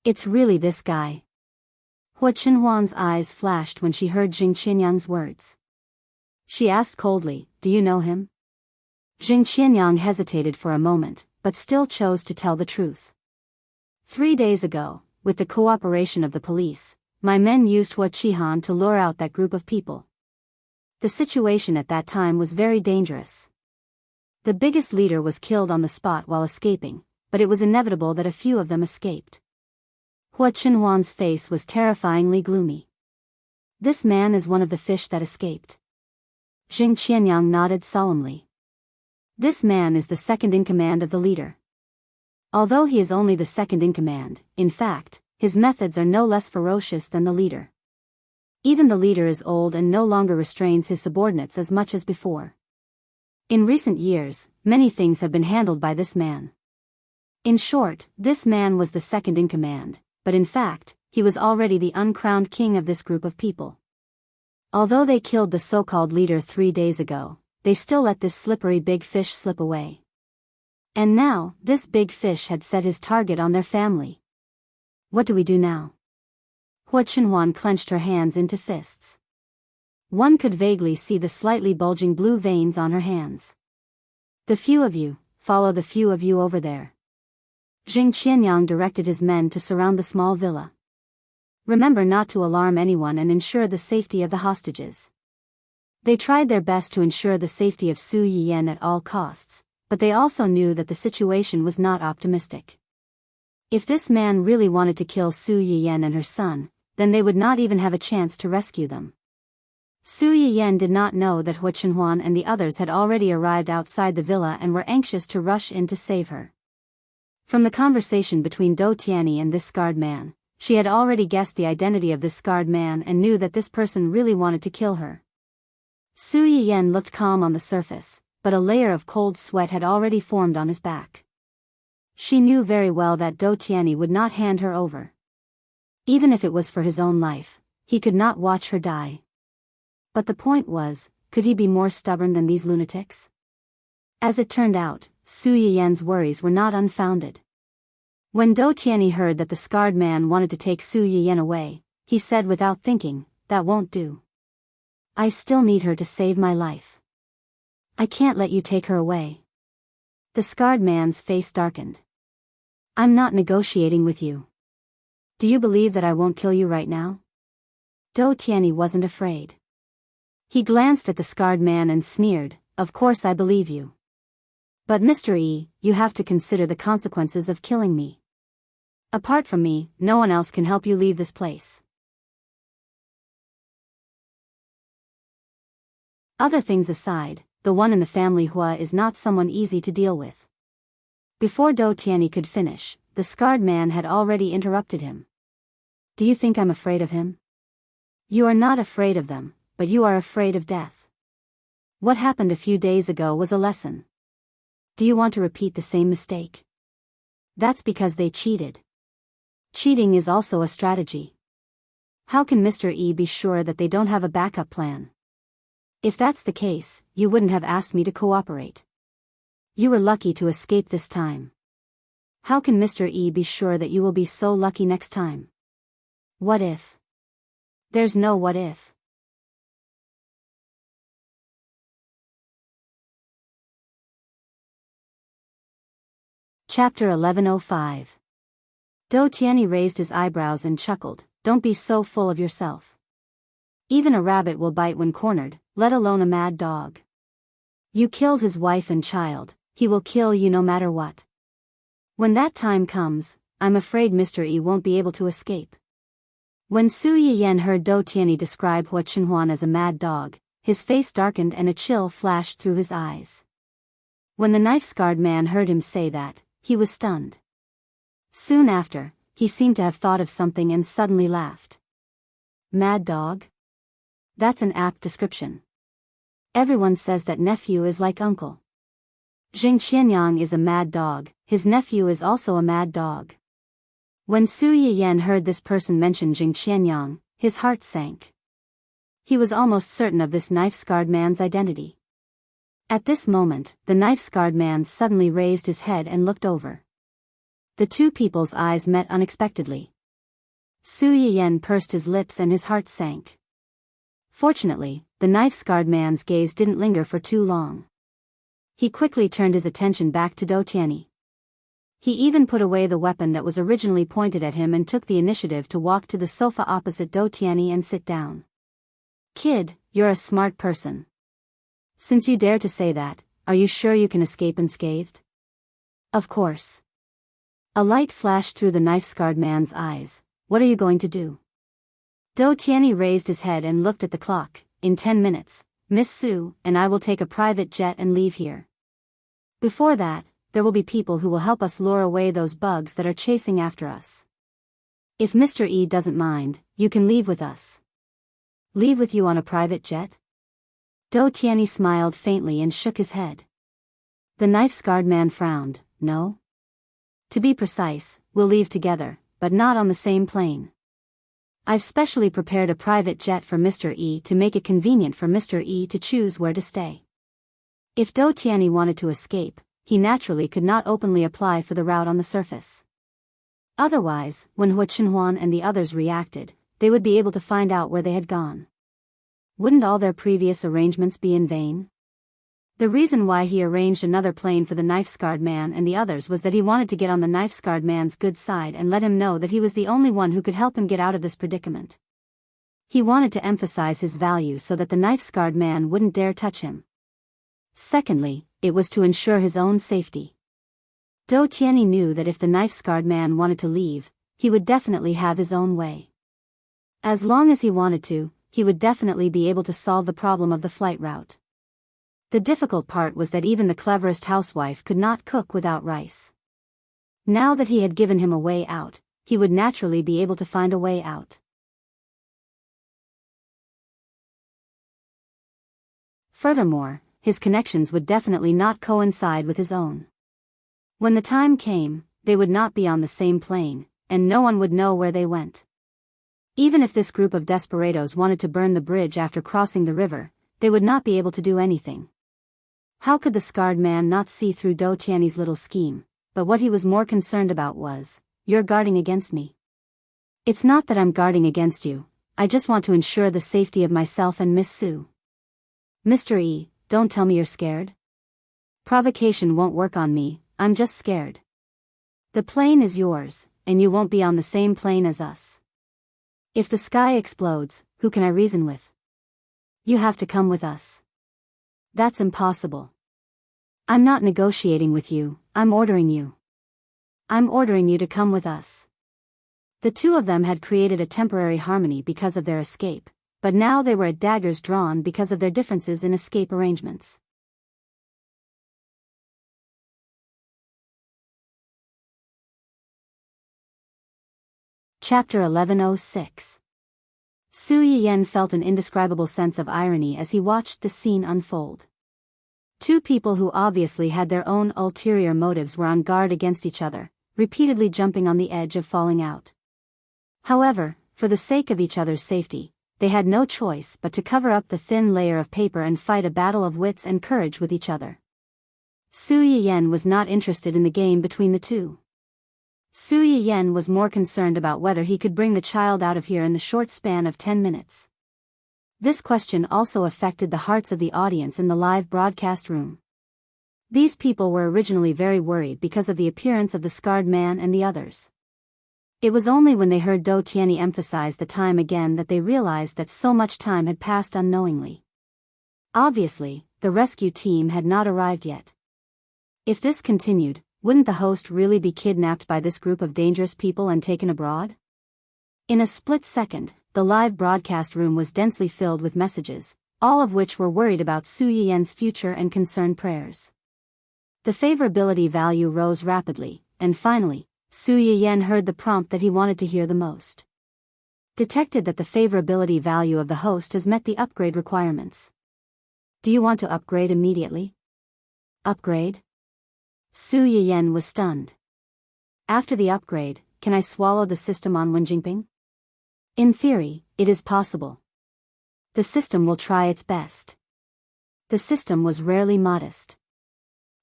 It's really this guy. Hua Qinhuan's eyes flashed when she heard Jing Qianyang's words. She asked coldly, do you know him? Jing Qianyang hesitated for a moment, but still chose to tell the truth. 3 days ago, with the cooperation of the police, my men used Hua Qihan to lure out that group of people. The situation at that time was very dangerous. The biggest leader was killed on the spot while escaping, but it was inevitable that a few of them escaped. Hua Qinhuan's face was terrifyingly gloomy. This man is one of the fish that escaped. Jing Qianyang nodded solemnly. This man is the second in command of the leader. Although he is only the second in command, in fact, his methods are no less ferocious than the leader. Even the leader is old and no longer restrains his subordinates as much as before. In recent years, many things have been handled by this man. In short, this man was the second in command, but in fact, he was already the uncrowned king of this group of people. Although they killed the so-called leader 3 days ago, they still let this slippery big fish slip away. And now, this big fish had set his target on their family. What do we do now? Hua Chenhuan clenched her hands into fists. One could vaguely see the slightly bulging blue veins on her hands. The few of you, follow the few of you over there. Jing Qianyang directed his men to surround the small villa. Remember not to alarm anyone and ensure the safety of the hostages. They tried their best to ensure the safety of Su Yiyan at all costs, but they also knew that the situation was not optimistic. If this man really wanted to kill Su Yiyan and her son, then they would not even have a chance to rescue them. Su Yiyan did not know that Hua Chenhuan and the others had already arrived outside the villa and were anxious to rush in to save her. From the conversation between Dou Tianyi and this scarred man, she had already guessed the identity of this scarred man and knew that this person really wanted to kill her. Su Yiyan looked calm on the surface, but a layer of cold sweat had already formed on his back. She knew very well that Dou Tianyi would not hand her over. Even if it was for his own life, he could not watch her die. But the point was, could he be more stubborn than these lunatics? As it turned out, Su Yiyan's worries were not unfounded. When Dou Tianyi heard that the scarred man wanted to take Su Yiyan away, he said without thinking, "That won't do. I still need her to save my life. I can't let you take her away." The scarred man's face darkened. "I'm not negotiating with you. Do you believe that I won't kill you right now?" Dou Tianyi wasn't afraid. He glanced at the scarred man and sneered, "Of course I believe you. But Mr. Yi, you have to consider the consequences of killing me. Apart from me, no one else can help you leave this place." Other things aside, the one in the family Hua is not someone easy to deal with. Before Dou Tianyi could finish, the scarred man had already interrupted him. "Do you think I'm afraid of him? You are not afraid of them, but you are afraid of death. What happened a few days ago was a lesson. Do you want to repeat the same mistake? That's because they cheated. Cheating is also a strategy. How can Mr. Yi be sure that they don't have a backup plan? If that's the case, you wouldn't have asked me to cooperate. You were lucky to escape this time. How can Mr. Yi be sure that you will be so lucky next time? What if? There's no what if. Chapter 1105. Dou Tianyi raised his eyebrows and chuckled, "Don't be so full of yourself. Even a rabbit will bite when cornered, let alone a mad dog. You killed his wife and child, he will kill you no matter what. When that time comes, I'm afraid Mr. Yi won't be able to escape." When Su Yiyan heard Dou Tianyi describe Hua Chenhuan as a mad dog, his face darkened and a chill flashed through his eyes. When the knife-scarred man heard him say that, he was stunned. Soon after, he seemed to have thought of something and suddenly laughed. Mad dog? That's an apt description. Everyone says that nephew is like uncle. Jing Qianyang is a mad dog, his nephew is also a mad dog. When Su Yiyan heard this person mention Jing Qianyang, his heart sank. He was almost certain of this knife-scarred man's identity. At this moment, the knife-scarred man suddenly raised his head and looked over. The two people's eyes met unexpectedly. Su Yiyan pursed his lips and his heart sank. Fortunately, the knife-scarred man's gaze didn't linger for too long. He quickly turned his attention back to Dou Tianyi. He even put away the weapon that was originally pointed at him and took the initiative to walk to the sofa opposite Dou Tianyi and sit down. "Kid, you're a smart person. Since you dare to say that, are you sure you can escape unscathed?" "Of course." A light flashed through the knife-scarred man's eyes. "What are you going to do?" Dou Tianyi raised his head and looked at the clock. "In 10 minutes, Miss Su and I will take a private jet and leave here. Before that, there will be people who will help us lure away those bugs that are chasing after us. If Mr. Yi doesn't mind, you can leave with us." "Leave with you on a private jet?" Dou Tianyi smiled faintly and shook his head. The knife-scarred man frowned. "No. To be precise, we'll leave together, but not on the same plane. I've specially prepared a private jet for Mr. E to make it convenient for Mr. E to choose where to stay. If Do Tianyi wanted to escape, he naturally could not openly apply for the route on the surface. Otherwise, when Hua Chenhuan and the others reacted, they would be able to find out where they had gone. Wouldn't all their previous arrangements be in vain? The reason why he arranged another plane for the knife-scarred man and the others was that he wanted to get on the knife-scarred man's good side and let him know that he was the only one who could help him get out of this predicament. He wanted to emphasize his value so that the knife-scarred man wouldn't dare touch him. Secondly, it was to ensure his own safety. Do Tianyi knew that if the knife-scarred man wanted to leave, he would definitely have his own way. As long as he wanted to, he would definitely be able to solve the problem of the flight route. The difficult part was that even the cleverest housewife could not cook without rice. Now that he had given him a way out, he would naturally be able to find a way out. Furthermore, his connections would definitely not coincide with his own. When the time came, they would not be on the same plane, and no one would know where they went. Even if this group of desperados wanted to burn the bridge after crossing the river, they would not be able to do anything. How could the scarred man not see through Do Tianyi's little scheme? But what he was more concerned about was, "You're guarding against me." "It's not that I'm guarding against you, I just want to ensure the safety of myself and Miss Su." "Mr. E, don't tell me you're scared. Provocation won't work on me, I'm just scared. The plane is yours, and you won't be on the same plane as us. If the sky explodes, who can I reason with? You have to come with us." "That's impossible. I'm not negotiating with you, I'm ordering you. I'm ordering you to come with us." The two of them had created a temporary harmony because of their escape, but now they were at daggers drawn because of their differences in escape arrangements. Chapter 1106. Su Yiyan felt an indescribable sense of irony as he watched the scene unfold. Two people who obviously had their own ulterior motives were on guard against each other, repeatedly jumping on the edge of falling out. However, for the sake of each other's safety, they had no choice but to cover up the thin layer of paper and fight a battle of wits and courage with each other. Su Yiyan was not interested in the game between the two. Su Yiyan was more concerned about whether he could bring the child out of here in the short span of 10 minutes. This question also affected the hearts of the audience in the live broadcast room. These people were originally very worried because of the appearance of the scarred man and the others. It was only when they heard Do Tianyi emphasize the time again that they realized that so much time had passed unknowingly. Obviously, the rescue team had not arrived yet. If this continued, wouldn't the host really be kidnapped by this group of dangerous people and taken abroad? In a split second, the live broadcast room was densely filled with messages, all of which were worried about Su Yiyan's future and concerned prayers. The favorability value rose rapidly, and finally, Su Yiyan heard the prompt that he wanted to hear the most. Detected that the favorability value of the host has met the upgrade requirements. Do you want to upgrade immediately? Upgrade? Su Yiyan was stunned. After the upgrade, can I swallow the system on Wenjingping? In theory, it is possible. The system will try its best. The system was rarely modest.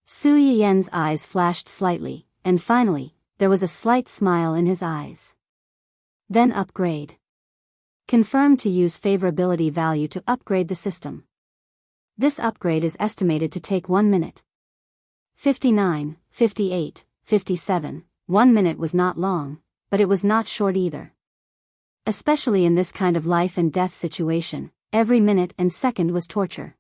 Su Yiyan's eyes flashed slightly, and finally, there was a slight smile in his eyes. Then upgrade. Confirm to use favorability value to upgrade the system. This upgrade is estimated to take 1 minute. 59, 58, 57, 1 minute was not long, but it was not short either. Especially in this kind of life and death situation, every minute and second was torture.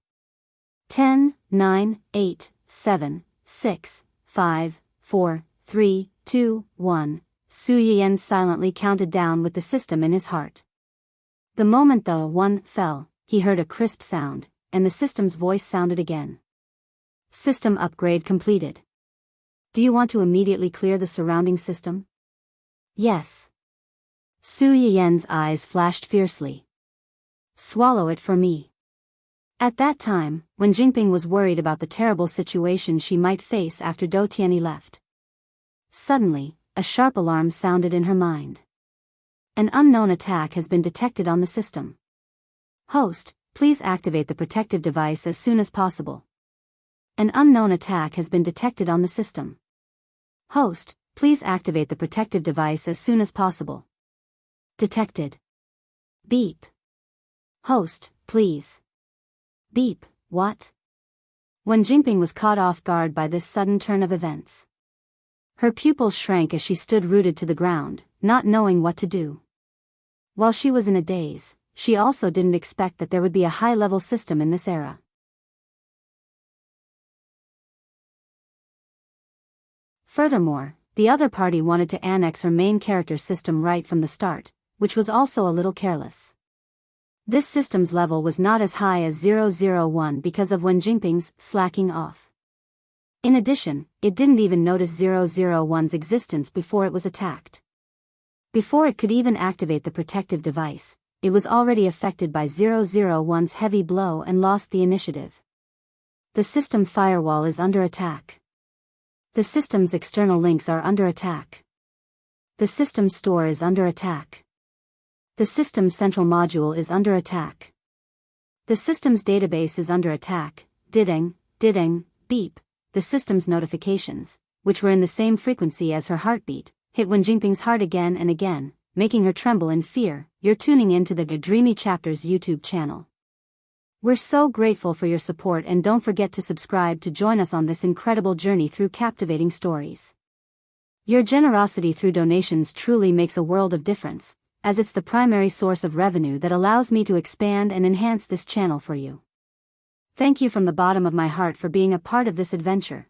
10, 9, 8, 7, 6, 5, 4, 3, 2, 1, Su Yiyan silently counted down with the system in his heart. The moment the 1 fell, he heard a crisp sound, and the system's voice sounded again. System upgrade completed. Do you want to immediately clear the surrounding system? Yes. Su Yiyan's eyes flashed fiercely. Swallow it for me. At that time, when Jinping was worried about the terrible situation she might face after Do Tianyi left. Suddenly, a sharp alarm sounded in her mind. An unknown attack has been detected on the system. Host, please activate the protective device as soon as possible. An unknown attack has been detected on the system. Host, please activate the protective device as soon as possible. Detected. Beep. Host, please. Beep, what? Wen Jingping was caught off guard by this sudden turn of events. Her pupils shrank as she stood rooted to the ground, not knowing what to do. While she was in a daze, she also didn't expect that there would be a high-level system in this era. Furthermore, the other party wanted to annex her main character system right from the start, which was also a little careless. This system's level was not as high as 001 because of Wen Jingping's slacking off. In addition, it didn't even notice 001's existence before it was attacked. Before it could even activate the protective device, it was already affected by 001's heavy blow and lost the initiative. The system firewall is under attack. The system's external links are under attack. The system store is under attack. The system's central module is under attack. The system's database is under attack. Ding, beep. The system's notifications, which were in the same frequency as her heartbeat, hit Wen Jingping's heart again and again, making her tremble in fear. You're tuning into the Dreamy Chapters YouTube channel. We're so grateful for your support, and don't forget to subscribe to join us on this incredible journey through captivating stories. Your generosity through donations truly makes a world of difference, as it's the primary source of revenue that allows me to expand and enhance this channel for you. Thank you from the bottom of my heart for being a part of this adventure.